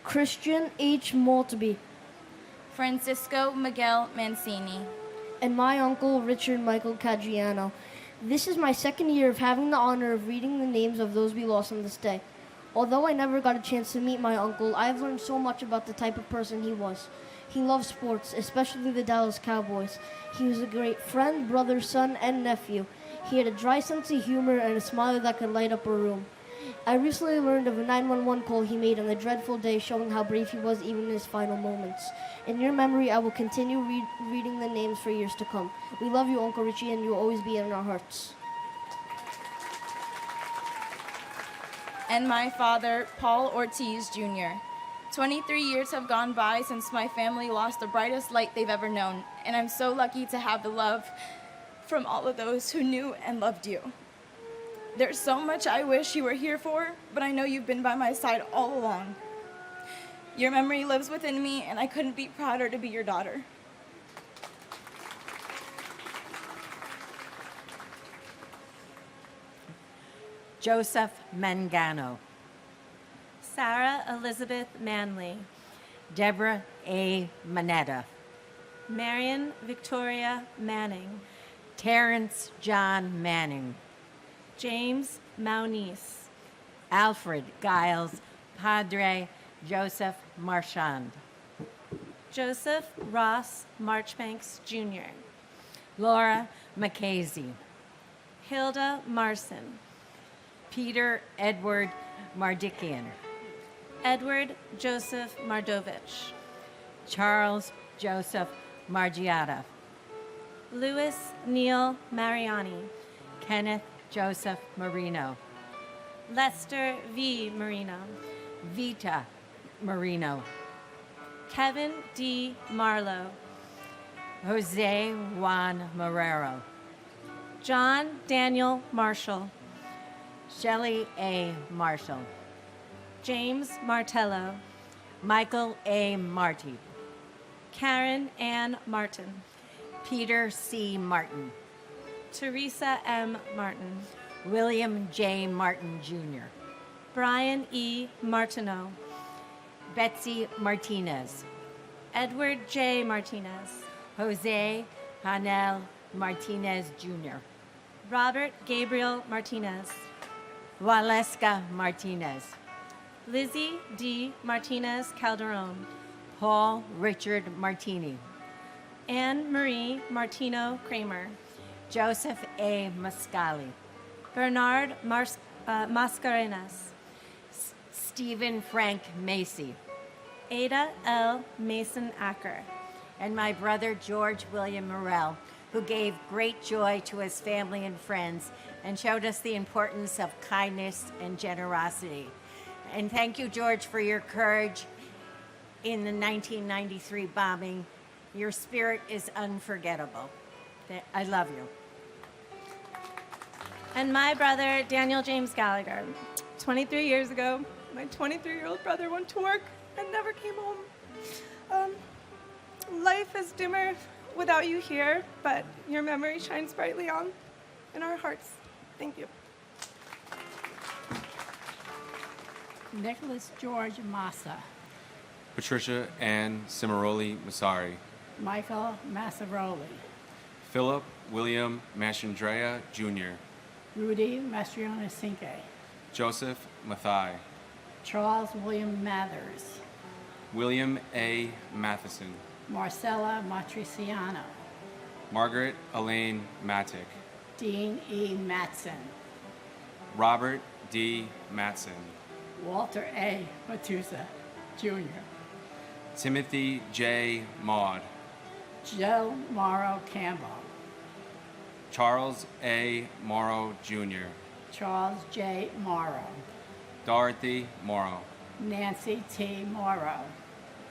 Christian H. Maltby. Francisco Miguel Mancini. And my uncle Richard Michael Cadriano. This is my second year of having the honor of reading the names of those we lost on this day. Although I never got a chance to meet my uncle, I've learned so much about the type of person he was. He loved sports, especially the Dallas Cowboys. He was a great friend, brother, son, and nephew. He had a dry sense of humor and a smile that could light up a room. I recently learned of a 911 call he made on a dreadful day, showing how brave he was even in his final moments. In your memory, I will continue reading the names for years to come. We love you, Uncle Richie, and you will always be in our hearts. And my father, Paul Ortiz Jr. 23 years have gone by since my family lost the brightest light they've ever known, and I'm so lucky to have the love from all of those who knew and loved you. There's so much I wish you were here for, but I know you've been by my side all along. Your memory lives within me, and I couldn't be prouder to be your daughter. Joseph Mangano. Sarah Elizabeth Manley. Deborah A. Manetta. Marion Victoria Manning. Terrence John Manning. James Maunice. Alfred Giles Padre Joseph Marchand. Joseph Ross Marchbanks Jr. Laura McCasey. Hilda Marson. Peter Edward Mardikian. Edward Joseph Mardovich. Charles Joseph Margiata. Louis Neil Mariani. Kenneth Joseph Marino. Lester V. Marino. Vita Marino. Kevin D. Marlowe. Jose Juan Marrero. John Daniel Marshall. Shelley A. Marshall. James Martello. Michael A. Marty. Karen Ann Martin. Peter C. Martin. Teresa M. Martin. William J. Martin Jr. Brian E. Martineau. Betsy Martinez. Edward J. Martinez. Jose Hanel Martinez Jr. Robert Gabriel Martinez. Waleska Martinez. Lizzie D. Martinez Calderon. Paul Richard Martini. Anne Marie Martino Kramer. Joseph A. Mascali. Bernard Mascarenas. Stephen Frank Macy. Ada L. Mason Acker. And my brother George William Morell, who gave great joy to his family and friends and showed us the importance of kindness and generosity. And thank you, George, for your courage in the 1993 bombing. Your spirit is unforgettable. I love you. And my brother, Daniel James Gallagher. 23 years ago, my 23-year-old brother went to work and never came home. Life is dimmer without you here, but your memory shines brightly on in our hearts. Thank you. Nicholas George Massa. Patricia Ann Cimaroli Masari. Michael Massaroli. Philip William Mastrandrea Jr. Rudy Mastriona Cinque. Joseph Mathai. Charles William Mathers. William A. Matheson. Marcella Matriciano. Margaret Elaine Mattick. Dean E. Matson. Robert D. Matson. Walter A. Matusa, Jr. Timothy J. Maud. Joe Morrow Campbell. Charles A. Morrow Jr. Charles J. Morrow. Dorothy Morrow. Nancy T. Morrow.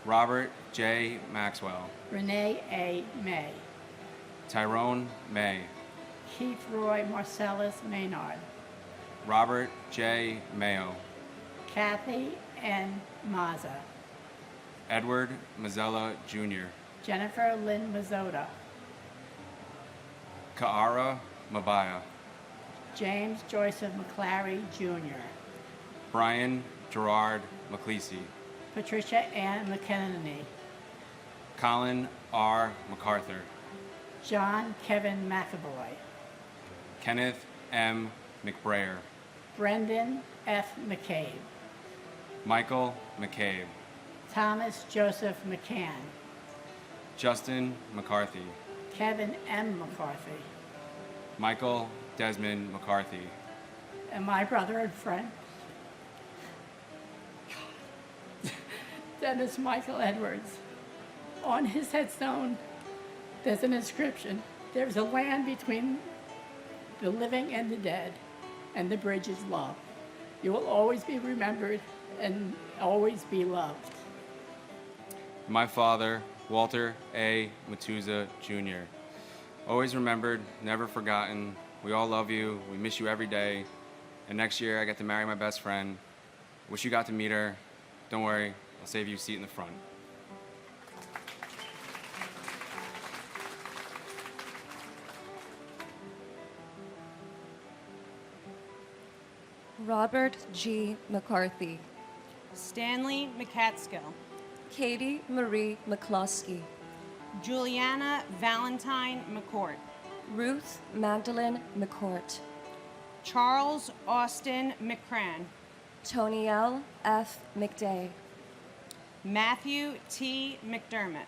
Robert J. Maxwell. Renee A. May. Tyrone May. Keith Roy Marcellus Maynard. Robert J. Mayo. Kathy N. Mazza. Edward Mazzella Jr. Jennifer Lynn Mazzotta. Kaara Mabaya. James Joseph McClary Jr. Brian Gerard McClesey. Patricia Ann McKennedy. Colin R. MacArthur. John Kevin McAvoy. Kenneth M. McBrayer, Brendan F. McCabe, Michael McCabe, Thomas Joseph McCann, Justin McCarthy, Kevin M. McCarthy, Michael Desmond McCarthy, and my brother and friend, Dennis Michael Edwards. On his headstone, there's an inscription. There's a land between the living and the dead, and the bridge is love. You will always be remembered and always be loved. my father, Walter A. Matuza Jr. Always remembered, never forgotten. We all love you. We miss you every day. And next year, I get to marry my best friend. Wish you got to meet her. Don't worry, I'll save you a seat in the front. Robert G. McCarthy, Stanley McCatskill, Katie Marie McCloskey, Juliana Valentine McCourt, Ruth Magdalene McCourt, Charles Austin McCran, Tonielle F. McDay, Matthew T. McDermott,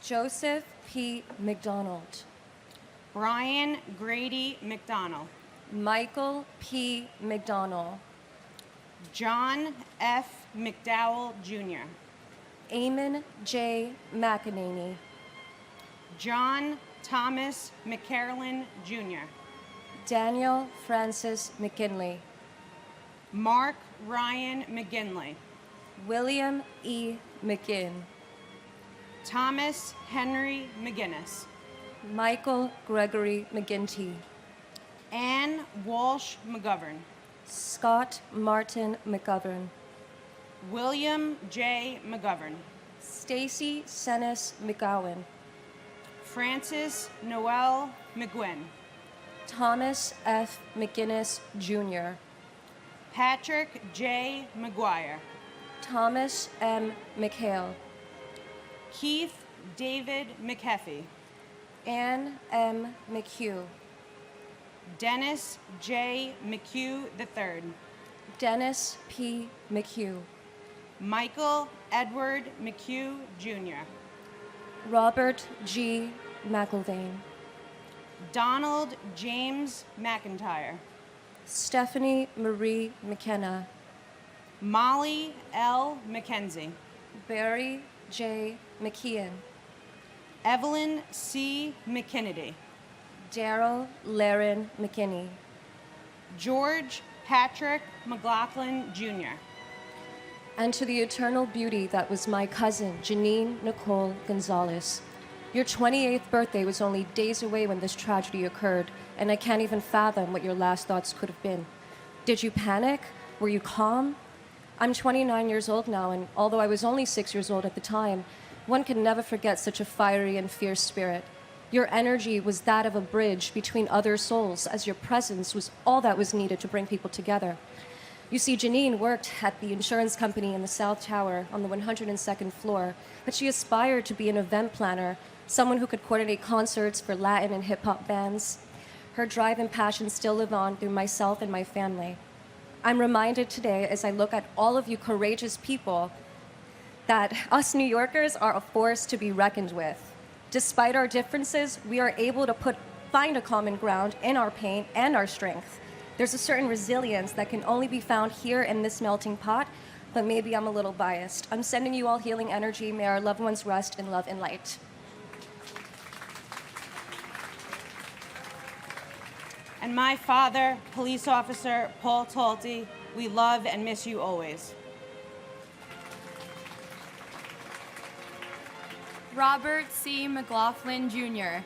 Joseph P. McDonald, Brian Grady McDonald, Michael P. McDonald, John F. McDowell Jr., Eamon J. McEnany, John Thomas McCarolyn Jr., Daniel Francis McKinley, Mark Ryan McGinley, William E. McGinn, Thomas Henry McGinnis, Michael Gregory McGinty, Ann Walsh McGovern, Scott Martin McGovern, William J. McGovern, Stacy Senes McGowan, Francis Noel McGuinn, Thomas F. McGinnis Jr., Patrick J. McGuire, Thomas M. McHale, Keith David McHeffy, Ann M. McHugh, Dennis J. McHugh III, Dennis P. McHugh, Michael Edward McHugh Jr., Robert G. McIlvaine, Donald James McIntyre, Stephanie Marie McKenna, Molly L. McKenzie, Barry J. McKeon, Evelyn C. McKinnedy, Daryl Laren McKinney, George Patrick McLaughlin Jr., and to the eternal beauty that was my cousin, Janine Nicole Gonzalez. Your 28th birthday was only days away when this tragedy occurred, and I can't even fathom what your last thoughts could have been. Did you panic? Were you calm? I'm 29 years old now, and although I was only 6 years old at the time, one can never forget such a fiery and fierce spirit. Your energy was that of a bridge between other souls, as your presence was all that was needed to bring people together. You see, Janine worked at the insurance company in the South Tower on the 102nd floor, but she aspired to be an event planner, someone who could coordinate concerts for Latin and hip-hop bands. Her drive and passion still live on through myself and my family. I'm reminded today, as I look at all of you courageous people, that us New Yorkers are a force to be reckoned with. Despite our differences, we are able to find a common ground in our pain and our strength. There's a certain resilience that can only be found here in this melting pot, but maybe I'm a little biased. I'm sending you all healing energy. May our loved ones rest in love and light. and my father, Police Officer Paul Talty, we love and miss you always. Robert C. McLaughlin Jr.,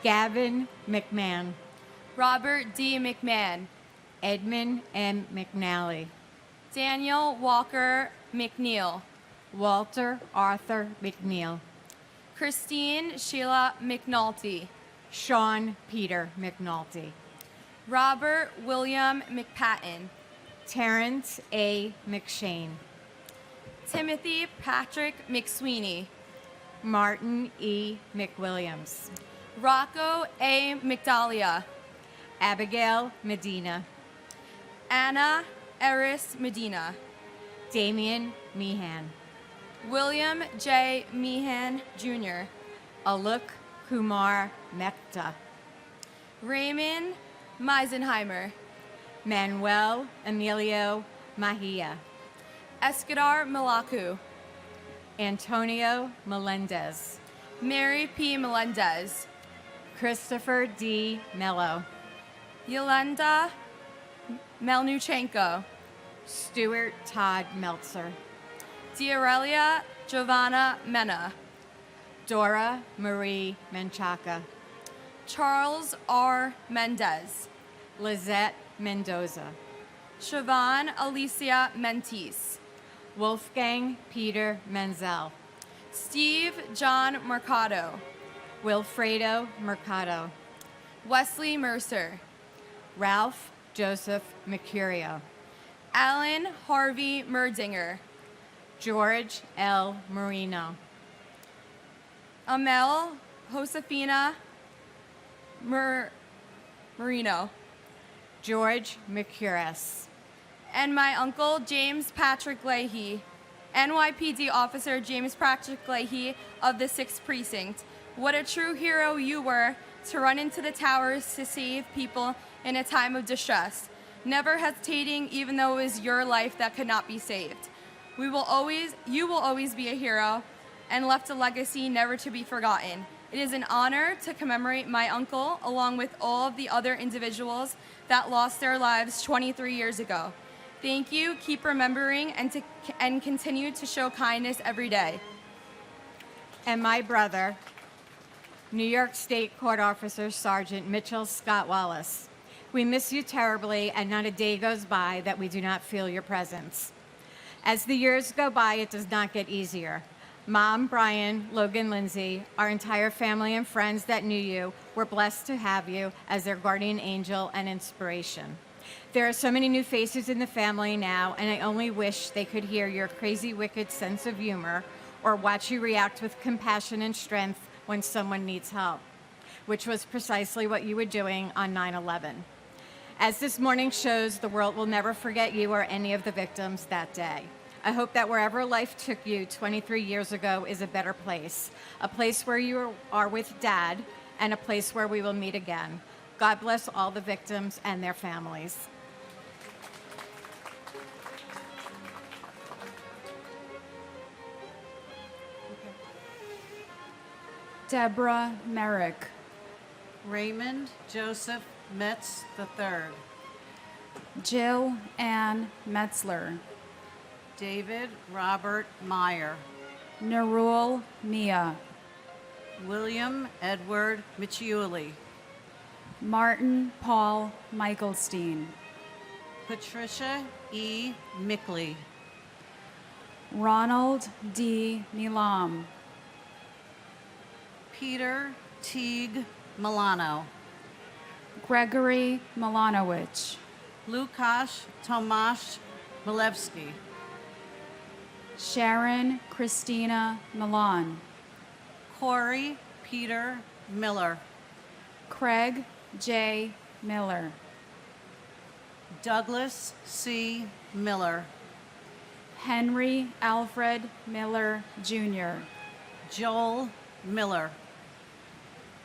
Gavin McMahon, Robert D. McMahon, Edmund M. McNally, Daniel Walker McNeil, Walter Arthur McNeil, Christine Sheila McNulty, Sean Peter McNulty, Robert William McPatton, Terrence A. McShane, Timothy Patrick McSweeney, Martin E. McWilliams, Rocco A. McDalia, Abigail Medina, Anna Eris Medina, Damian Meehan, William J. Meehan, Jr., Aluk Kumar Mehta, Raymond Meisenheimer, Manuel Emilio Mahia, Escadar Malaku, Antonio Melendez, Mary P. Melendez, Christopher D. Mello, Yolanda Melnuchenko, Stuart Todd Meltzer, Diarelia Giovanna Mena, Dora Marie Menchaca, Charles R. Mendez, Lizette Mendoza, Siobhan Alicia Mentis, Wolfgang Peter Menzel, Steve John Mercado, Wilfredo Mercado, Wesley Mercer, Ralph Joseph Mercurio, Alan Harvey Merdinger, George L. Marino, Amel Josefina Marino, George Mercuris, and my uncle James Patrick Leahy, NYPD Officer James Patrick Leahy of the 6th Precinct. What a true hero you were to run into the towers to save people in a time of distress, never hesitating even though it was your life that could not be saved. You will always be a hero and left a legacy never to be forgotten. It is an honor to commemorate my uncle along with all of the other individuals that lost their lives 23 years ago. Thank you, keep remembering, and continue to show kindness every day. and my brother, New York State Court Officer Sergeant Mitchell Scott Wallace. We miss you terribly, and not a day goes by that we do not feel your presence. As the years go by, it does not get easier. Mom, Brian, Logan, Lindsay, our entire family and friends that knew you were blessed to have you as their guardian angel and inspiration. There are so many new faces in the family now, and I only wish they could hear your crazy, wicked sense of humor or watch you react with compassion and strength when someone needs help, which was precisely what you were doing on 9/11. As this morning shows, the world will never forget you or any of the victims that day. I hope that wherever life took you 23 years ago is a better place, a place where you are with Dad, and a place where we will meet again. God bless all the victims and their families. Deborah Merrick, Raymond Joseph Metz III, Jill Ann Metzler, David Robert Meyer, Narul Mia, William Edward Michiuli, Martin Paul Michelstein, Patricia E. Mickley, Ronald D. Nilam, Peter Teague Milano, Gregory Milanowicz, Lukasz Tomasz Milewski, Sharon Christina Milan, Corey Peter Miller, Craig J. Miller, Douglas C. Miller, Henry Alfred Miller Jr., Joel Miller,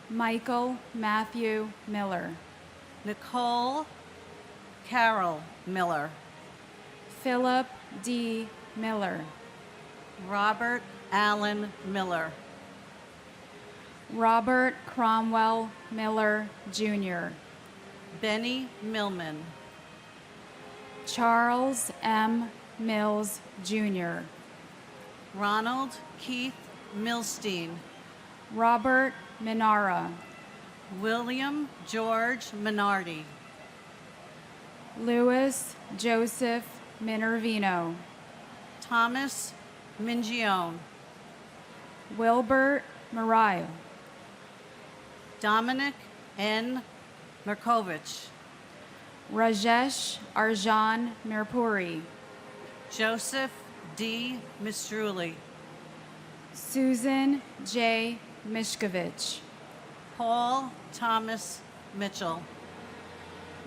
Michael Matthew Miller, Nicole Carol Miller, Philip D. Miller, Robert Allen Miller, Robert Cromwell Miller Jr., Benny Millman, Charles M. Mills Jr., Ronald Keith Milstein, Robert Minara, William George Minardi, Louis Joseph Minervino, Thomas Mingione, Wilbert Mariah, Dominic N. Merkovich, Rajesh Arjan Mirpuri, Joseph D. Mistruli, Susan J. Mishkovich, Paul Thomas Mitchell,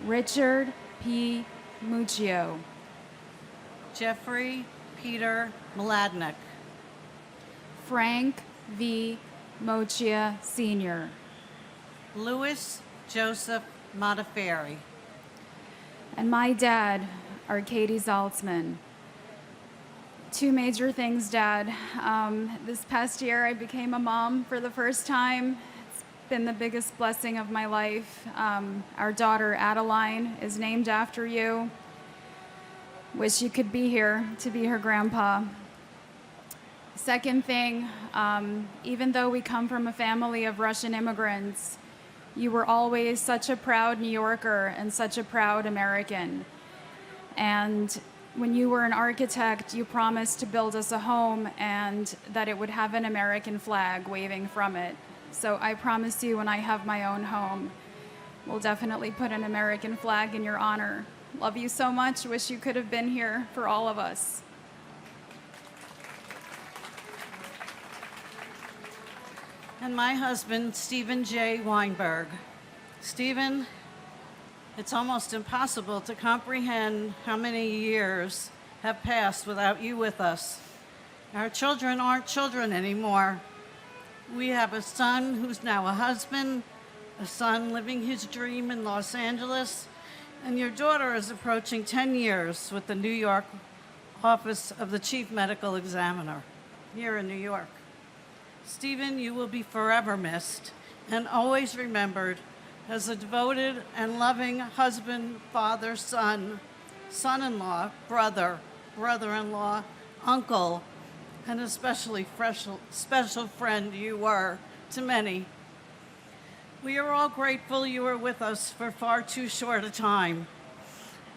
Richard P. Muccio. Jeffrey Peter Mladnick. Frank V. Mochia Sr. Louis Joseph Modafferi. And my dad, Arcady Zaltzman. Two major things, Dad. This past year, I became a mom for the first time. It's been the biggest blessing of my life. Our daughter, Adeline, is named after you. Wish you could be here to be her grandpa. Second thing, even though we come from a family of Russian immigrants, you were always such a proud New Yorker and such a proud American. And when you were an architect, you promised to build us a home and that it would have an American flag waving from it. So I promise you, when I have my own home, we'll definitely put an American flag in your honor. Love you so much. Wish you could have been here for all of us. And my husband, Stephen J. Weinberg. Stephen, it's almost impossible to comprehend how many years have passed without you with us. Our children aren't children anymore. We have a son who's now a husband, a son living his dream in Los Angeles, and your daughter is approaching 10 years with the New York Office of the Chief Medical Examiner here in New York. Stephen, you will be forever missed and always remembered as a devoted and loving husband, father, son, son-in-law, brother, brother-in-law, uncle, and especially special friend you were to many. We are all grateful you were with us for far too short a time.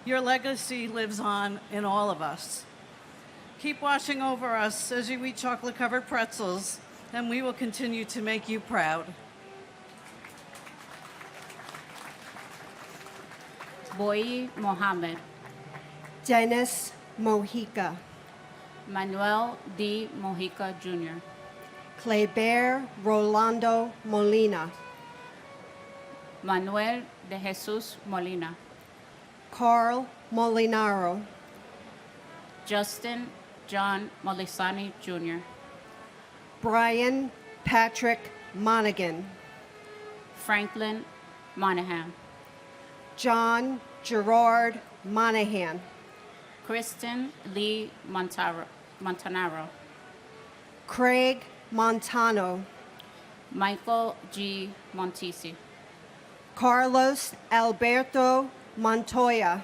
Your legacy lives on in all of us. Keep watching over us as you eat chocolate-covered pretzels, and we will continue to make you proud. Boy Mohammed. Dennis Mojica. Manuel D. Mojica Jr. Cleber Rolando Molina. Manuel de Jesus Molina. Carl Molinaro. Justin John Molisani Jr. Brian Patrick Monaghan. Franklin Monahan. John Gerard Monahan. Kristen Lee Montanaro. Craig Montano. Michael G. Montesi. Carlos Alberto Montoya.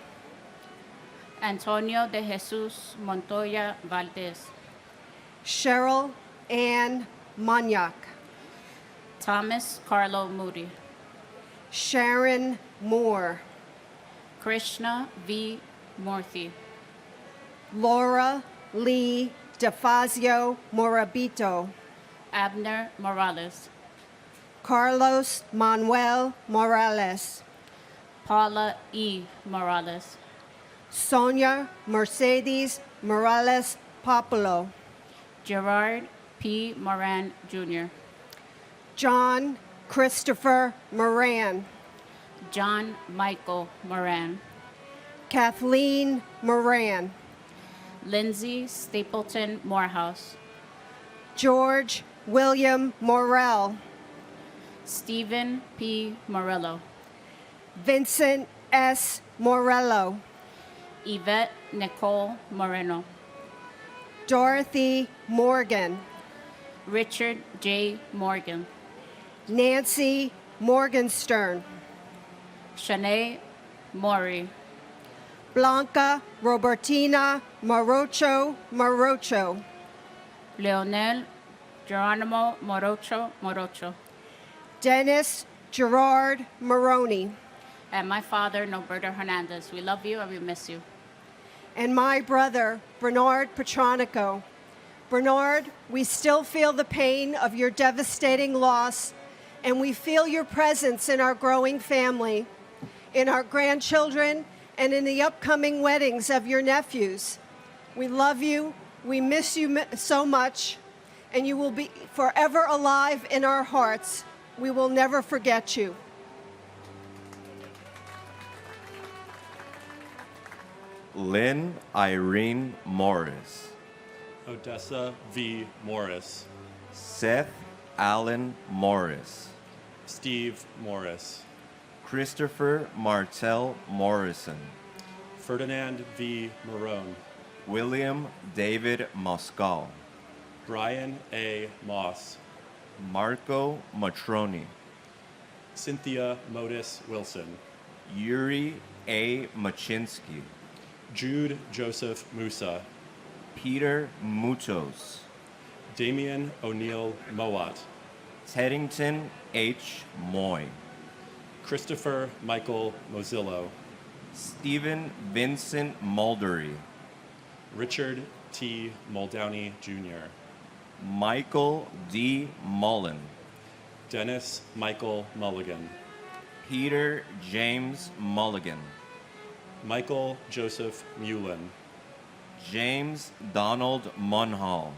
Antonio de Jesus Montoya Valdez. Cheryl Ann Monyak. Thomas Carlo Moody. Sharon Moore. Krishna V. Murthy. Laura Lee DeFazio Morabito. Abner Morales. Carlos Manuel Morales. Paula E. Morales. Sonia Mercedes Morales Populo. Gerard P. Moran Jr. John Christopher Moran. John Michael Moran. Kathleen Moran. Lindsay Stapleton Morehouse. George William Morell. Stephen P. Morello. Vincent S. Morello. Yvette Nicole Moreno. Dorothy Morgan. Richard J. Morgan. Nancy Morgenstern. Shanae Mori. Blanca Robertina Morocho. Leonel Geronimo Morocho. Dennis Gerard Maroney. And my father, Norberto Hernandez. We love you and we miss you. And my brother, Bernard Petronico. Bernard, we still feel the pain of your devastating loss, and we feel your presence in our growing family, in our grandchildren, and in the upcoming weddings of your nephews. We love you, we miss you so much, and you will be forever alive in our hearts. We will never forget you. Lynn Irene Morris. Odessa V. Morris. Seth Allen Morris. Steve Morris. Christopher Martell Morrison. Ferdinand V. Marone. William David Moscal. Brian A. Moss. Marco Matroni. Cynthia Modis Wilson. Yuri A. Machinsky. Jude Joseph Musa. Peter Mutos. Damian O'Neill Mowat. Teddington H. Moy. Christopher Michael Mozillo. Stephen Vincent Muldery. Richard T. Muldowney Jr. Michael D. Mullen. Dennis Michael Mulligan. Peter James Mulligan. Michael Joseph Mullen. James Donald Munhall.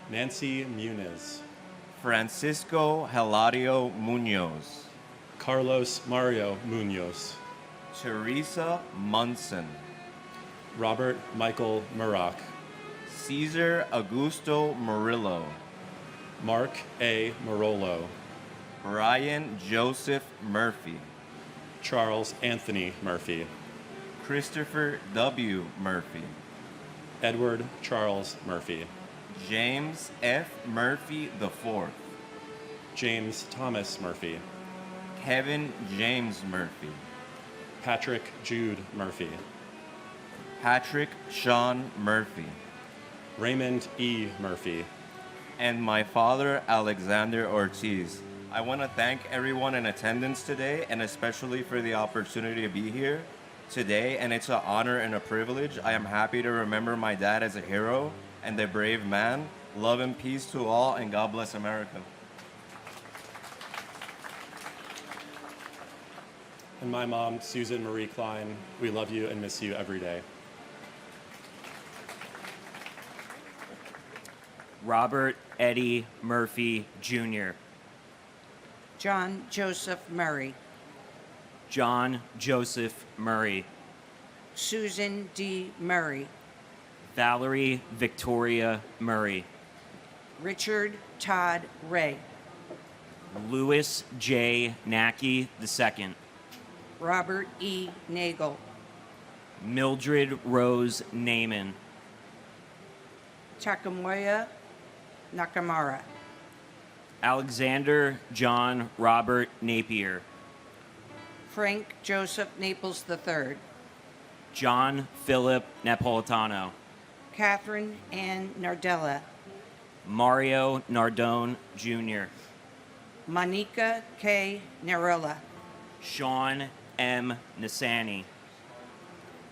Nancy Muniz. Francisco Hilario Munoz. Carlos Mario Munoz. Teresa Munson. Robert Michael Murak. Cesar Augusto Murillo. Mark A. Marolo. Brian Joseph Murphy. Charles Anthony Murphy. Christopher W. Murphy. Edward Charles Murphy. James F. Murphy IV. James Thomas Murphy. Kevin James Murphy. Patrick Jude Murphy. Patrick Sean Murphy. Raymond E. Murphy. And my father, Alexander Ortiz. I want to thank everyone in attendance today, and especially for the opportunity to be here today. And it's an honor and a privilege. I am happy to remember my dad as a hero and a brave man. Love and peace to all, and God bless America. And my mom, Susan Marie Klein, we love you and miss you every day. Robert Eddie Murphy Jr. John Joseph Murray. John Joseph Murray. Susan D. Murray. Valerie Victoria Murray. Richard Todd Ray. Louis J. Nackey II. Robert E. Nagel. Mildred Rose Naiman. Takamoya Nakamura. Alexander John Robert Napier. Frank Joseph Naples III. John Philip Napolitano. Catherine Ann Nardella. Mario Nardone Jr. Monica K. Narella. Sean M. Nasani.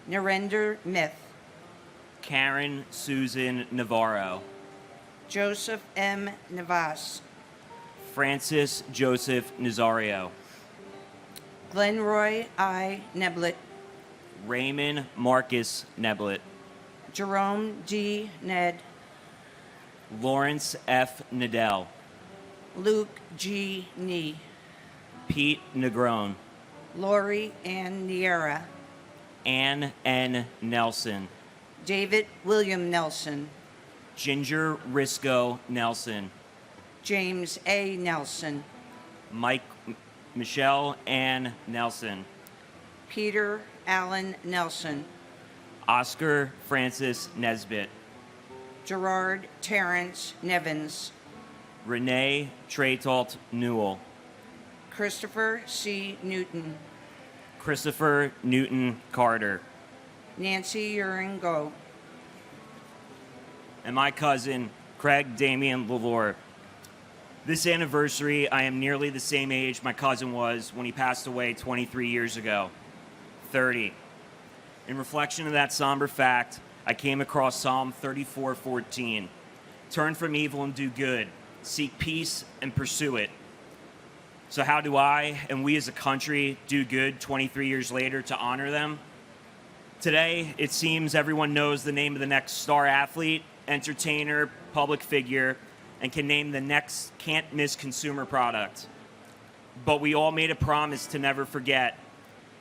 Narendra Myth. Karen Susan Navarro. Joseph M. Navas. Francis Joseph Nazario. Glenroy I. Neblett. Raymond Marcus Neblett. Jerome D. Ned. Lawrence F. Nadell. Luke G. Nee. Pete Negron. Lori Ann Niera. Ann N. Nelson. David William Nelson. Ginger Risco Nelson. James A. Nelson. Michelle Ann Nelson. Peter Allen Nelson. Oscar Francis Nesbitt. Gerard Terrence Nevins. Renee Traytalt Newell. Christopher C. Newton. Christopher Newton Carter. Nancy Uringo. And my cousin, Craig Damian Lalore. This anniversary, I am nearly the same age my cousin was when he passed away 23 years ago, 30. In reflection of that somber fact, I came across Psalm 34:14. Turn from evil and do good. Seek peace and pursue it. So how do I and we as a country do good 23 years later to honor them? Today, it seems everyone knows the name of the next star athlete, entertainer, public figure, and can name the next can't-miss consumer product. But we all made a promise to never forget.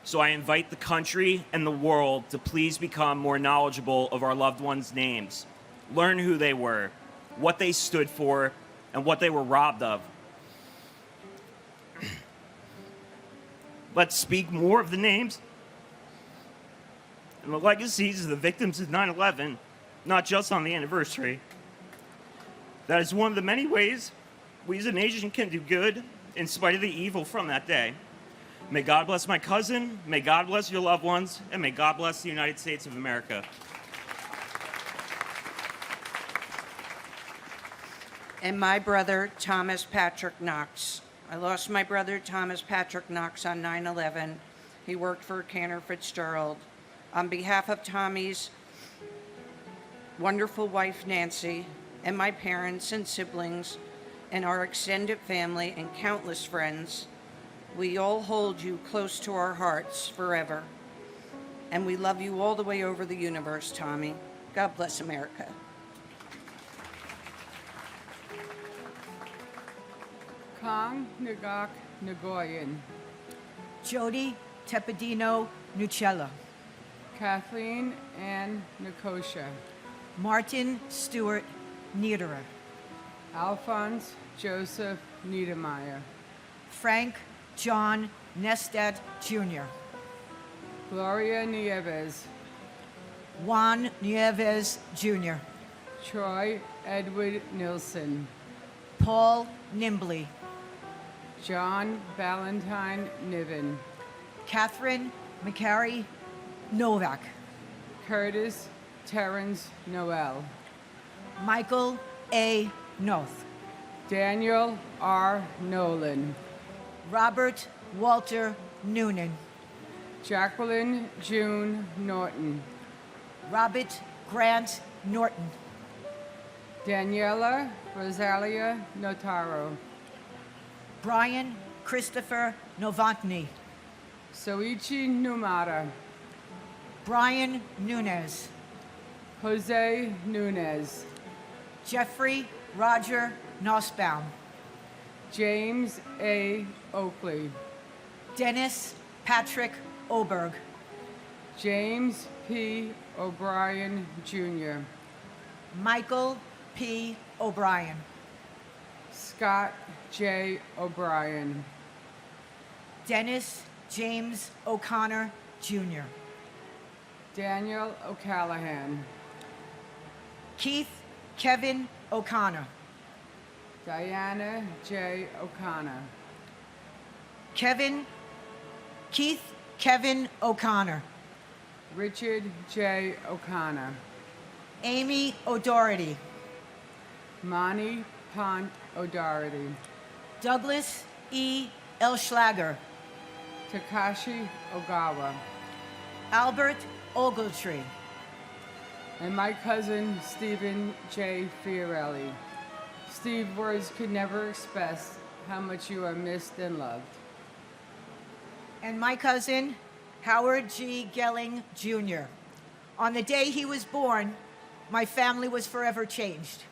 So I invite the country and the world to please become more knowledgeable of our loved ones' names. Learn who they were, what they stood for, and what they were robbed of. Let's speak more of the names and the legacies of the victims of 9/11, not just on the anniversary. That is one of the many ways we as a nation can do good in spite of the evil from that day. May God bless my cousin, may God bless your loved ones, and may God bless the United States of America. And my brother, Thomas Patrick Knox. I lost my brother, Thomas Patrick Knox, on 9/11. He worked for Cantor Fitzgerald. On behalf of Tommy's wonderful wife, Nancy, and my parents and siblings, and our extended family and countless friends, we all hold you close to our hearts forever. And we love you all the way over the universe, Tommy. God bless America. Kong Nagak Nagoyan. Jody Tepedino Nucella. Kathleen Ann Nikosha. Martin Stewart Niederer. Alphonse Joseph Niedermeyer. Frank John Nestat Jr. Gloria Nieves. Juan Nieves Jr. Troy Edward Nilsson. Paul Nimbley. John Valentine Niven. Catherine McCary Novak. Curtis Terrence Noel. Michael A. Noth. Daniel R. Nolan. Robert Walter Noonan. Jacqueline June Norton. Robert Grant Norton. Daniela Rosalia Notaro. Brian Christopher Novotny. Soichi Numata. Brian Nunez. Jose Nunez. Jeffrey Roger Nussbaum. James A. Oakley. Dennis Patrick Oberg. James P. O'Brien Jr. Michael P. O'Brien. Scott J. O'Brien. Dennis James O'Connor Jr. Daniel O'Callahan. Keith Kevin O'Connor. Diana J. O'Connor. Keith Kevin O'Connor. Richard J. O'Connor. Amy O'Doherty. Monty Pont O'Doherty. Douglas E. Elschlager. Takashi Ogawa. Albert Ogletree. And my cousin, Stephen J. Fiorelli. Steve, words could never express how much you are missed and loved. And my cousin, Howard G. Gelling, Jr. On the day he was born, my family was forever changed.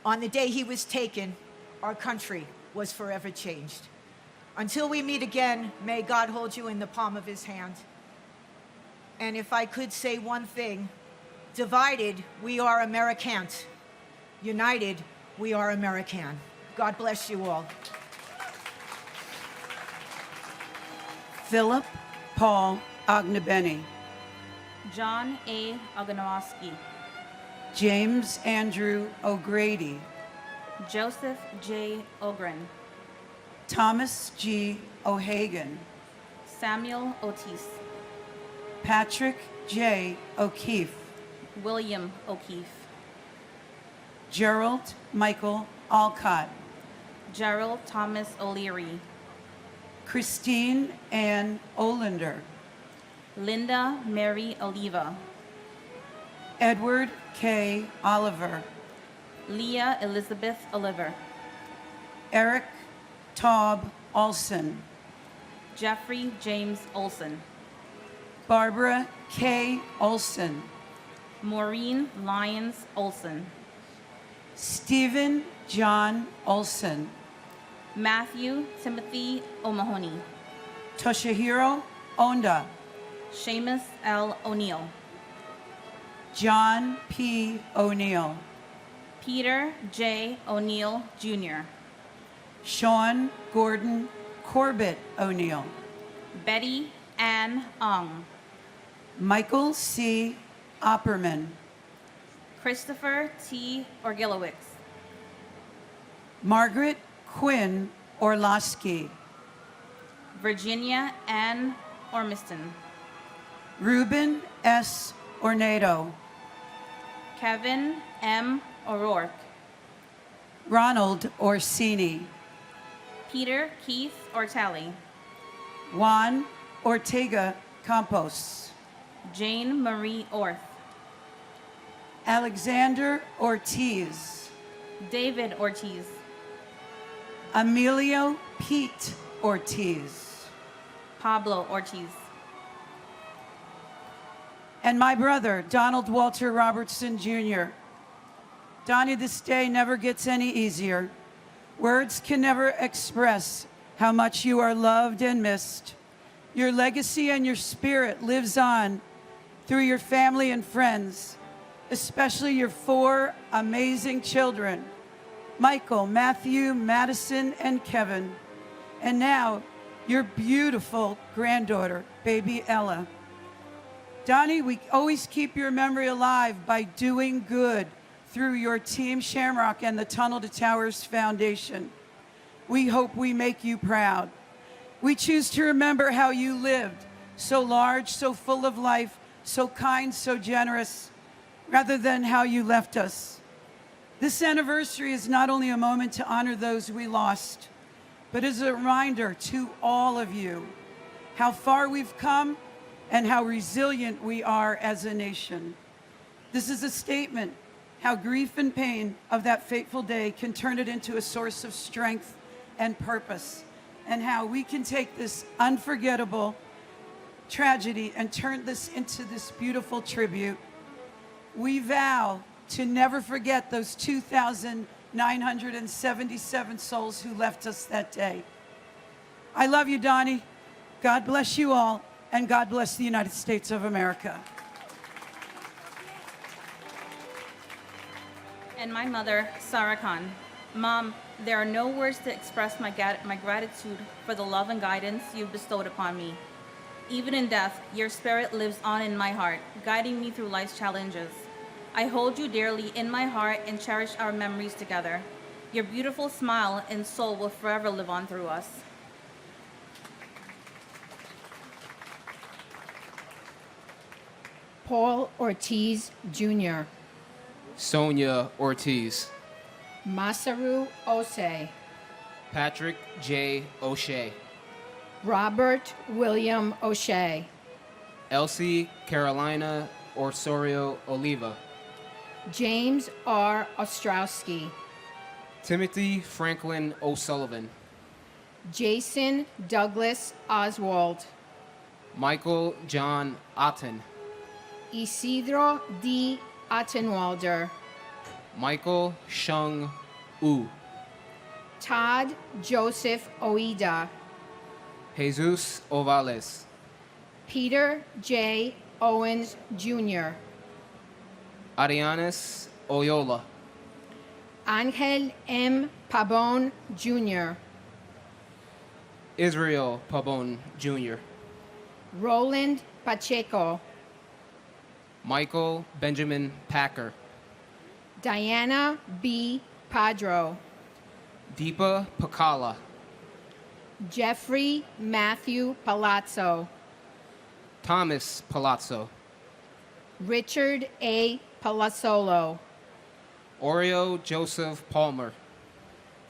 On the day he was taken, our country was forever changed. Until we meet again, may God hold you in the palm of his hand. And if I could say one thing, divided, we are Americant. United, we are American. God bless you all. Philip Paul Ognebeni. John A. Oganowski. James Andrew O'Grady. Joseph J. Ogren. Thomas G. O'Hagan. Samuel Otis. Patrick J. O'Keefe. William O'Keefe. Gerald Michael Alcott. Gerald Thomas O'Leary. Christine Ann Olander. Linda Mary Oliva. Edward K. Oliver. Leah Elizabeth Oliver. Eric Taub Olson. Jeffrey James Olson. Barbara K. Olson. Maureen Lyons Olson. Stephen John Olson. Matthew Timothy O'Mahony. Toshihiro Onda, Seamus L. O'Neill, John P. O'Neill, Peter J. O'Neill Jr., Sean Gordon Corbett O'Neill, Betty Ann Ong, Michael C. Opperman, Christopher T. Orgilowicz, Margaret Quinn Orlowski, Virginia Ann Ormiston, Ruben S. Ornado, Kevin M. O'Rourke, Ronald Orsini, Peter Keith Ortali, Juan Ortega Campos, Jane Marie Orth, Alexander Ortiz, David Ortiz, Emilio Pete Ortiz, Pablo Ortiz, and my brother, Donald Walter Robertson Jr. Donnie, this day never gets any easier. Words can never express how much you are loved and missed. Your legacy and your spirit lives on through your family and friends, especially your 4 amazing children, Michael, Matthew, Madison, and Kevin. And now, your beautiful granddaughter, baby Ella. Donnie, we always keep your memory alive by doing good through your Team Shamrock and the Tunnel to Towers Foundation. We hope we make you proud. We choose to remember how you lived, so large, so full of life, so kind, so generous, rather than how you left us. This anniversary is not only a moment to honor those we lost, but is a reminder to all of you how far we've come and how resilient we are as a nation. This is a statement how grief and pain of that fateful day can turn it into a source of strength and purpose, and how we can take this unforgettable tragedy and turn this into this beautiful tribute. We vow to never forget those 2,977 souls who left us that day. I love you, Donnie. God bless you all, and God bless the United States of America. and my mother, Sarah Khan. Mom, there are no words to express my gratitude for the love and guidance you've bestowed upon me. Even in death, your spirit lives on in my heart, guiding me through life's challenges. I hold you dearly in my heart and cherish our memories together. Your beautiful smile and soul will forever live on through us. Paul Ortiz Jr., Sonia Ortiz, Masaru Ose, Patrick J. O'Shea, Robert William O'Shea, Elsie Carolina Osorio Oliva, James R. Ostrowski, Timothy Franklin O'Sullivan, Jason Douglas Oswald, Michael John Otten, Isidro D. Ottenwalder, Michael Shung Wu, Todd Joseph Oida, Jesus Ovales, Peter J. Owens Jr., Arianes Oyola, Angel M. Pabon Jr., Israel Pabon Jr., Roland Pacheco, Michael Benjamin Packer, Diana B. Padro, Deepa Pakala, Jeffrey Matthew Palazzo, Thomas Palazzo, Richard A. Palazzolo, Oreo Joseph Palmer,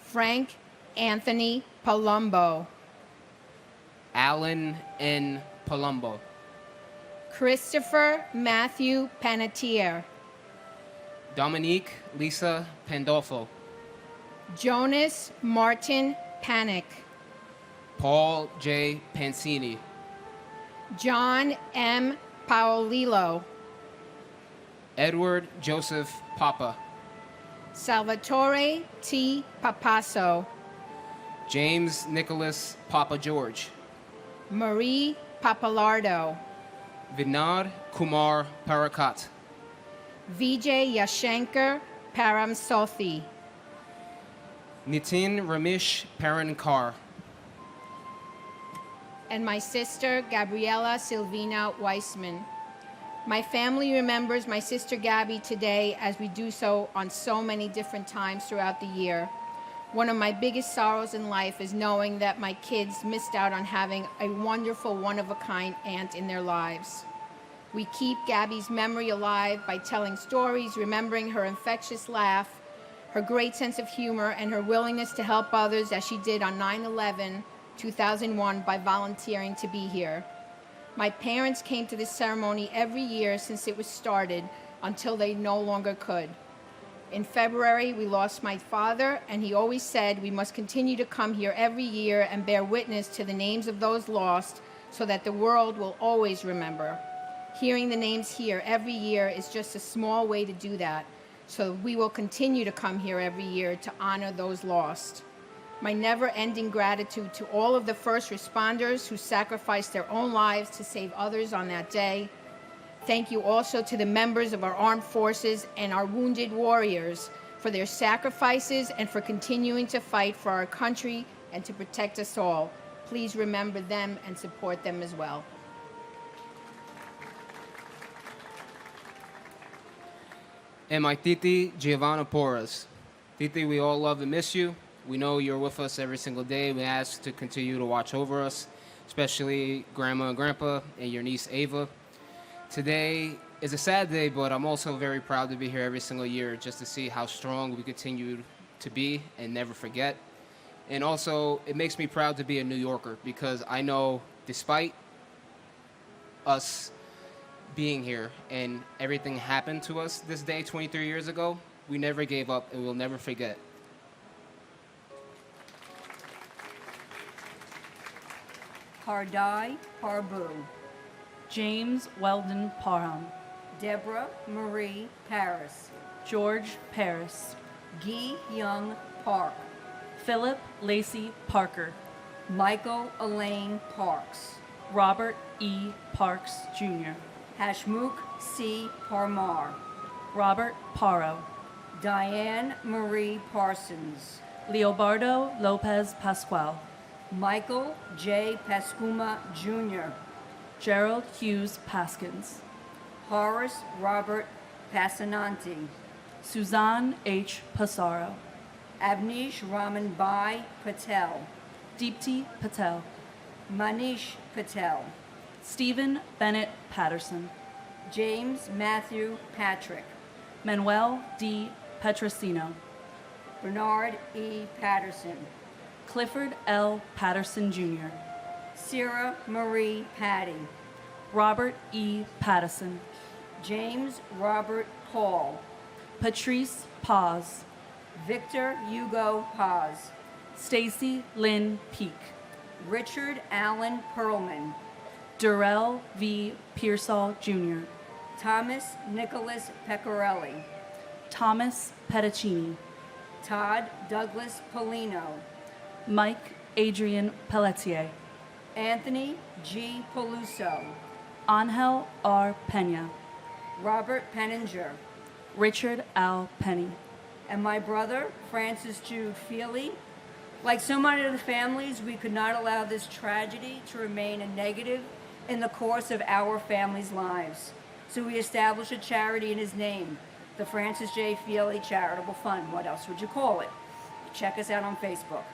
Frank Anthony Palumbo, Alan N. Palumbo, Christopher Matthew Panettiere, Dominique Lisa Pandolfo, Jonas Martin Panic, Paul J. Pansini, John M. Paolillo, Edward Joseph Papa, Salvatore T. Papasso, James Nicholas Papa George, Marie Papalardo, Vinod Kumar Parakat, Vijay Yashankar Paramsothi, Nitin Ramesh Parankar, and my sister Gabriela Silvina Weissman. My family remembers my sister Gabby today as we do so on so many different times throughout the year. One of my biggest sorrows in life is knowing that my kids missed out on having a wonderful, one-of-a-kind aunt in their lives. We keep Gabby's memory alive by telling stories, remembering her infectious laugh, her great sense of humor, and her willingness to help others as she did on 9/11, 2001 by volunteering to be here. My parents came to this ceremony every year since it was started until they no longer could. In February, we lost my father, and he always said we must continue to come here every year and bear witness to the names of those lost so that the world will always remember. Hearing the names here every year is just a small way to do that, so we will continue to come here every year to honor those lost. My never-ending gratitude to all of the first responders who sacrificed their own lives to save others on that day. Thank you also to the members of our armed forces and our wounded warriors for their sacrifices and for continuing to fight for our country and to protect us all. Please remember them and support them as well. and my Titi Giovanna Porras. Titi, we all love and miss you. We know you're with us every single day. We ask to continue to watch over us, especially Grandma and Grandpa and your niece Ava. Today is a sad day, but I'm also very proud to be here every single year just to see how strong we continue to be and never forget. And also, it makes me proud to be a New Yorker because I know despite us being here and everything happened to us this day 23 years ago, we never gave up and we'll never forget. Hardai Harbu, James Weldon Parham, Deborah Marie Paris, George Paris, Guy Young Park, Philip Lacey Parker, Michael Elaine Parks, Robert E. Parks Jr., Hashmukh C. Parmar, Robert Parro, Diane Marie Parsons, Leobardo Lopez Pascual, Michael J. Pascuma Jr., Gerald Hughes Paskins, Horace Robert Passananti, Suzanne H. Passaro, Avnish Raman Bai Patel, Deepti Patel, Manish Patel, Stephen Bennett Patterson, James Matthew Patrick, Manuel D. Petrosino, Bernard E. Patterson, Clifford L. Patterson Jr., Sarah Marie Patty, Robert E. Pattison, James Robert Paul, Patrice Paz, Victor Hugo Paz, Stacy Lynn Peak, Richard Allen Perlman, Durrell V. Pearsall Jr., Thomas Nicholas Pecorelli, Thomas Petticini, Todd Douglas Polino, Mike Adrian Pelletier, Anthony G. Peluso, Angel R. Pena, Robert Penninger, Richard Al Penny, and my brother, Francis Jude Feely. Like so many of the families, we could not allow this tragedy to remain a negative in the course of our family's lives. So we established a charity in his name, the Francis J. Feely Charitable Fund. What else would you call it? Check us out on Facebook.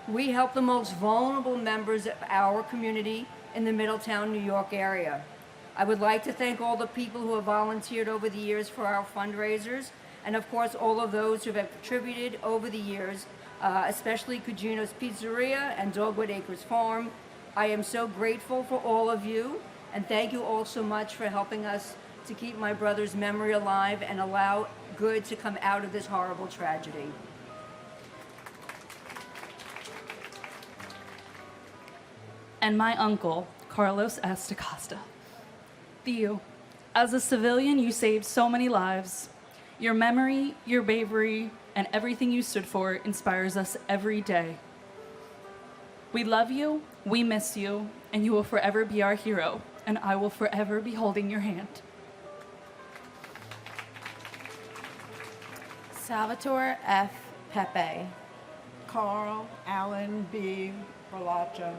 We help the most vulnerable members of our community in the Middletown, New York area. I would like to thank all the people who have volunteered over the years for our fundraisers, and of course all of those who have contributed over the years, especially Cugino's Pizzeria and Dogwood Acres Farm. I am so grateful for all of you, and thank you all so much for helping us to keep my brother's memory alive and allow good to come out of this horrible tragedy. and my uncle, Carlos S. DaCosta. Theo, as a civilian, you saved so many lives. Your memory, your bravery, and everything you stood for inspires us every day. We love you, we miss you, and you will forever be our hero, and I will forever be holding your hand. Salvatore F. Pepe. Carl Allen B. Berlaccia.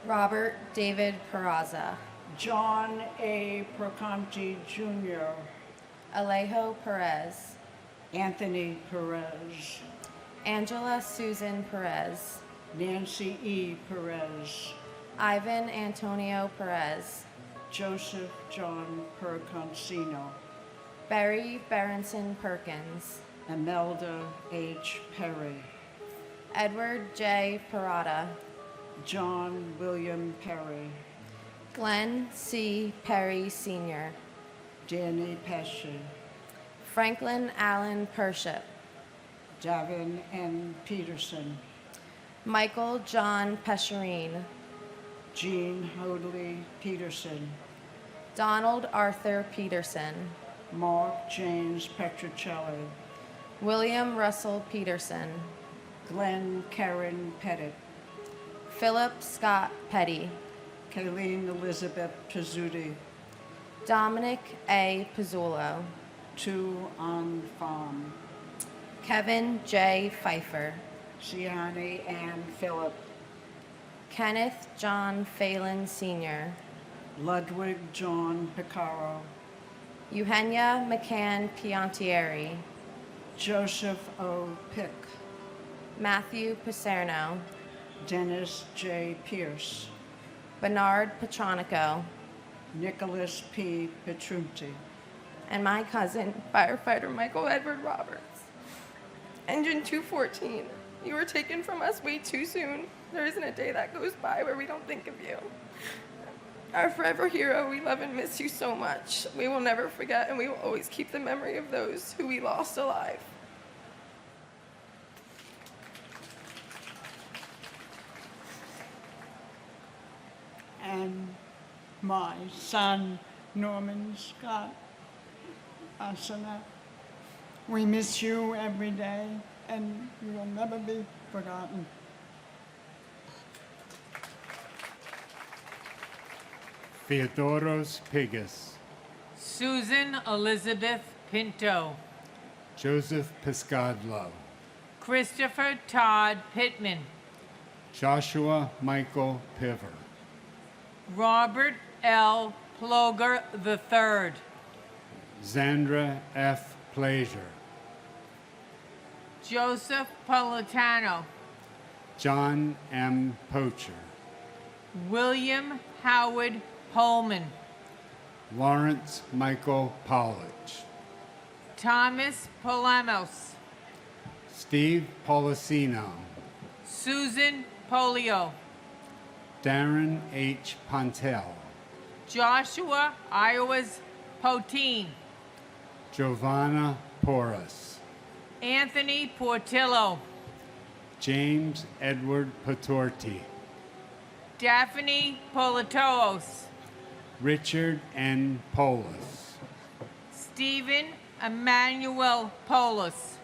Robert David Peraza. John A. Proconti Jr. Alejo Perez. Anthony Perez. Angela Susan Perez. Nancy E. Perez. Ivan Antonio Perez. Joseph John Perconcino. Barry Berenson Perkins. Imelda H. Perry. Edward J. Parada. John William Perry. Glenn C. Perry Sr. Danny Pesci. Franklin Allen Pership. Davin N. Peterson. Michael John Pescherine. Jean Hoadley Peterson. Donald Arthur Peterson. Mark James Petrocelli. William Russell Peterson. Glenn Karen Pettit. Philip Scott Petty. Kayleen Elizabeth Pizzuti. Dominic A. Pizzolo. Tu An Pham. Kevin J. Pfeiffer. Siani Ann Phillip. Kenneth John Phelan Sr. Ludwig John Picaro. Eugenia McCann Piantieri. Joseph O. Pick. Matthew Paserno. Dennis J. Pierce. Bernard Petronico. Nicholas P. Petrunti. And my cousin, firefighter Michael Edward Roberts. Engine 214, you were taken from us way too soon. There isn't a day that goes by where we don't think of you. Our forever hero, we love and miss you so much. We will never forget, and we will always keep the memory of those who we lost alive. And my son, Norman Scott Asana. We miss you every day, and you will never be forgotten. Theodoros Pigus. Susan Elizabeth Pinto. Joseph Piscadlo. Christopher Todd Pittman. Joshua Michael Piver. Robert L. Ploger III. Zandra F. Plaisir. Joseph Politano. John M. Pocher. William Howard Holman. Lawrence Michael Pollich. Thomas Polamos. Steve Policino. Susan Polio. Darren H. Pontel. Joshua Iowas Potine. Giovanna Porras. Anthony Portillo. James Edward Patorti. Daphne Politoos. Richard N. Polis. Stephen Emmanuel Polis.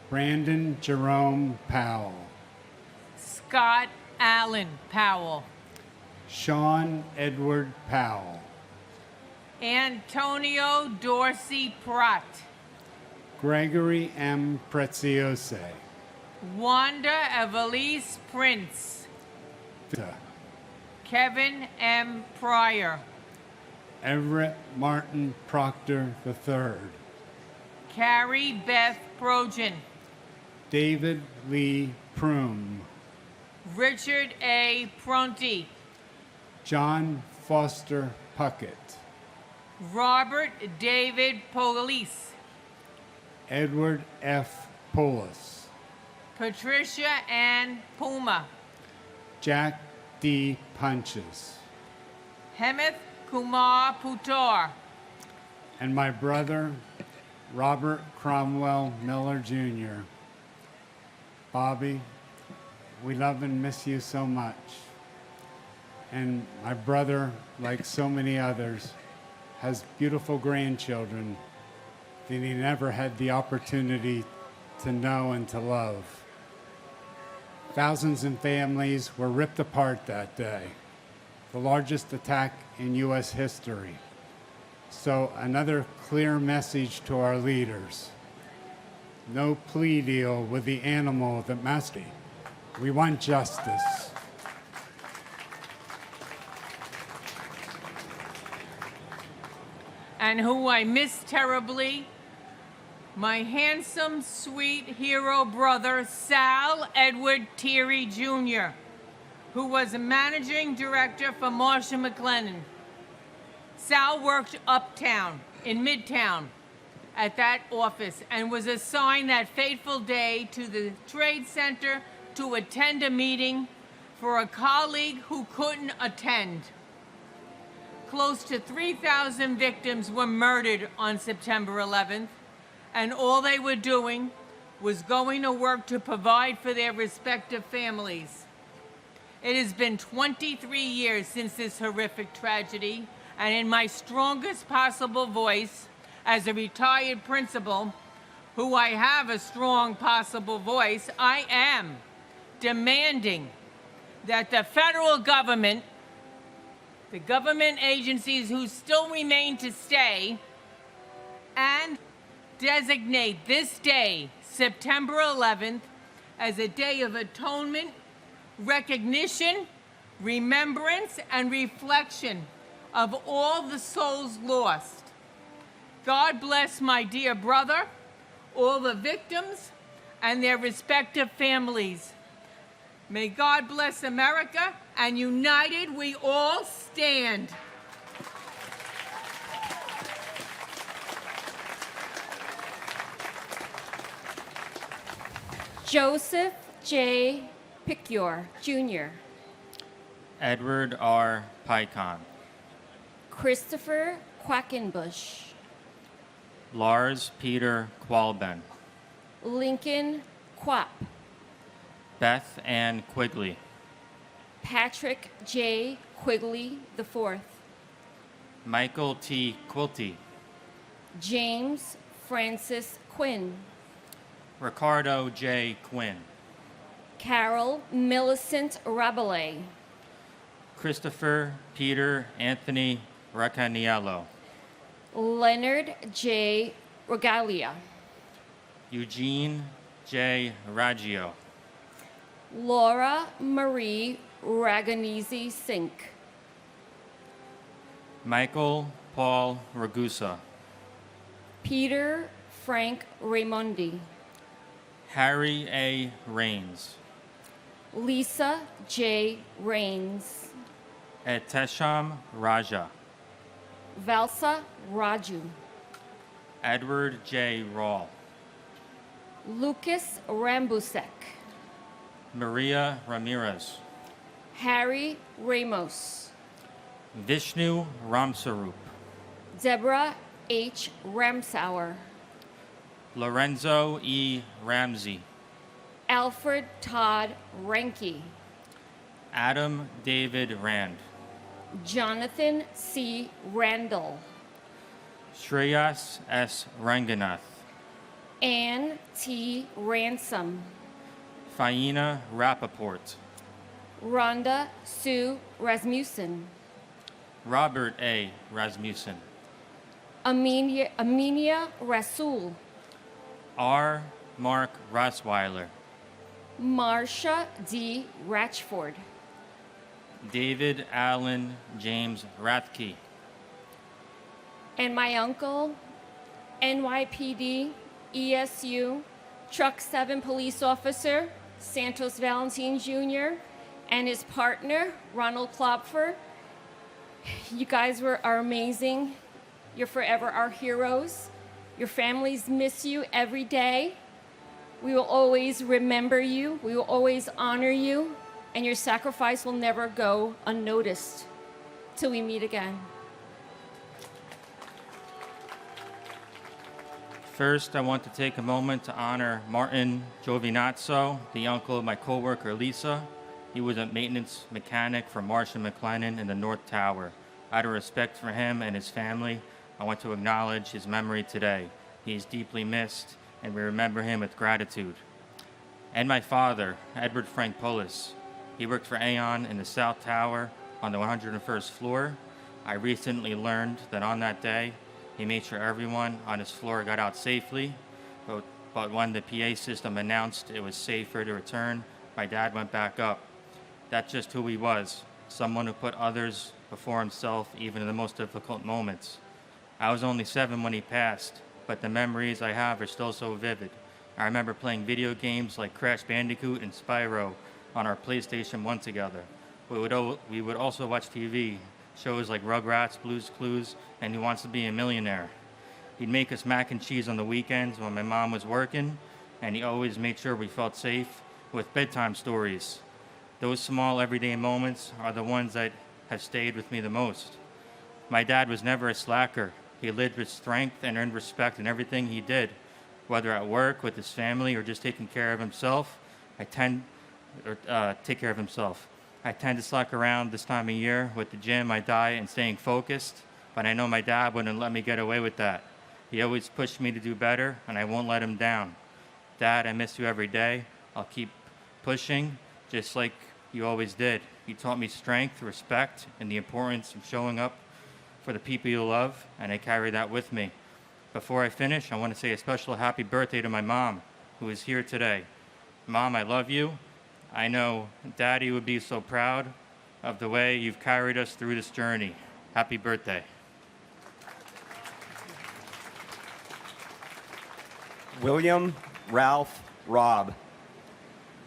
Brandon Jerome Powell. Scott Allen Powell. Sean Edward Powell. Antonio Dorsey Pratt. Gregory M. Preziose. Wanda Evelise Prince. Kevin M. Pryor. Everett Martin Proctor III. Carrie Beth Projan. David Lee Prum. Richard A. Prunty. John Foster Puckett. Robert David Police. Edward F. Polis. Patricia Ann Puma. Jack D. Punches. Hemeth Kumar Putor. And my brother, Robert Cromwell Miller Jr. Bobby, we love and miss you so much. And my brother, like so many others, has beautiful grandchildren that he never had the opportunity to know and to love. Thousands of families were ripped apart that day, the largest attack in U.S. history. So another clear message to our leaders. No plea deal with the animal that must be. We want justice. And who I miss terribly, my handsome, sweet hero brother, Sal Edward Thierry Jr., who was a managing director for Marsh & McLennan. Sal worked uptown, in Midtown, at that office, and was assigned that fateful day to the Trade Center to attend a meeting for a colleague who couldn't attend. Close to 3,000 victims were murdered on September 11th, and all they were doing was going to work to provide for their respective families. It has been 23 years since this horrific tragedy, and in my strongest possible voice, as a retired principal, who I have a strong possible voice, I am demanding that the federal government, the government agencies who still remain to stay, and designate this day, September 11th, as a day of atonement, recognition, remembrance, and reflection of all the souls lost. God bless my dear brother, all the victims, and their respective families. May God bless America, and united we all stand. Joseph J. Picure, Jr. Edward R. Pycon. Christopher Quackenbush. Lars Peter Qualben. Lincoln Quapp. Beth Ann Quigley. Patrick J. Quigley IV. Michael T. Quilty. James Francis Quinn. Ricardo J. Quinn. Carol Millicent Rabelais. Christopher Peter Anthony Racaniello. Leonard J. Regalia. Eugene J. Raggio. Laura Marie Raganese Sink. Michael Paul Ragusa. Peter Frank Raimondi. Harry A. Rains. Lisa J. Rains. Etesham Raja. Valsa Raju. Edward J. Rawl. Lucas Rambusek. Maria Ramirez. Harry Ramos. Vishnu Ramsarup. Deborah H. Ramsauer. Lorenzo E. Ramsey. Alfred Todd Ranke. Adam David Rand. Jonathan C. Randall. Shreyas S. Ranganath. Ann T. Ransom. Faina Rappaport. Rhonda Sue Rasmussen. Robert A. Rasmussen. Aminia Rasul. R. Mark Rossweiler. Marsha D. Ratchford. David Allen James Rathke. And my uncle, NYPD, ESU, Truck 7 police officer, Santos Valentin Jr., and his partner, Ronald Klopfer. You guys are amazing. You're forever our heroes. Your families miss you every day. We will always remember you. We will always honor you. And your sacrifice will never go unnoticed till we meet again. First, I want to take a moment to honor Martin Giovinazzo, the uncle of my coworker Lisa. He was a maintenance mechanic for Marsh & McLennan in the North Tower. Out of respect for him and his family, I want to acknowledge his memory today. He is deeply missed, and we remember him with gratitude. And my father, Edward Frank Pullis. He worked for Aon in the South Tower on the 101st floor. I recently learned that on that day, he made sure everyone on his floor got out safely, but when the PA system announced it was safer to return, my dad went back up. That's just who he was, someone who put others before himself even in the most difficult moments. I was only 7 when he passed, but the memories I have are still so vivid. I remember playing video games like Crash Bandicoot and Spyro on our PlayStation 1 together. We would also watch TV, shows like Rugrats, Blue's Clues, and Who Wants to Be a Millionaire. He'd make us mac and cheese on the weekends when my mom was working, and he always made sure we felt safe with bedtime stories. Those small everyday moments are the ones that have stayed with me the most. My dad was never a slacker. He lived with strength and earned respect in everything he did, whether at work, with his family, or just taking care of himself. Take care of himself. I tend to slack around this time of year with the gym, my diet, and staying focused, but I know my dad wouldn't let me get away with that. He always pushed me to do better, and I won't let him down. Dad, I miss you every day. I'll keep pushing, just like you always did. You taught me strength, respect, and the importance of showing up for the people you love, and I carry that with me. Before I finish, I want to say a special happy birthday to my mom, who is here today. Mom, I love you. I know Daddy would be so proud of the way you've carried us through this journey. Happy birthday. William Ralph Robb.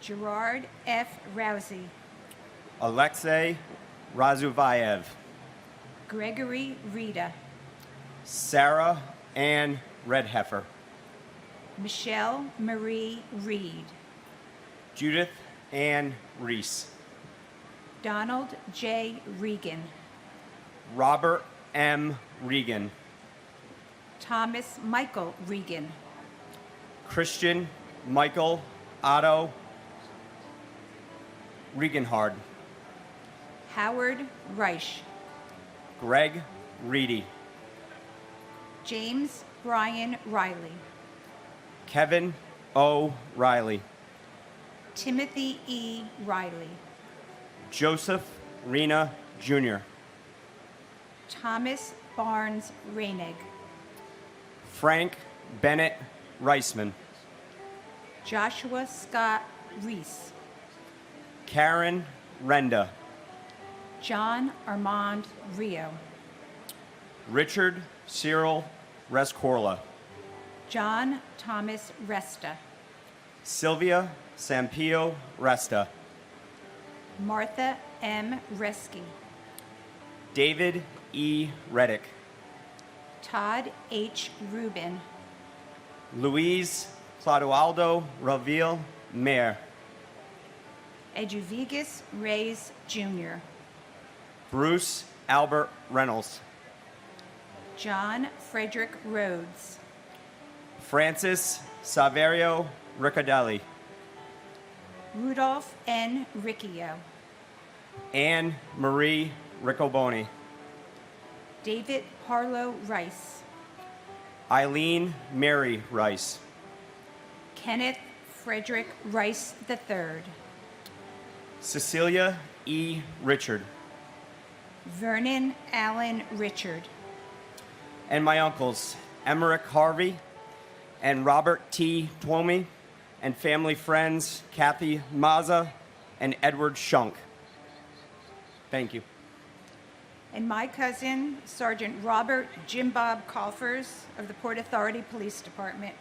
Gerard F. Rousey. Alexei Razuvayev. Gregory Rita. Sarah Ann Redheffer. Michelle Marie Reed. Judith Ann Reese. Donald J. Regan. Robert M. Regan. Thomas Michael Regan. Christian Michael Otto Regenhard. Howard Reich. Greg Reedy. James Brian Riley. Kevin O. Riley. Timothy E. Riley. Joseph Rena Jr. Thomas Barnes Reinig. Frank Bennett Reisman. Joshua Scott Reese. Karen Renda. John Armand Rio. Richard Cyril Rescorla. John Thomas Resta. Sylvia Sampio Resta. Martha M. Reski. David E. Reddick. Todd H. Rubin. Luis Clodoaldo Ravil Mayer. Eduvigus Reyes Jr. Bruce Albert Reynolds. John Frederick Rhodes. Francis Saverio Riccadelli. Rudolph N. Riccio. Anne Marie Riccoboni. David Harlow Rice. Eileen Mary Rice. Kenneth Frederick Rice III. Cecilia E. Richard. Vernon Allen Richard. And my uncles, Emmerich Harvey and Robert T. Twomey, and family friends, Kathy Maza and Edward Shunk. Thank you. And my cousin, Sergeant Robert Jim Bob Coffers of the Port Authority Police Department.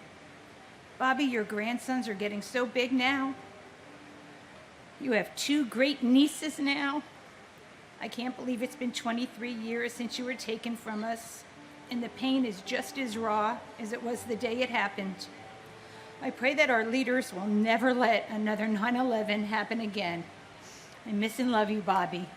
Bobby, your grandsons are getting so big now. You have 2 great nieces now. I can't believe it's been 23 years since you were taken from us, and the pain is just as raw as it was the day it happened. I pray that our leaders will never let another 9/11 happen again. I miss and love you, Bobby.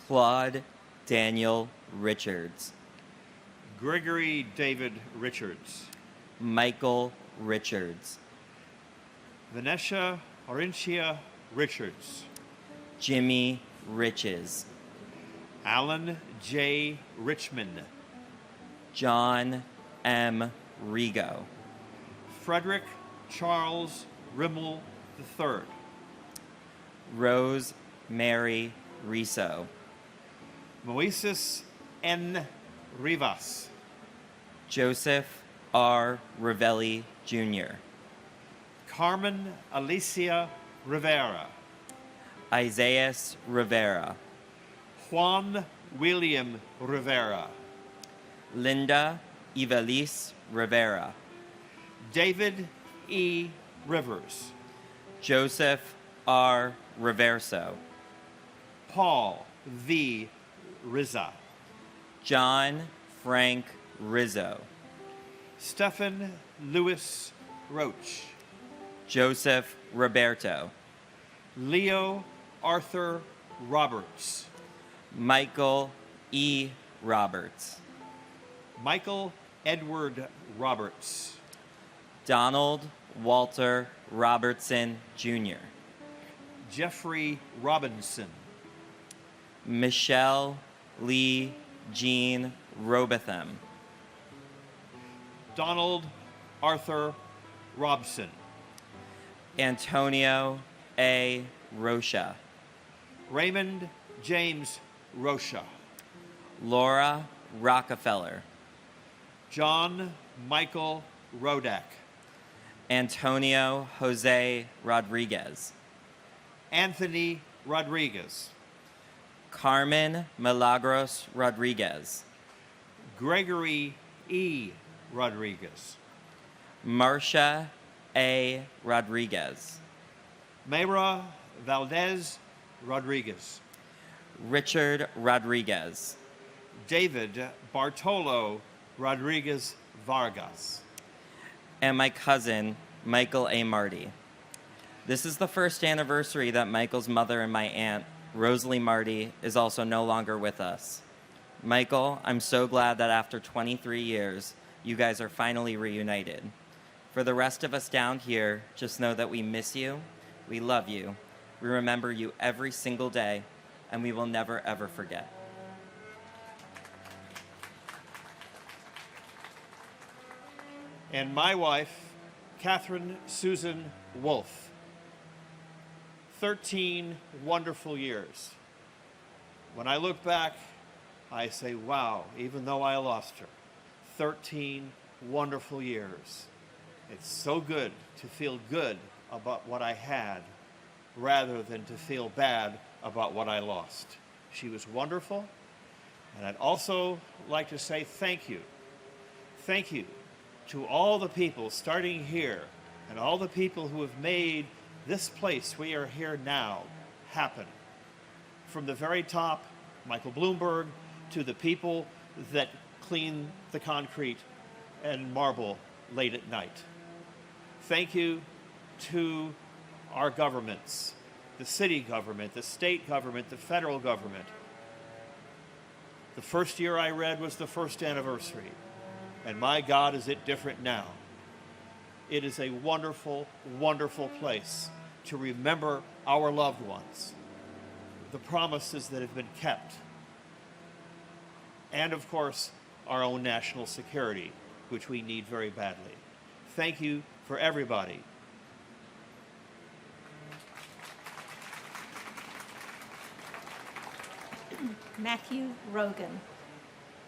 Claude Daniel Richards. Gregory David Richards. Michael Richards. Vanessa Orintia Richards. Jimmy Riches. Alan J. Richmond. John M. Rigo. Frederick Charles Rimmel III. Rose Mary Riso. Moises N. Rivas. Joseph R. Ravelli Jr. Carmen Alicia Rivera. Isaias Rivera. Juan William Rivera. Linda Ivelisse Rivera. David E. Rivers. Joseph R. Reverso. Paul V. Rizza. John Frank Rizzo. Stephen Louis Roach. Joseph Roberto. Leo Arthur Roberts. Michael E. Roberts. Michael Edward Roberts. Donald Walter Robertson Jr. Jeffrey Robinson. Michelle Lee Jean Robotham. Donald Arthur Robson. Antonio A. Rocha. Raymond James Rocha. Laura Rockefeller. John Michael Rodak. Antonio Jose Rodriguez. Anthony Rodriguez. Carmen Milagros Rodriguez. Gregory E. Rodriguez. Marcia A. Rodriguez. Mayra Valdez Rodriguez. Richard Rodriguez. David Bartolo Rodriguez Vargas. And my cousin, Michael A. Marty. This is the first anniversary that Michael's mother and my aunt, Rosalie Marty, is also no longer with us. Michael, I'm so glad that after 23 years, you guys are finally reunited. For the rest of us down here, just know that we miss you, we love you, we remember you every single day, and we will never ever forget. And my wife, Catherine Susan Wolfe. 13 wonderful years. When I look back, I say, wow, even though I lost her, 13 wonderful years. It's so good to feel good about what I had rather than to feel bad about what I lost. She was wonderful, and I'd also like to say thank you. Thank you to all the people starting here and all the people who have made this place we are here now happen. From the very top, Michael Bloomberg, to the people that clean the concrete and marble late at night. Thank you to our governments, the city government, the state government, the federal government. The first year I read was the first anniversary. And my God, is it different now. It is a wonderful, wonderful place to remember our loved ones, the promises that have been kept, and of course, our own national security, which we need very badly. Thank you for everybody. Matthew Rogan.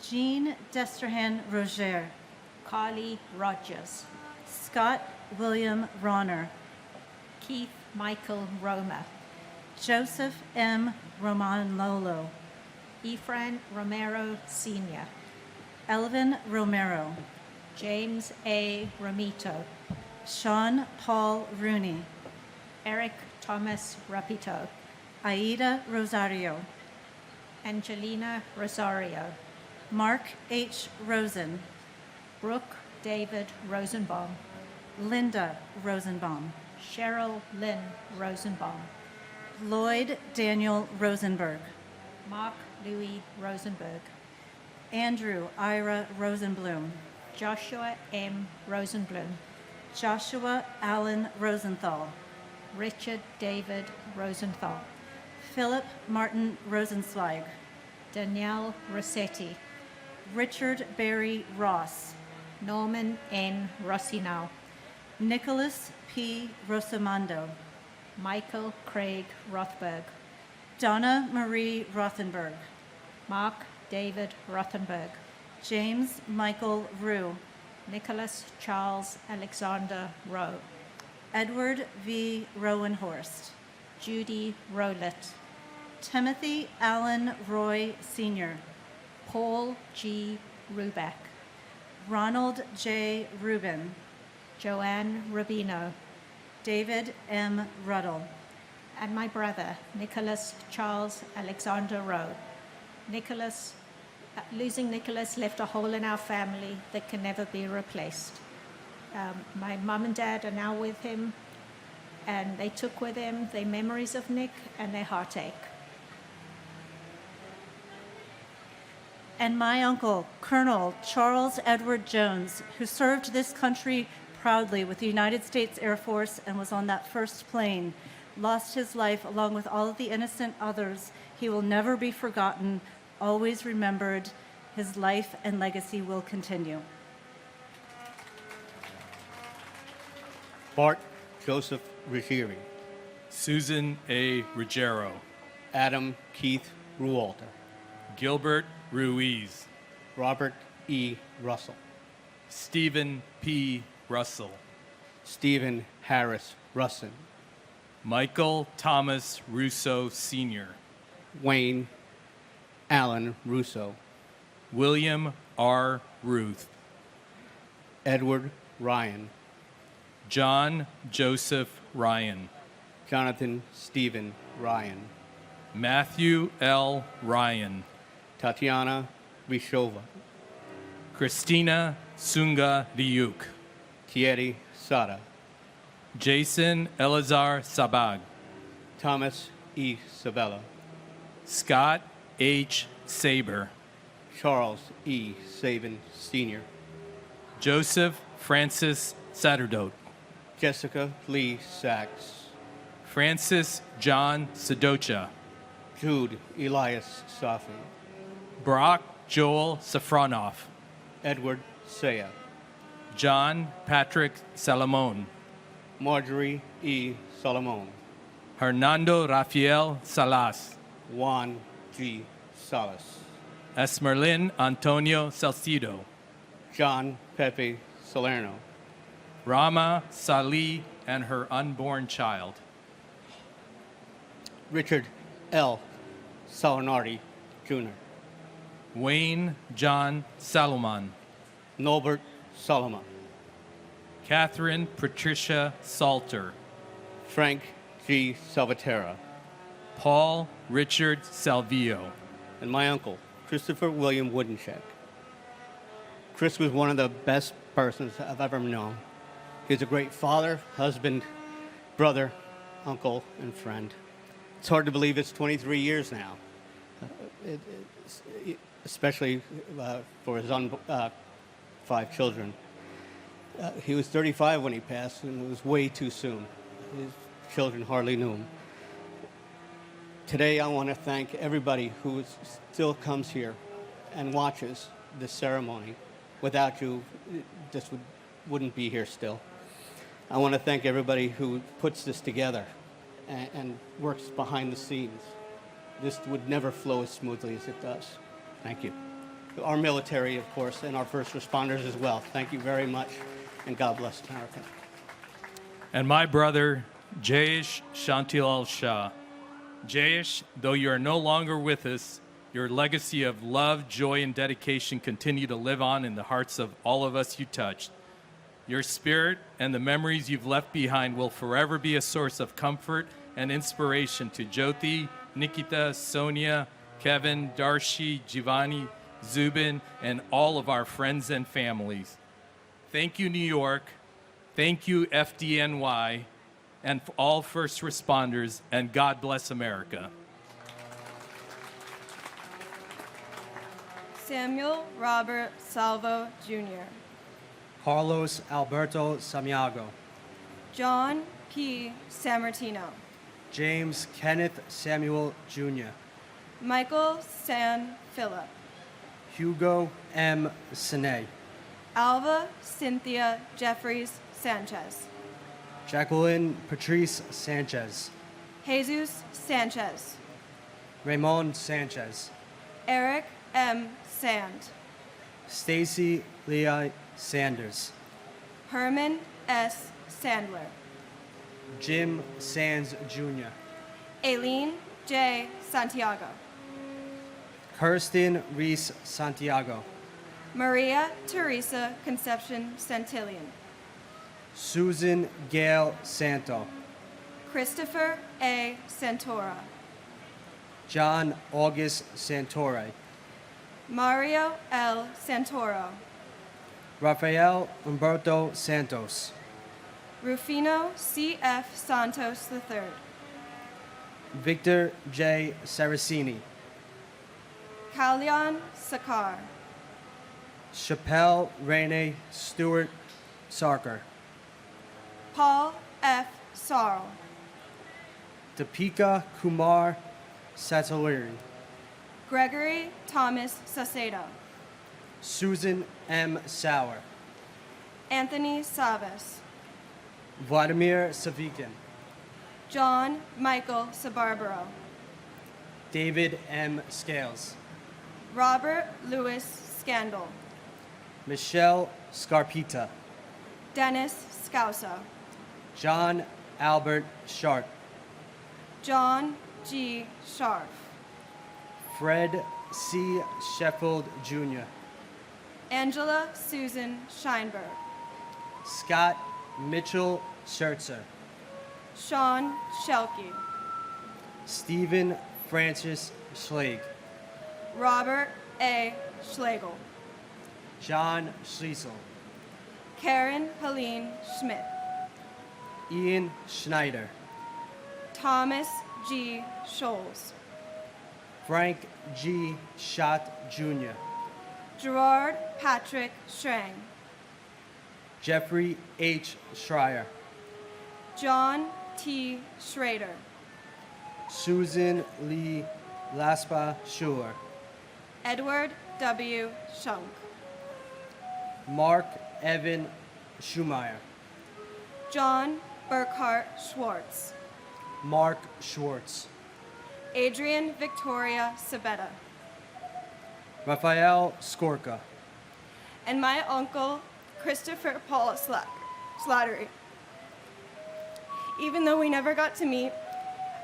Jean Destrehan Roger. Carly Rogers. Scott William Ronner. Keith Michael Roma. Joseph M. Romanlolo. Efrain Romero Sr. Elvin Romero. James A. Romito. Sean Paul Rooney. Eric Thomas Rapito. Aida Rosario. Angelina Rosario. Mark H. Rosen. Brooke David Rosenbaum. Linda Rosenbaum. Cheryl Lynn Rosenbaum. Lloyd Daniel Rosenberg. Mark Louis Rosenberg. Andrew Ira Rosenblum. Joshua M. Rosenblum. Joshua Allen Rosenthal. Richard David Rosenthal. Philip Martin Rosenzweig. Danielle Rossetti. Richard Barry Ross, Norman N. Rossinow, Nicholas P. Rosamondo, Michael Craig Rothberg, Donna Marie Rothenberg, Mark David Rothenberg, James Michael Rue, Nicholas Charles Alexander Rowe, Edward V. Rowenhorst, Judy Rowlett, Timothy Allen Roy Sr., Paul G. Ruback, Ronald J. Rubin, Joanne Rubino, David M. Ruddle, and my brother, Nicholas Charles Alexander Rowe. Losing Nicholas left a hole in our family that can never be replaced. My mum and dad are now with him, and they took with them their memories of Nick and their heartache. And my uncle, Colonel Charles Edward Jones, who served this country proudly with the United States Air Force and was on that first plane, lost his life along with all of the innocent others. He will never be forgotten, always remembered. His life and legacy will continue. Bart Joseph Ruggieri, Susan A. Ruggiero, Adam Keith Rualter, Gilbert Ruiz, Robert E. Russell, Stephen P. Russell, Stephen Harris Russin, Michael Thomas Russo Sr., Wayne Allen Russo, William R. Ruth, Edward Ryan, John Joseph Ryan, Jonathan Stephen Ryan, Matthew L. Ryan, Tatiana Rishova, Christina Sunga Diuk, Thierry Sada, Jason Elazar Sabag, Thomas E. Sabella, Scott H. Saber, Charles E. Sabin Sr., Joseph Francis Satterdote, Jessica Lee Sachs, Francis John Sedocha, Jude Elias Safi, Brock Joel Safronoff, Edward Saya, John Patrick Salomon, Marjorie E. Solomon, Hernando Rafael Salas, Juan G. Salas, Esmerlin Antonio Salcido, John Pepe Salerno, Rama Salih and her unborn child, Richard L. Salinardi, Jr., Wayne John Salomon, Norbert Solomon, Catherine Patricia Salter, Frank G. Salvatierra, Paul Richard Salvio, and my uncle, Christopher William Woodencheck. Chris was one of the best persons I've ever known. He's a great father, husband, brother, uncle, and friend. It's hard to believe it's 23 years now, especially for his 5 children. He was 35 when he passed, and it was way too soon. His children hardly knew him. Today, I want to thank everybody who still comes here and watches this ceremony. Without you, this wouldn't be here still. I want to thank everybody who puts this together and works behind the scenes. This would never flow as smoothly as it does. Thank you. Our military, of course, and our first responders as well. Thank you very much, and God bless America. and my brother, Jayesh Shantilal Shah. Jayesh, though you are no longer with us, your legacy of love, joy, and dedication continue to live on in the hearts of all of us you touched. Your spirit and the memories you've left behind will forever be a source of comfort and inspiration to Jyoti, Nikita, Sonia, Kevin, Darshi, Giovanni, Zubin, and all of our friends and families. Thank you, New York. Thank you, FDNY, and all first responders, and God bless America. Samuel Robert Salvo, Jr. Carlos Alberto Samiago, John P. Sammartino. James Kenneth Samuel Jr., Michael San Philip. Hugo M. Sine. Alva Cynthia Jeffries Sanchez. Jacqueline Patrice Sanchez. Jesus Sanchez. Raymond Sanchez. Eric M. Sand. Stacy Leah Sanders. Herman S. Sandler. Jim Sands Jr. Aileen J. Santiago. Kirsten Reese Santiago. Maria Teresa Concepcion Santillan. Susan Gail Santo. Christopher A. Santora. John August Santore. Mario L. Santoro. Rafael Umberto Santos. Rufino C.F. Santos III. Victor J. Saraceni. Kalyan Sakar. Chappelle Rene Stewart Sarker. Paul F. Sarl. Deepika Kumar Sataliri. Gregory Thomas Sacedo. Susan M. Sauer. Anthony Savas. Vladimir Savikin. John Michael Sabarbaro. David M. Scales. Robert Louis Scandal. Michelle Scarpita. Dennis Scousa. John Albert Sharp. John G. Sharf. Fred C. Sheffield Jr. Angela Susan Scheinberg. Scott Mitchell Schertzer. Sean Shelkey. Stephen Francis Schlegel. Robert A. Schlegel. John Schliessel. Karen Helene Schmidt. Ian Schneider. Thomas G. Scholes. Frank G. Schott Jr. Gerard Patrick Strang. Jeffrey H. Schreier. John T. Schrader. Susan Lee Laspa Schuler. Edward W. Shunk. Mark Evan Schumeyer. John Burkhart Schwartz. Mark Schwartz. Adrian Victoria Sabetta. Raphael Skorka. And my uncle, Christopher Paul Slattery. Even though we never got to meet,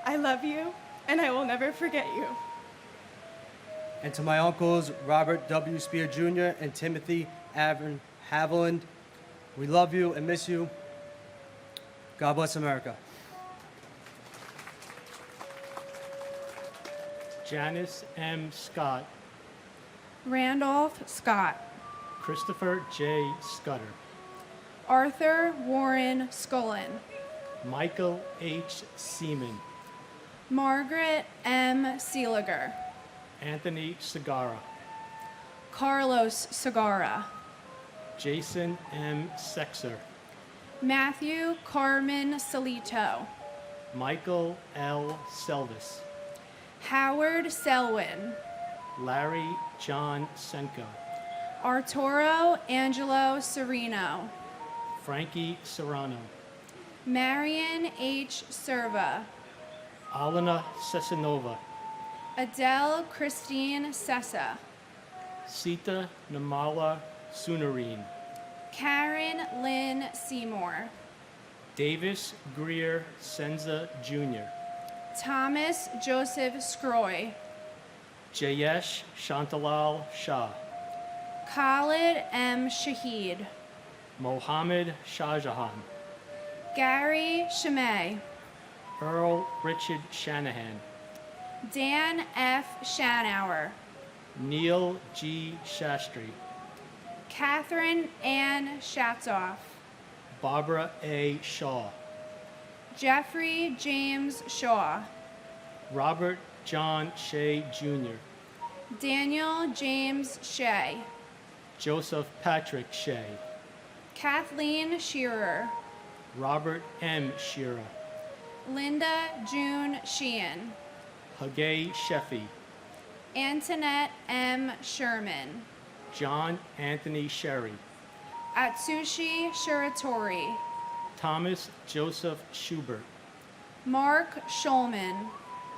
I love you and I will never forget you. And to my uncles, Robert W. Spear Jr. and Timothy Avern Haviland, we love you and miss you. God bless America. Janice M. Scott. Randolph Scott. Christopher J. Scudder. Arthur Warren Scullin. Michael H. Seaman. Margaret M. Seeliger. Anthony Segara. Carlos Segara. Jason M. Sexer. Matthew Carmen Salito. Michael L. Selvis. Howard Selwyn. Larry John Senko. Arturo Angelo Sereno. Frankie Serrano. Marion H. Serva. Alana Sesanova. Adele Christine Sessa. Sita Namala Sunarine. Karen Lynn Seymour. Davis Greer Senza Jr. Thomas Joseph Scroy. Jayesh Shantalal Shah. Khalid M. Shahid. Mohammed Shahjahan. Gary Shamay. Earl Richard Shanahan. Dan F. Shanauer. Neil G. Shastri. Catherine Ann Shatzoff. Barbara A. Shaw. Jeffrey James Shaw. Robert John Shea Jr. Daniel James Shea. Joseph Patrick Shea. Kathleen Shearer. Robert M. Shearer. Linda June Sheehan. Hagay Sheffy. Antoinette M. Sherman, John Anthony Sherry, Atsushi Shiratori, Thomas Joseph Schubert, Mark Schulman,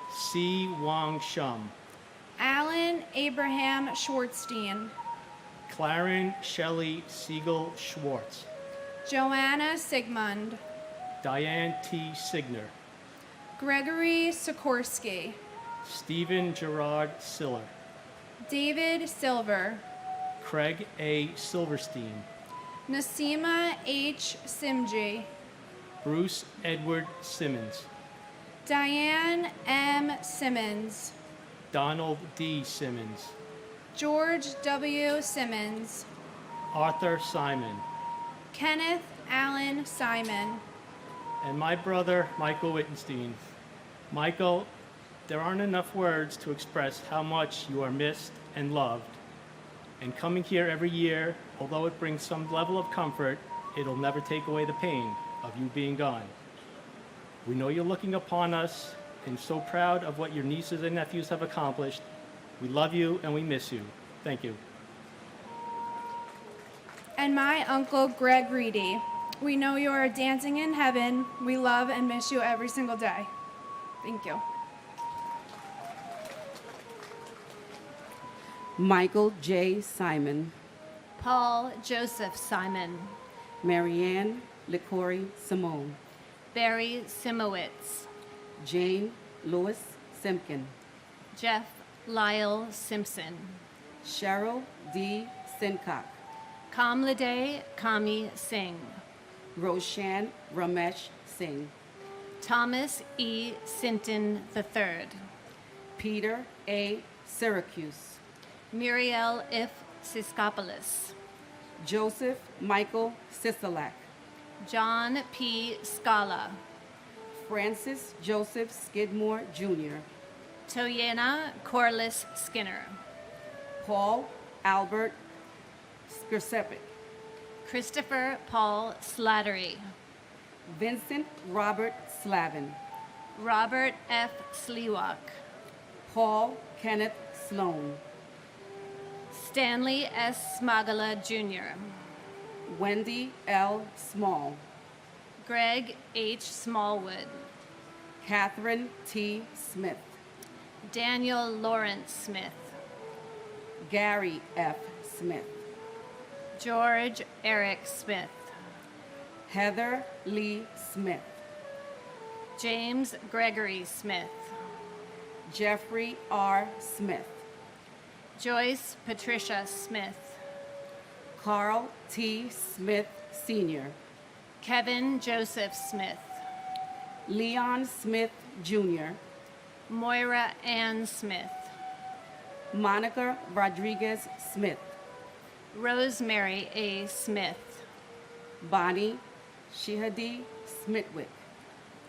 C. Wang Shum, Alan Abraham Schwartzstein, Claren Shelley Siegel Schwartz, Joanna Sigmund, Diane T. Signer, Gregory Sikorsky, Stephen Gerard Siller, David Silver, Craig A. Silverstein, Nasima H. Simji, Bruce Edward Simmons, Diane M. Simmons, Donald D. Simmons, George W. Simmons, Arthur Simon, Kenneth Allen Simon, and my brother, Michael Wittenstein. Michael, there aren't enough words to express how much you are missed and loved. And coming here every year, although it brings some level of comfort, it'll never take away the pain of you being gone. We know you're looking upon us and so proud of what your nieces and nephews have accomplished. We love you and we miss you. Thank you. and my uncle Greg Reedy. We know you are dancing in heaven. We love and miss you every single day. Thank you. Michael J. Simon, Paul Joseph Simon, Marianne Licori Simone, Barry Simowitz, Jane Lewis Simpkin, Jeff Lyle Simpson, Cheryl D. Sincock, Kamlade Kami Singh, Roshan Ramesh Singh, Thomas E. Sinton III, Peter A. Syracuse, Muriel If Siskopoulos, Joseph Michael Sisolak, John P. Scala, Francis Joseph Skidmore Jr., Toyena Corliss Skinner, Paul Albert Skirsepic, Christopher Paul Slattery, Vincent Robert Slavin, Robert F. Sliwak, Paul Kenneth Sloan, Stanley S. Smagala Jr., Wendy L. Small, Greg H. Smallwood, Catherine T. Smith, Daniel Lawrence Smith, Gary F. Smith, George Eric Smith, Heather Lee Smith, James Gregory Smith, Jeffrey R. Smith, Joyce Patricia Smith, Carl T. Smith Sr., Kevin Joseph Smith, Leon Smith Jr., Moira Ann Smith, Monica Rodriguez Smith, Rosemary A. Smith, Bonnie Shihadi Smithwick,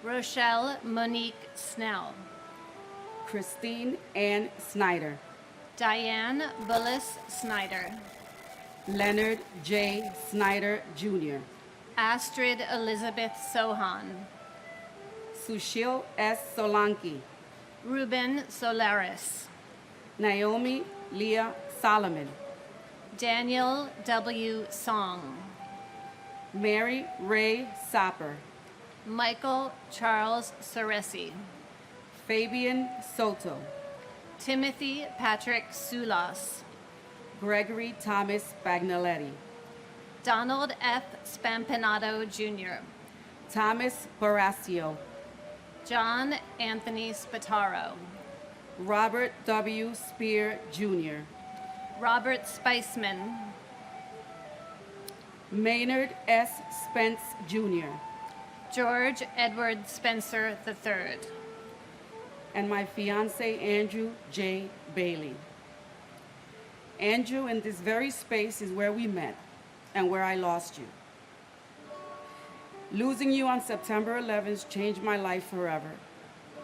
Rochelle Monique Snell, Christine Ann Snyder, Diane Bullis Snyder, Leonard J. Snyder Jr., Astrid Elizabeth Sohan, Sushil S. Solanki, Ruben Solaris, Naomi Leah Solomon, Daniel W. Song, Mary Ray Sopper, Michael Charles Soresi, Fabian Soto, Timothy Patrick Sulas, Gregory Thomas Bagnaletti, Donald F. Spampinato Jr., Thomas Barasio, John Anthony Spataro, Robert W. Spear Jr., Robert Spiceman, Maynard S. Spence Jr., George Edward Spencer III, and my fiance Andrew J. Bailey. Andrew, in this very space is where we met and where I lost you. Losing you on September 11th changed my life forever.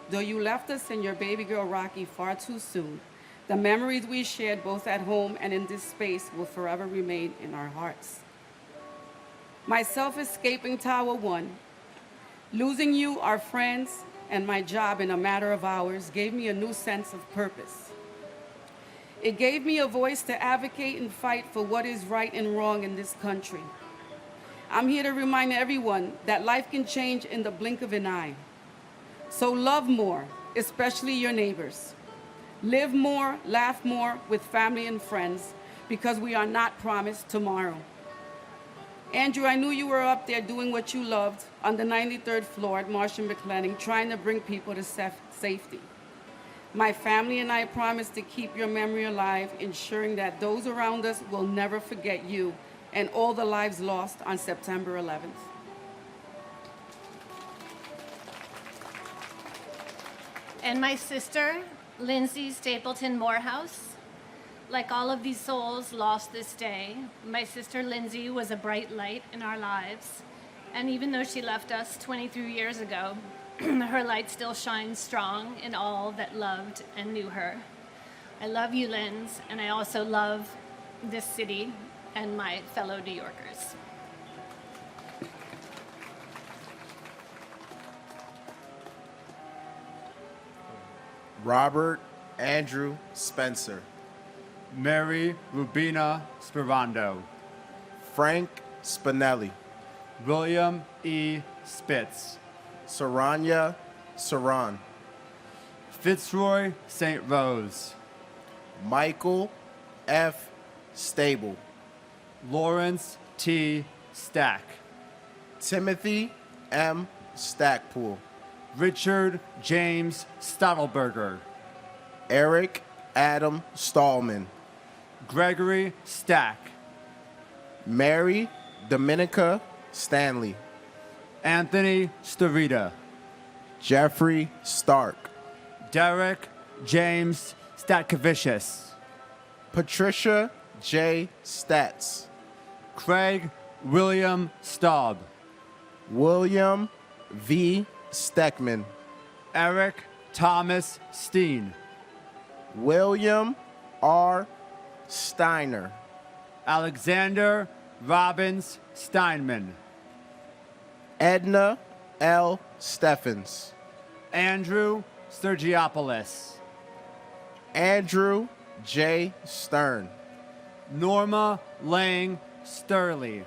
Though you left us and your baby girl Rocky far too soon, the memories we shared both at home and in this space will forever remain in our hearts. Myself escaping Tower 1, losing you, our friends, and my job in a matter of hours gave me a new sense of purpose. It gave me a voice to advocate and fight for what is right and wrong in this country. I'm here to remind everyone that life can change in the blink of an eye. So love more, especially your neighbors. Live more, laugh more with family and friends, because we are not promised tomorrow. Andrew, I knew you were up there doing what you loved on the 93rd floor at Marsh & McLennan, trying to bring people to safety. My family and I promise to keep your memory alive, ensuring that those around us will never forget you and all the lives lost on September 11th. And my sister, Lindsay Stapleton Morehouse. Like all of these souls lost this day, my sister Lindsay was a bright light in our lives. And even though she left us 23 years ago, her light still shines strong in all that loved and knew her. I love you, Linz, and I also love this city and my fellow New Yorkers. Robert Andrew Spencer. Mary Rubina Sperando. Frank Spinelli. William E. Spitz. Saranya Saran. Fitzroy St. Rose. Michael F. Stable. Lawrence T. Stack. Timothy M. Stackpool. Richard James Stottleberger. Eric Adam Stallman. Gregory Stack. Mary Dominica Stanley. Anthony Starita. Jeffrey Stark. Derek James Statkevicius. Patricia J. Stats. Craig William Staub. William V. Steckman. Eric Thomas Steen. William R. Steiner. Alexander Robbins Steinman. Edna L. Steffens. Andrew Sturgiopoulos. Andrew J. Stern. Norma Lang Sturley.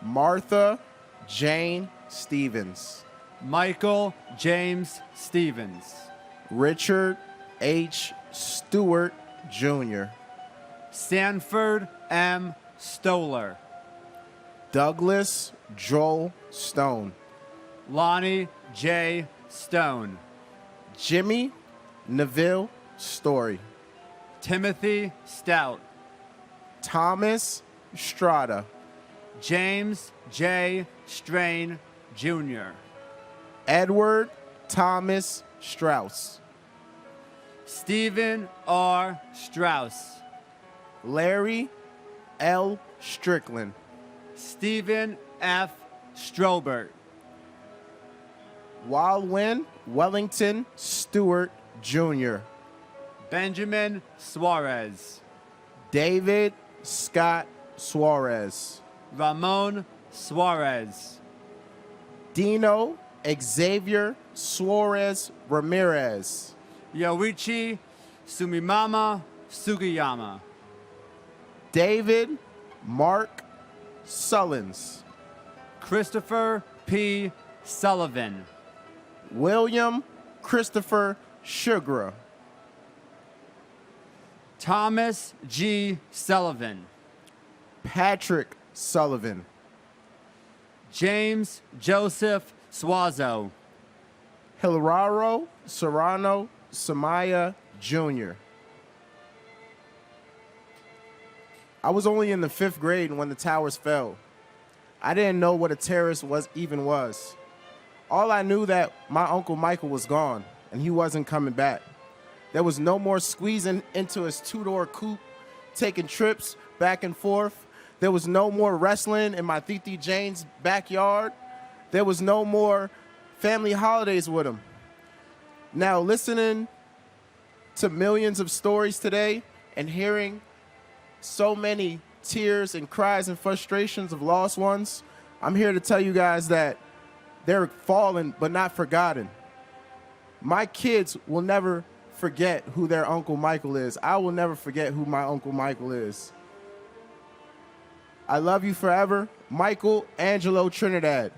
Martha Jane Stevens. Michael James Stevens. Richard H. Stewart, Jr. Sanford M. Stoller. Douglas Joel Stone. Lonnie J. Stone. Jimmy Neville Story. Timothy Stout. Thomas Strada. James J. Strain, Jr. Edward Thomas Strauss. Stephen R. Strauss. Larry L. Strickland. Stephen F. Strobert. Wildwin Wellington Stewart, Jr. Benjamin Suarez. David Scott Suarez. Ramon Suarez. Dino Xavier Suarez Ramirez. Yoichi Sumimama Sugiyama. David Mark Sullins. Christopher P. Sullivan. William Christopher Sugar. Thomas G. Sullivan. Patrick Sullivan. James Joseph Suazo. Hilararo Serrano Samaya Jr. I was only in the 5th grade when the towers fell. I didn't know what a terrorist was. All I knew that my Uncle Michael was gone and he wasn't coming back. There was no more squeezing into his 2-door coupe, taking trips back and forth. There was no more wrestling in my Titi Jane's backyard. There was no more family holidays with him. Now, listening to millions of stories today and hearing so many tears and cries and frustrations of lost ones, I'm here to tell you guys that they're fallen but not forgotten. My kids will never forget who their Uncle Michael is. I will never forget who my Uncle Michael is. I love you forever, Michael Angelo Trinidad.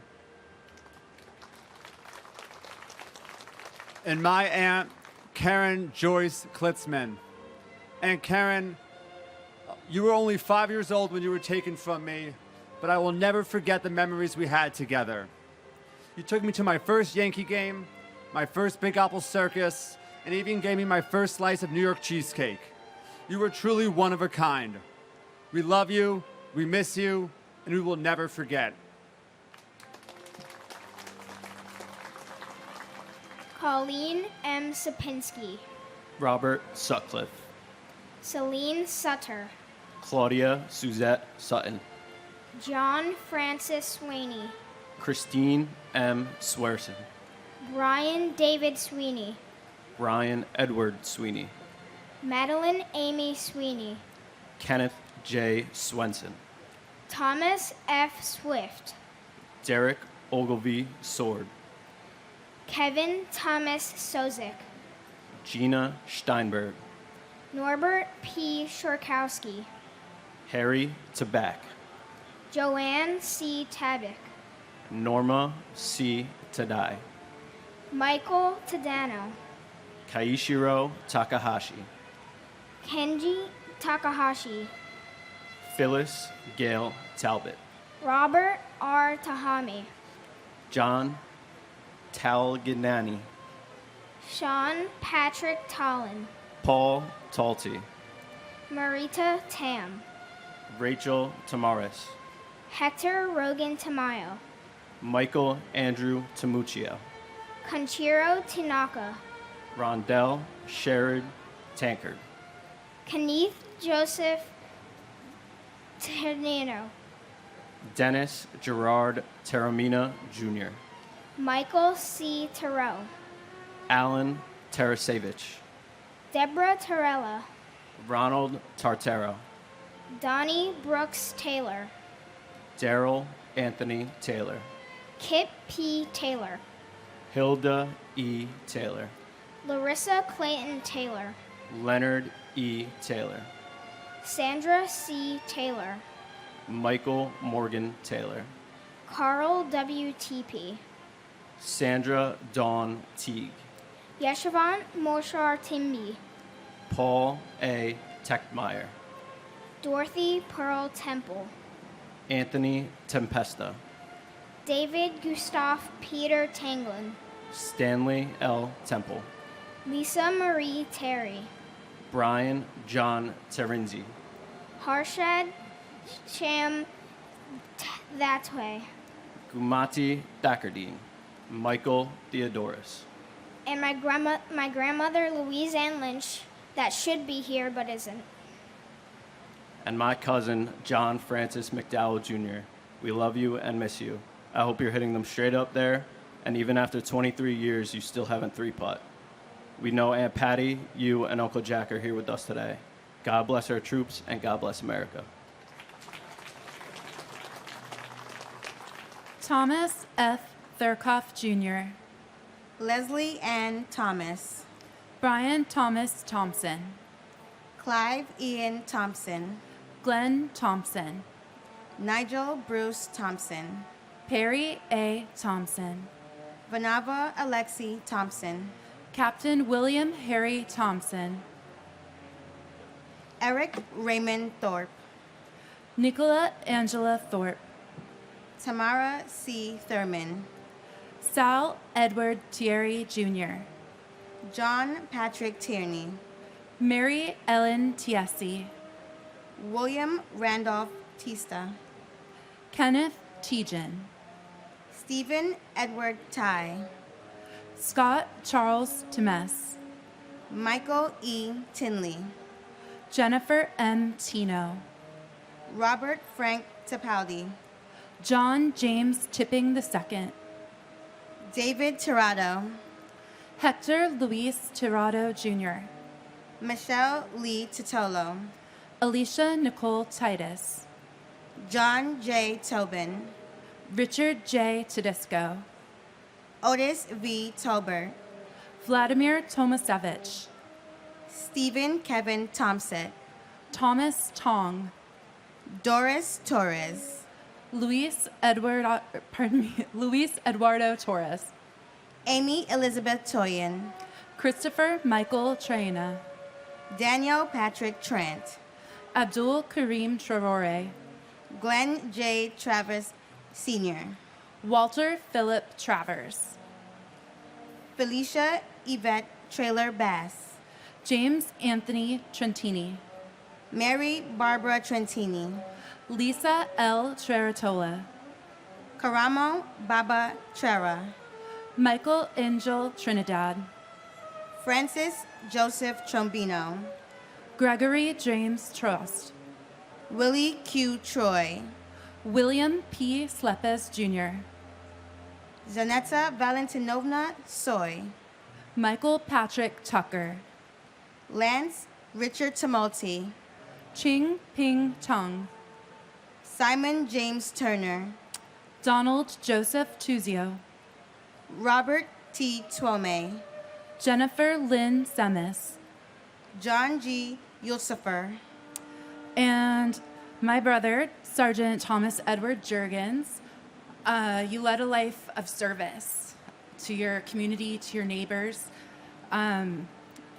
And my aunt, Karen Joyce Klitzman. And Karen, you were only 5 years old when you were taken from me, but I will never forget the memories we had together. You took me to my first Yankee game, my first Big Apple Circus, and even gave me my first slice of New York cheesecake. You were truly one of a kind. We love you, we miss you, and we will never forget. Colleen M. Sapinski, Robert Sutcliffe, Celine Sutter, Claudia Suzette Sutton, John Francis Sweeney, Christine M. Swerson, Brian David Sweeney, Brian Edward Sweeney, Madeline Amy Sweeney, Kenneth J. Swenson, Thomas F. Swift, Derek Ogilvy Sword, Kevin Thomas Sozik, Gina Steinberg, Norbert P. Shorkowski, Harry Tabak, Joanne C. Tabak, Norma C. Tadai, Michael Tadano, Kaishiro Takahashi, Kenji Takahashi, Phyllis Gail Talbot, Robert R. Tahami, John Talginani, Sean Patrick Tollin, Paul Talty, Marita Tam, Rachel Tamaris, Hector Rogan Tamayo, Michael Andrew Tamuccio, Conchiro Tanaka, Rondell Sherrod Tankard, Kenneth Joseph Ternino, Dennis Gerard Taramina Jr., Michael C. Terrell, Alan Tarasevich, Deborah Torella, Ronald Tartaro, Donnie Brooks Taylor, Daryl Anthony Taylor, Kip P. Taylor, Hilda E. Taylor, Larissa Clayton Taylor, Leonard E. Taylor, Sandra C. Taylor, Michael Morgan Taylor, Carl W. T.P., Sandra Dawn Teague, Yeshivant Moshar Timby, Paul A. Techmeyer, Dorothy Pearl Temple, Anthony Tempesta, David Gustav Peter Tanglin, Stanley L. Temple, Lisa Marie Terry, Brian John Terenzi, Harshad Sham Thatway, Gumati Thakardine, Michael Theodorus, and my grandmother Louise Ann Lynch, that should be here but isn't. and my cousin John Francis McDowell Jr. We love you and miss you. I hope you're hitting them straight up there, and even after 23 years, you still haven't three-putt. We know Aunt Patty, you, and Uncle Jack are here with us today. God bless our troops, and God bless America. Thomas F. Thurkoff Jr., Leslie Ann Thomas, Brian Thomas Thompson, Clive Ian Thompson, Glenn Thompson, Nigel Bruce Thompson, Perry A. Thompson, Vanava Alexi Thompson, Captain William Harry Thompson, Eric Raymond Thorpe, Nicola Angela Thorpe, Tamara C. Thurman, Sal Edward Thierry Jr., John Patrick Tierney, Mary Ellen Tiesi, William Randolph Tista, Kenneth Tejan, Stephen Edward Ty, Scott Charles Temes, Michael E. Tinley, Jennifer M. Tino, Robert Frank Tapaldi, John James Tipping II, David Tirado, Hector Luis Tirado Jr., Michelle Lee Titolo, Alicia Nicole Titus, John J. Tobin, Richard J. Tedisco, Otis V. Tolbert, Vladimir Tomasevich, Stephen Kevin Thompson, Thomas Tong, Doris Torres, Luis Eduardo Torres, Amy Elizabeth Toyin, Christopher Michael Traina, Daniel Patrick Trent, Abdul Karim Traore, Glenn J. Travers Sr., Walter Philip Travers, Felicia Yvette Trailer Bass, James Anthony Trentini, Mary Barbara Trentini, Lisa L. Treratola, Karamo Baba Trera, Michael Angel Trinidad, Francis Joseph Trombino, Gregory James Trost, Willie Q. Troy, William P. Slepes Jr., Zanetta Valentinovna Soy, Michael Patrick Tucker, Lance Richard Tumulty, Ching Ping Tung, Simon James Turner, Donald Joseph Tuzio, Robert T. Twome, Jennifer Lynn Semis, John G. Yusufer, and my brother, Sergeant Thomas Edward Jurgens. You led a life of service to your community, to your neighbors, and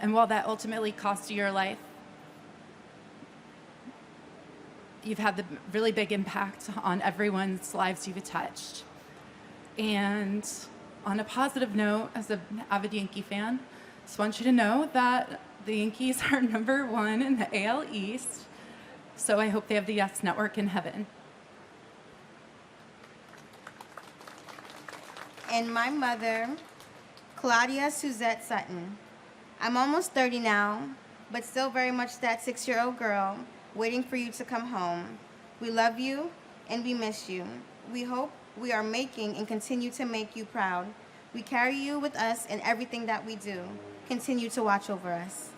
while that ultimately cost you your life, you've had the really big impact on everyone's lives you've touched. And on a positive note, as an avid Yankee fan, just want you to know that the Yankees are #1 in the AL East, so I hope they have the Yes Network in heaven. and my mother, Claudia Suzette Sutton. I'm almost 30 now, but still very much that 6-year-old girl waiting for you to come home. We love you and we miss you. We hope we are making and continue to make you proud. We carry you with us in everything that we do. Continue to watch over us.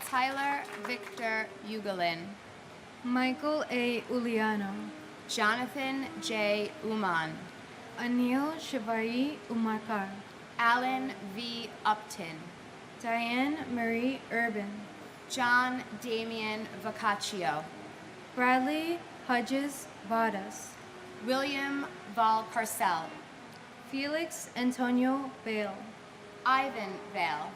Tyler Victor Ugalin, Michael A. Uliano, Jonathan J. Uman, Anil Shivari Umarkar, Alan V. Upton, Diane Marie Urban, John Damian Vacaccio, Bradley Hodges Vadas, William Valcarcel, Felix Antonio Bale, Ivan Vale,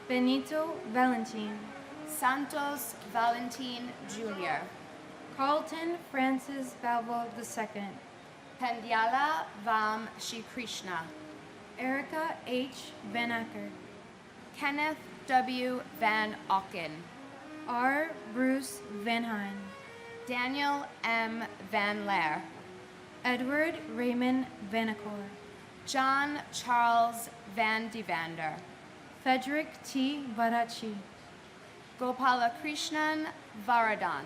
Benito Valentin, Santos Valentin Jr., Carlton Francis Balvo II, Pandyala Vam Shri Krishna, Erica H. Van Acker, Kenneth W. Van Auken, R. Bruce Van Hine, Daniel M. Van Laer, Edward Raymond Vanacore, John Charles Van Devander, Frederick T. Varachi, Gopalakrishnan Varadan,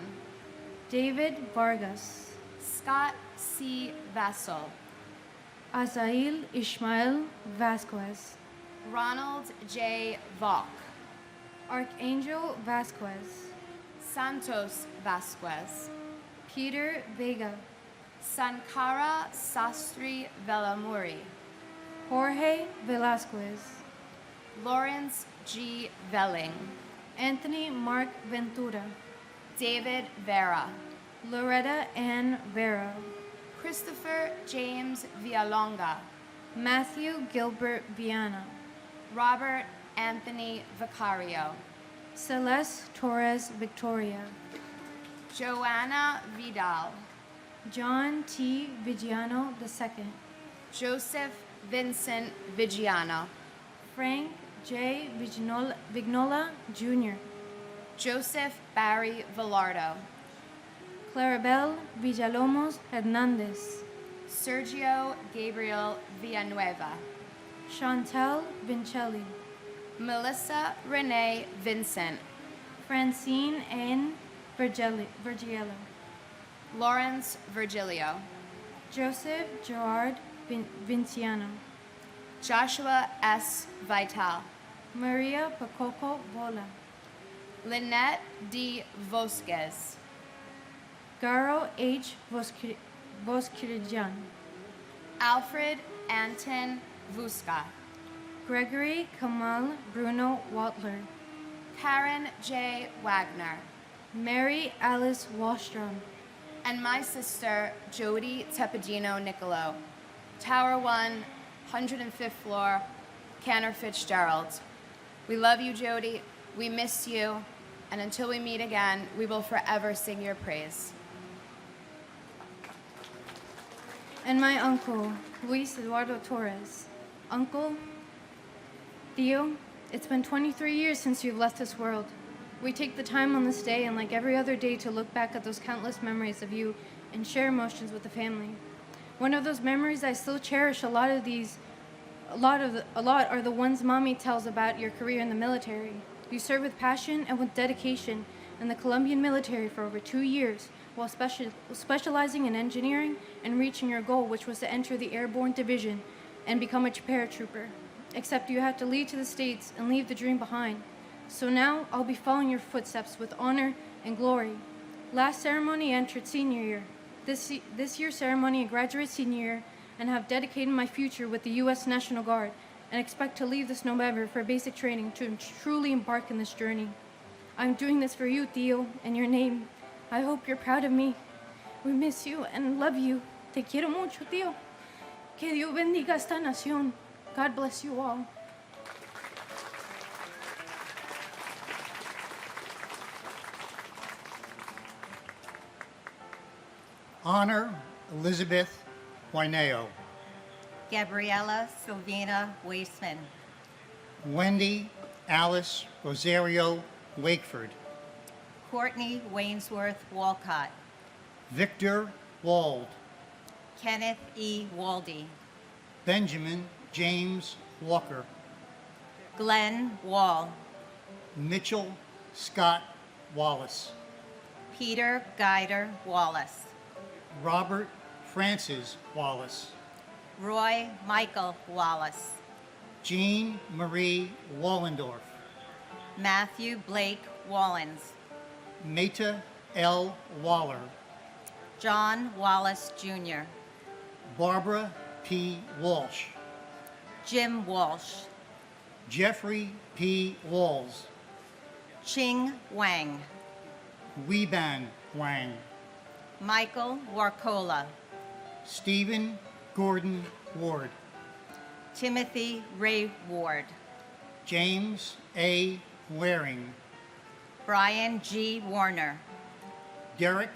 David Vargas, Scott C. Vassal, Azail Ishmael Vasquez, Ronald J. Valk, Archangel Vasquez, Santos Vasquez, Peter Vega, Sankara Sastri Velamuri, Jorge Velasquez, Lawrence G. Velling, Anthony Mark Ventura, David Vera, Loretta Ann Vera, Christopher James Villalonga, Matthew Gilbert Viana, Robert Anthony Vicario, Celeste Torres Victoria, Joanna Vidal, John T. Vigiano II, Joseph Vincent Vigiano, Frank J. Vignola Jr., Joseph Barry Villardo, Clarabelle Villalomos Hernandez, Sergio Gabriel Villanueva, Chantal Vincelli, Melissa Renee Vincent, Francine N. Virgilio, Lawrence Virgilio, Joseph Gerard Vinciano, Joshua S. Vital, Maria Pacoco Bola, Lynette D. Vosquez, Garo H. Voskirijan, Alfred Anton Vuska, Gregory Kamal Bruno Waltler, Karen J. Wagner, Mary Alice Wallstrom, and my sister, Jody Tepedino Nicolo, Tower 1, 105th floor, Cantor Fitzgerald. We love you, Jody. We miss you. And until we meet again, we will forever sing your praise. and my uncle, Luis Eduardo Torres. Uncle, Theo, it's been 23 years since you've left this world. We take the time on this day and like every other day to look back at those countless memories of you and share emotions with the family. One of those memories I still cherish a lot are the ones Mommy tells about your career in the military. You served with passion and with dedication in the Colombian military for over 2 years while specializing in engineering and reaching your goal, which was to enter the Airborne Division and become a paratrooper. Except you had to leave to the States and leave the dream behind. So now I'll be following your footsteps with honor and glory. Last ceremony, I entered senior year. This year's ceremony, I graduate senior year and have dedicated my future with the U.S. National Guard and expect to leave this November for basic training to truly embark in this journey. I'm doing this for you, Theo, in your name. I hope you're proud of me. We miss you and love you. Te quiero mucho, Theo. Que Dios bendiga esta nación. God bless you all. Honor Elizabeth Waineo. Gabriela Silvina Waisman. Wendy Alice Rosario Wakeford. Courtney Wainsworth Walcott. Victor Wald. Kenneth E. Waldy. Benjamin James Walker. Glenn Wall. Mitchell Scott Wallace. Peter Guider Wallace. Robert Francis Wallace. Roy Michael Wallace. Jean Marie Wallendorf. Matthew Blake Wallens. Meta L. Waller. John Wallace Jr. Barbara P. Walsh. Jim Walsh. Jeffrey P. Walls. Ching Wang. Weban Wang. Michael Warcola. Stephen Gordon Ward. Timothy Ray Ward. James A. Waring. Brian G. Warner. Derek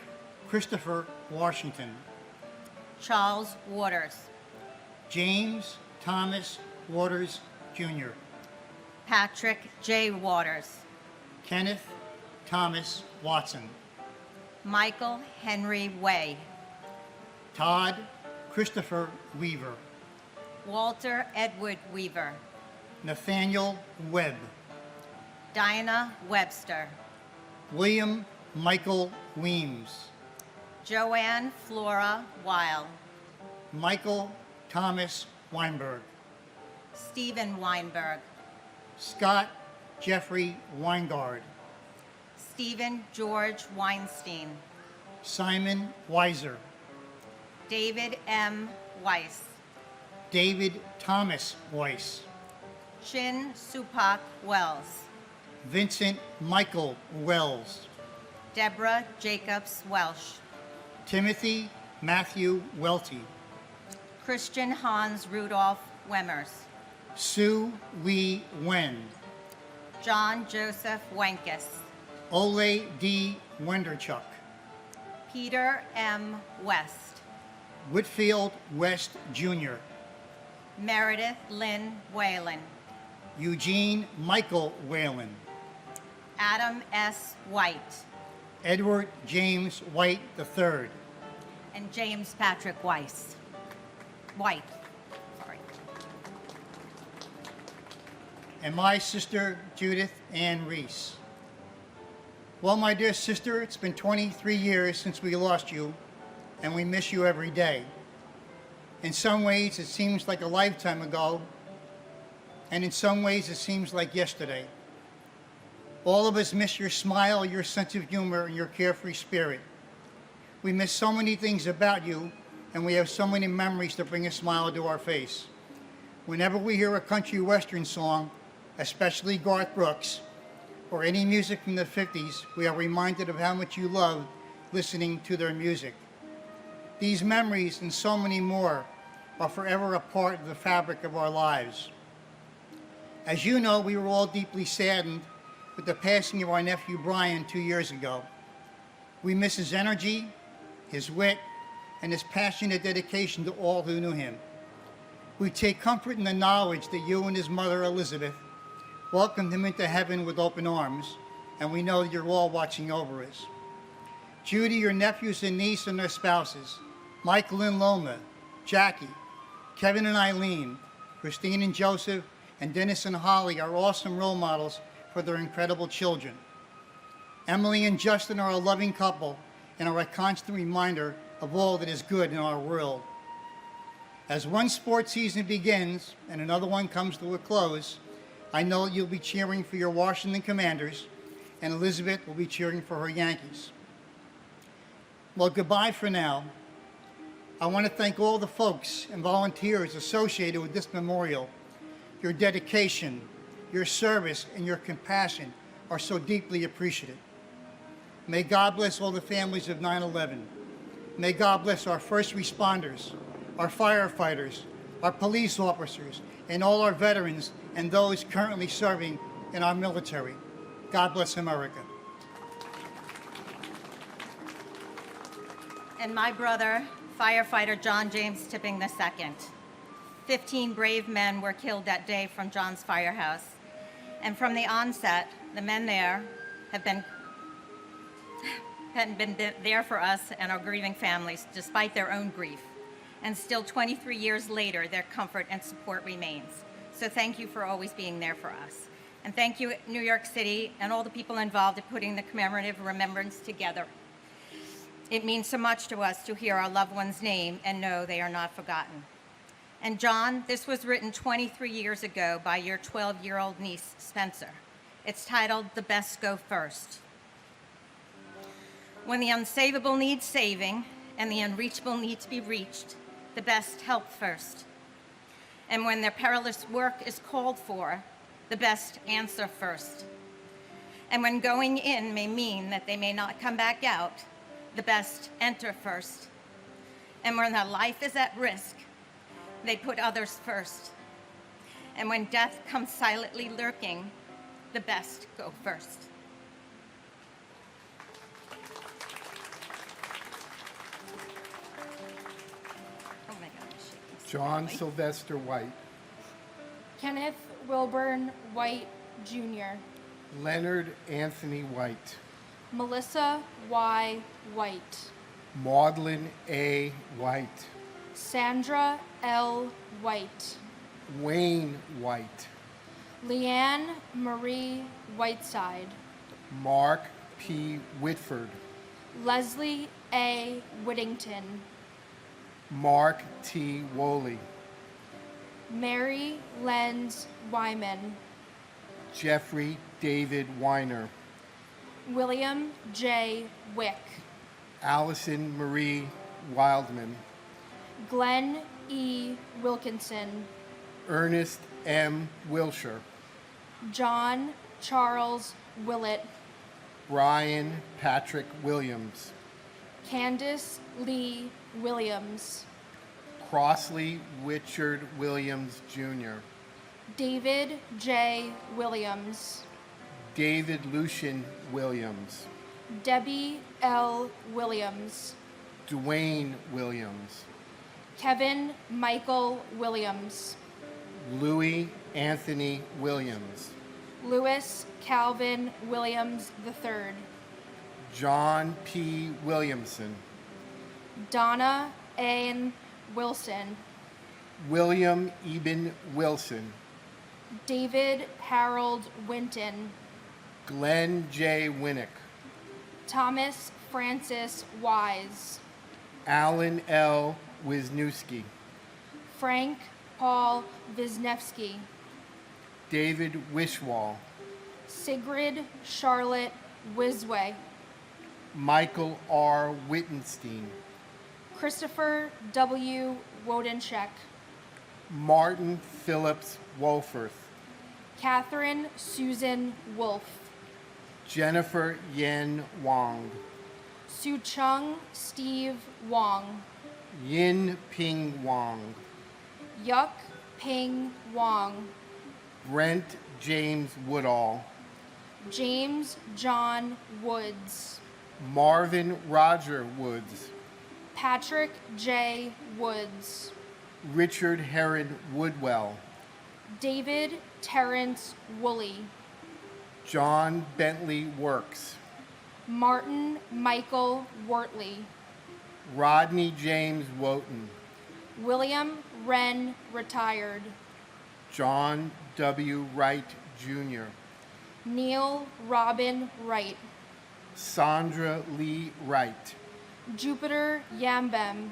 Christopher Washington. Charles Waters. James Thomas Waters, Jr. Patrick J. Waters. Kenneth Thomas Watson. Michael Henry Way. Todd Christopher Weaver. Walter Edward Weaver. Nathaniel Webb. Diana Webster. William Michael Weems. Joanne Flora Weil. Michael Thomas Weinberg. Stephen Weinberg. Scott Jeffrey Weingard. Stephen George Weinstein. Simon Weiser. David M. Weiss. David Thomas Weiss. Chin Supak Wells. Vincent Michael Wells. Deborah Jacobs Welsh. Timothy Matthew Welty. Christian Hans Rudolph Wemmers. Sue Lee Wen. John Joseph Wenkus. Ole D. Wenderchuk. Peter M. West. Whitfield West, Jr. Meredith Lynn Whalen. Eugene Michael Whalen. Adam S. White. Edward James White III. And James Patrick Weiss. White. Sorry. And my sister, Judith Ann Reese. Well, my dear sister, it's been 23 years since we lost you, and we miss you every day. In some ways, it seems like a lifetime ago, and in some ways, it seems like yesterday. All of us miss your smile, your sense of humor, and your carefree spirit. We miss so many things about you, and we have so many memories to bring a smile to our face. Whenever we hear a country western song, especially Garth Brooks, or any music from the 50s, we are reminded of how much you loved listening to their music. These memories and so many more are forever a part of the fabric of our lives. As you know, we were all deeply saddened with the passing of our nephew Brian 2 years ago. We miss his energy, his wit, and his passionate dedication to all who knew him. We take comfort in the knowledge that you and his mother, Elizabeth, welcomed him into heaven with open arms, and we know you're all watching over us. Judy, your nephews and niece and their spouses, Michael and Loma, Jackie, Kevin and Eileen, Christine and Joseph, and Dennis and Holly are awesome role models for their incredible children. Emily and Justin are a loving couple and are a constant reminder of all that is good in our world. As one sports season begins and another one comes to a close, I know you'll be cheering for your Washington Commanders, and Elizabeth will be cheering for her Yankees. Well, goodbye for now. I want to thank all the folks and volunteers associated with this memorial. Your dedication, your service, and your compassion are so deeply appreciated. May God bless all the families of 9/11. May God bless our first responders, our firefighters, our police officers, and all our veterans and those currently serving in our military. God bless America. And my brother, firefighter John James Tipping II. 15 brave men were killed that day from John's firehouse. And from the onset, the men there hadn't been there for us and our grieving families, despite their own grief. And still 23 years later, their comfort and support remains. So thank you for always being there for us. And thank you, New York City, and all the people involved in putting the commemorative remembrance together. It means so much to us to hear our loved one's name and know they are not forgotten. And John, this was written 23 years ago by your 12-year-old niece, Spencer. It's titled, "The Best Go First." When the unsavable needs saving and the unreachable need to be reached, the best help first. And when their perilous work is called for, the best answer first. And when going in may mean that they may not come back out, the best enter first. And when their life is at risk, they put others first. And when death comes silently lurking, the best go first. Oh my gosh. John Sylvester White, Kenneth Wilburn White, Jr., Leonard Anthony White, Melissa Y. White, Maudlin A. White, Sandra L. White, Wayne White, Leanne Marie Whiteside, Mark P. Whitford, Leslie A. Whittington, Mark T. Woolley, Mary Lenz Wyman, Jeffrey David Weiner, William J. Wick, Allison Marie Wildman, Glenn E. Wilkinson, Ernest M. Wilshire, John Charles Willett, Brian Patrick Williams, Candace Lee Williams, Crossley Richard Williams, Jr., David J. Williams, David Lucian Williams, Debbie L. Williams, Dwayne Williams, Kevin Michael Williams, Louis Anthony Williams, Louis Calvin Williams III, John P. Williamson, Donna Ann Wilson, William Eben Wilson, David Harold Winton, Glenn J. Winnick, Thomas Francis Wise, Alan L. Wisniewski, Frank Paul Wisniewski, David Wishwall, Sigrid Charlotte Wisway, Michael R. Wittenstein, Christopher W. Wodencheck, Martin Phillips Wolforth, Catherine Susan Wolf, Jennifer Yen Wong, Su Chung Steve Wong, Yin Ping Wong, Yuk Ping Wong, Brent James Woodall, James John Woods, Marvin Roger Woods, Patrick J. Woods, Richard Herod Woodwell, David Terrence Woolley, John Bentley Works, Martin Michael Wortley, Rodney James Wotton, William Wren retired, John W. Wright Jr., Neil Robin Wright, Sandra Lee Wright, Jupiter Yambem,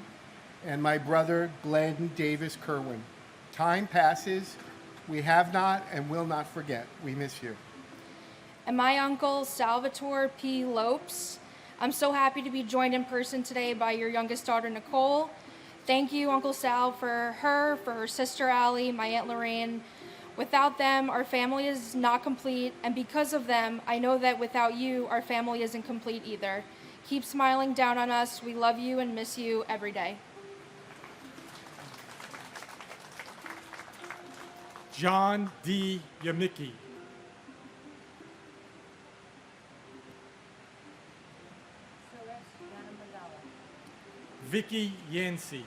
and my brother Glenn Davis Kerwin. Time passes. We have not and will not forget. We miss you. and my uncle Salvatore P. Lopes. I'm so happy to be joined in person today by your youngest daughter, Nicole. Thank you, Uncle Sal, for her sister Allie, my Aunt Lorraine. Without them, our family is not complete, and because of them, I know that without you, our family isn't complete either. Keep smiling down on us. We love you and miss you every day. John D. Yamicki. Vicky Yancey.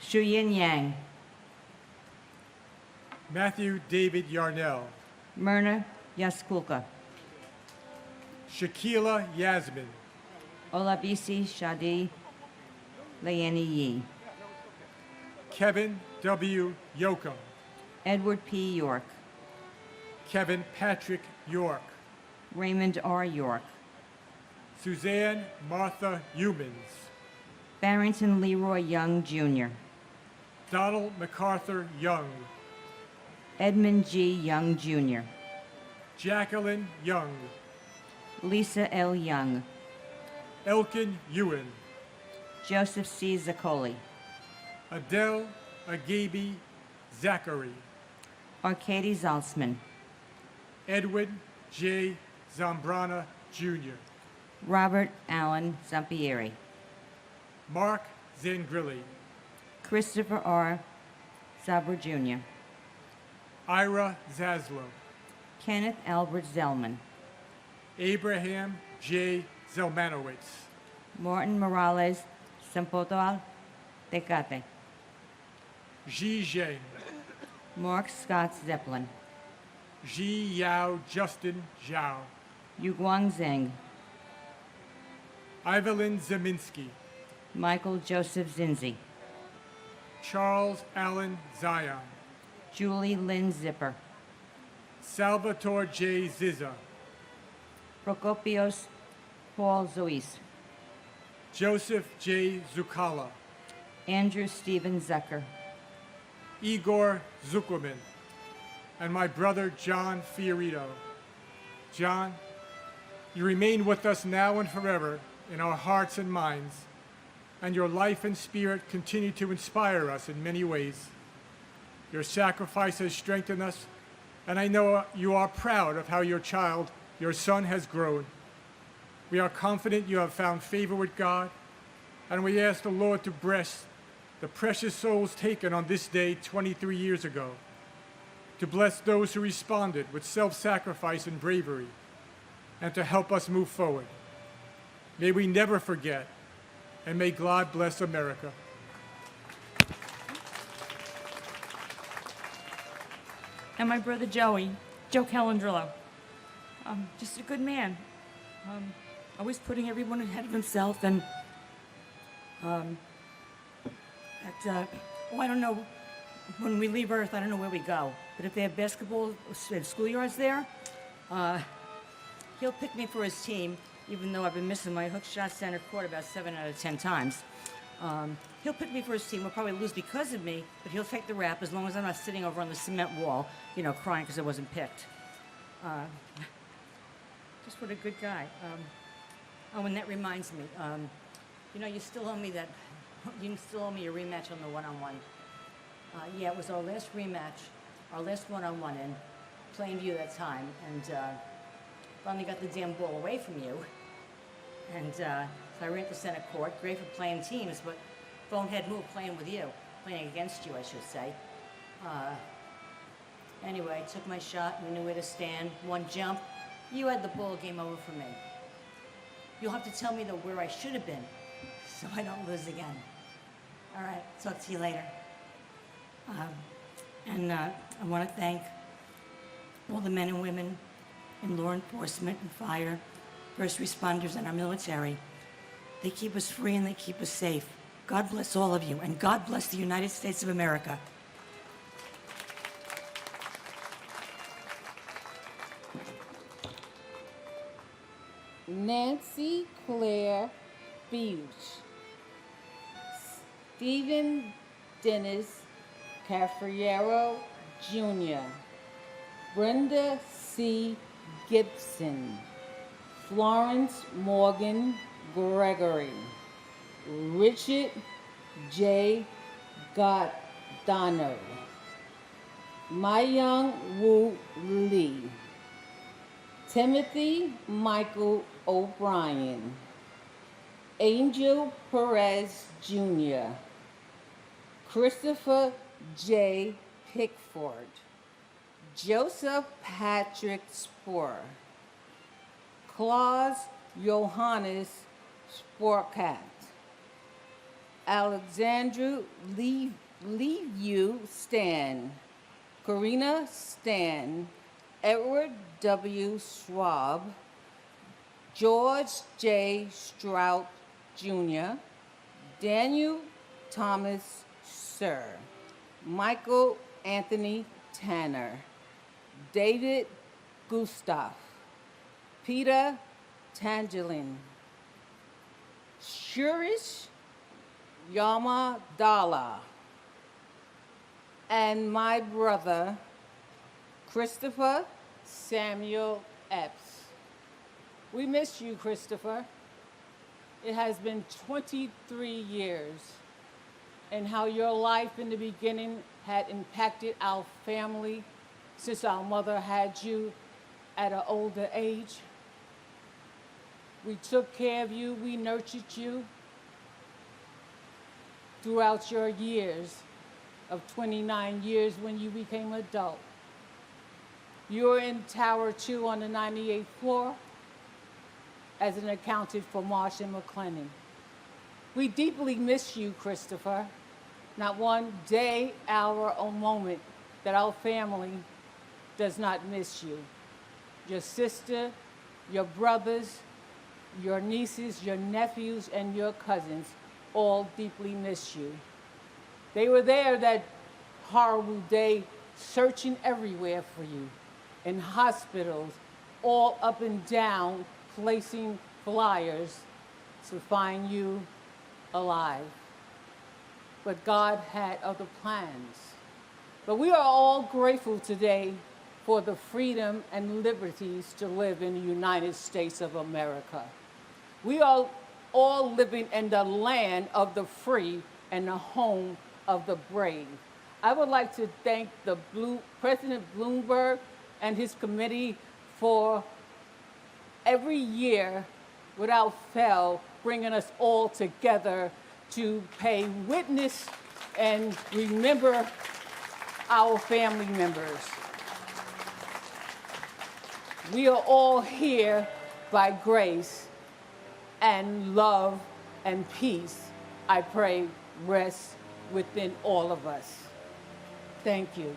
Shuyin Yang. Matthew David Yarnell. Myrna Yaskulka. Shakila Yasmin. Olabisi Shadi Layeni Yi. Kevin W. Yoakum. Edward P. York. Kevin Patrick York. Raymond R. York. Suzanne Martha Humans. Barrington Leroy Young, Jr. Donald MacArthur Young. Edmund G. Young, Jr. Jacqueline Young. Lisa L. Young. Elkin Ewan. Joseph C. Zaccoli. Adele Agabi Zachary. Arkady Zaltzman. Edwin J. Zambrana, Jr. Robert Allen Zampieri. Mark Zangrilli. Christopher R. Zabra, Jr. Ira Zaslow. Kenneth Albert Zellman. Abraham J. Zelmanowitz. Martin Morales Sempotoal Tecate. Ji Zheng. Mark Scott Zeppelin. Ji Yao Justin Zhao. Yuguang Zheng. Evelyn Zeminski. Michael Joseph Zinzi. Charles Allen Zion. Julie Lynn Zipper. Salvatore J. Zizza. Prokopios Paul Zois. Joseph J. Zukala. Andrew Stephen Zucker. Igor Zuckerman. And my brother John Fiorito. John, you remain with us now and forever in our hearts and minds, and your life and spirit continue to inspire us in many ways. Your sacrifice has strengthened us, and I know you are proud of how your child, your son, has grown. We are confident you have found favor with God, and we ask the Lord to bless the precious souls taken on this day 23 years ago, to bless those who responded with self-sacrifice and bravery, and to help us move forward. May we never forget, and may God bless America. And my brother Joey, Joe Calandrillo. Just a good man. Always putting everyone ahead of himself, and I don't know, when we leave Earth, I don't know where we go. But if they have basketball schoolyards there, he'll pick me for his team, even though I've been missing my hook shot center court about 7 out of 10 times. He'll pick me for his team. We'll probably lose because of me, but he'll take the rap as long as I'm not sitting over on the cement wall, crying because I wasn't picked. Just what a good guy. Oh, and that reminds me, you know, you still owe me a rematch on the one-on-one. Yeah, it was our last rematch, our last one-on-one in Plainview that time, and finally got the damn ball away from you. And so I ran to center court, great for playing teams, but bonehead move playing with you, playing against you, I should say. Anyway, I took my shot, we knew where to stand, one jump. You had the ball, game over for me. You'll have to tell me, though, where I should have been, so I don't lose again. All right, talk to you later. I want to thank all the men and women in law enforcement and fire, first responders, and our military. They keep us free and they keep us safe. God bless all of you, and God bless the United States of America. Nancy Claire Beach, Stephen Dennis Cafriero Jr., Brenda C. Gibson, Florence Morgan Gregory, Richard J. Goddano, Mayung Woo Lee, Timothy Michael O'Brien, Angel Perez Jr., Christopher J. Pickford, Joseph Patrick Spoor, Klaus Johannes Sporkat, Alexandru Leavu Stan, Karina Stan, Edward W. Schwab, George J. Strout Jr., Daniel Thomas Sir, Michael Anthony Tanner, David Gustav, Peter Tangelin, Shurish Yamadala, and my brother, Christopher Samuel Epps. We miss you, Christopher. It has been 23 years, and how your life in the beginning had impacted our family since our mother had you at an older age. We took care of you, we nurtured you throughout your years of 29 years when you became an adult. You were in Tower 2 on the 98th floor as an accountant for Marsh and McLennan. We deeply miss you, Christopher. Not one day, hour, or moment that our family does not miss you. Your sister, your brothers, your nieces, your nephews, and your cousins all deeply miss you. They were there that horrible day, searching everywhere for you, in hospitals, all up and down, placing flyers to find you alive. But God had other plans. But we are all grateful today for the freedom and liberties to live in the United States of America. We are all living in the land of the free and the home of the brave. I would like to thank President Bloomberg and his committee for every year, without fail, bringing us all together to pay witness and remember our family members. We are all here by grace, and love and peace, I pray, rest within all of us. Thank you.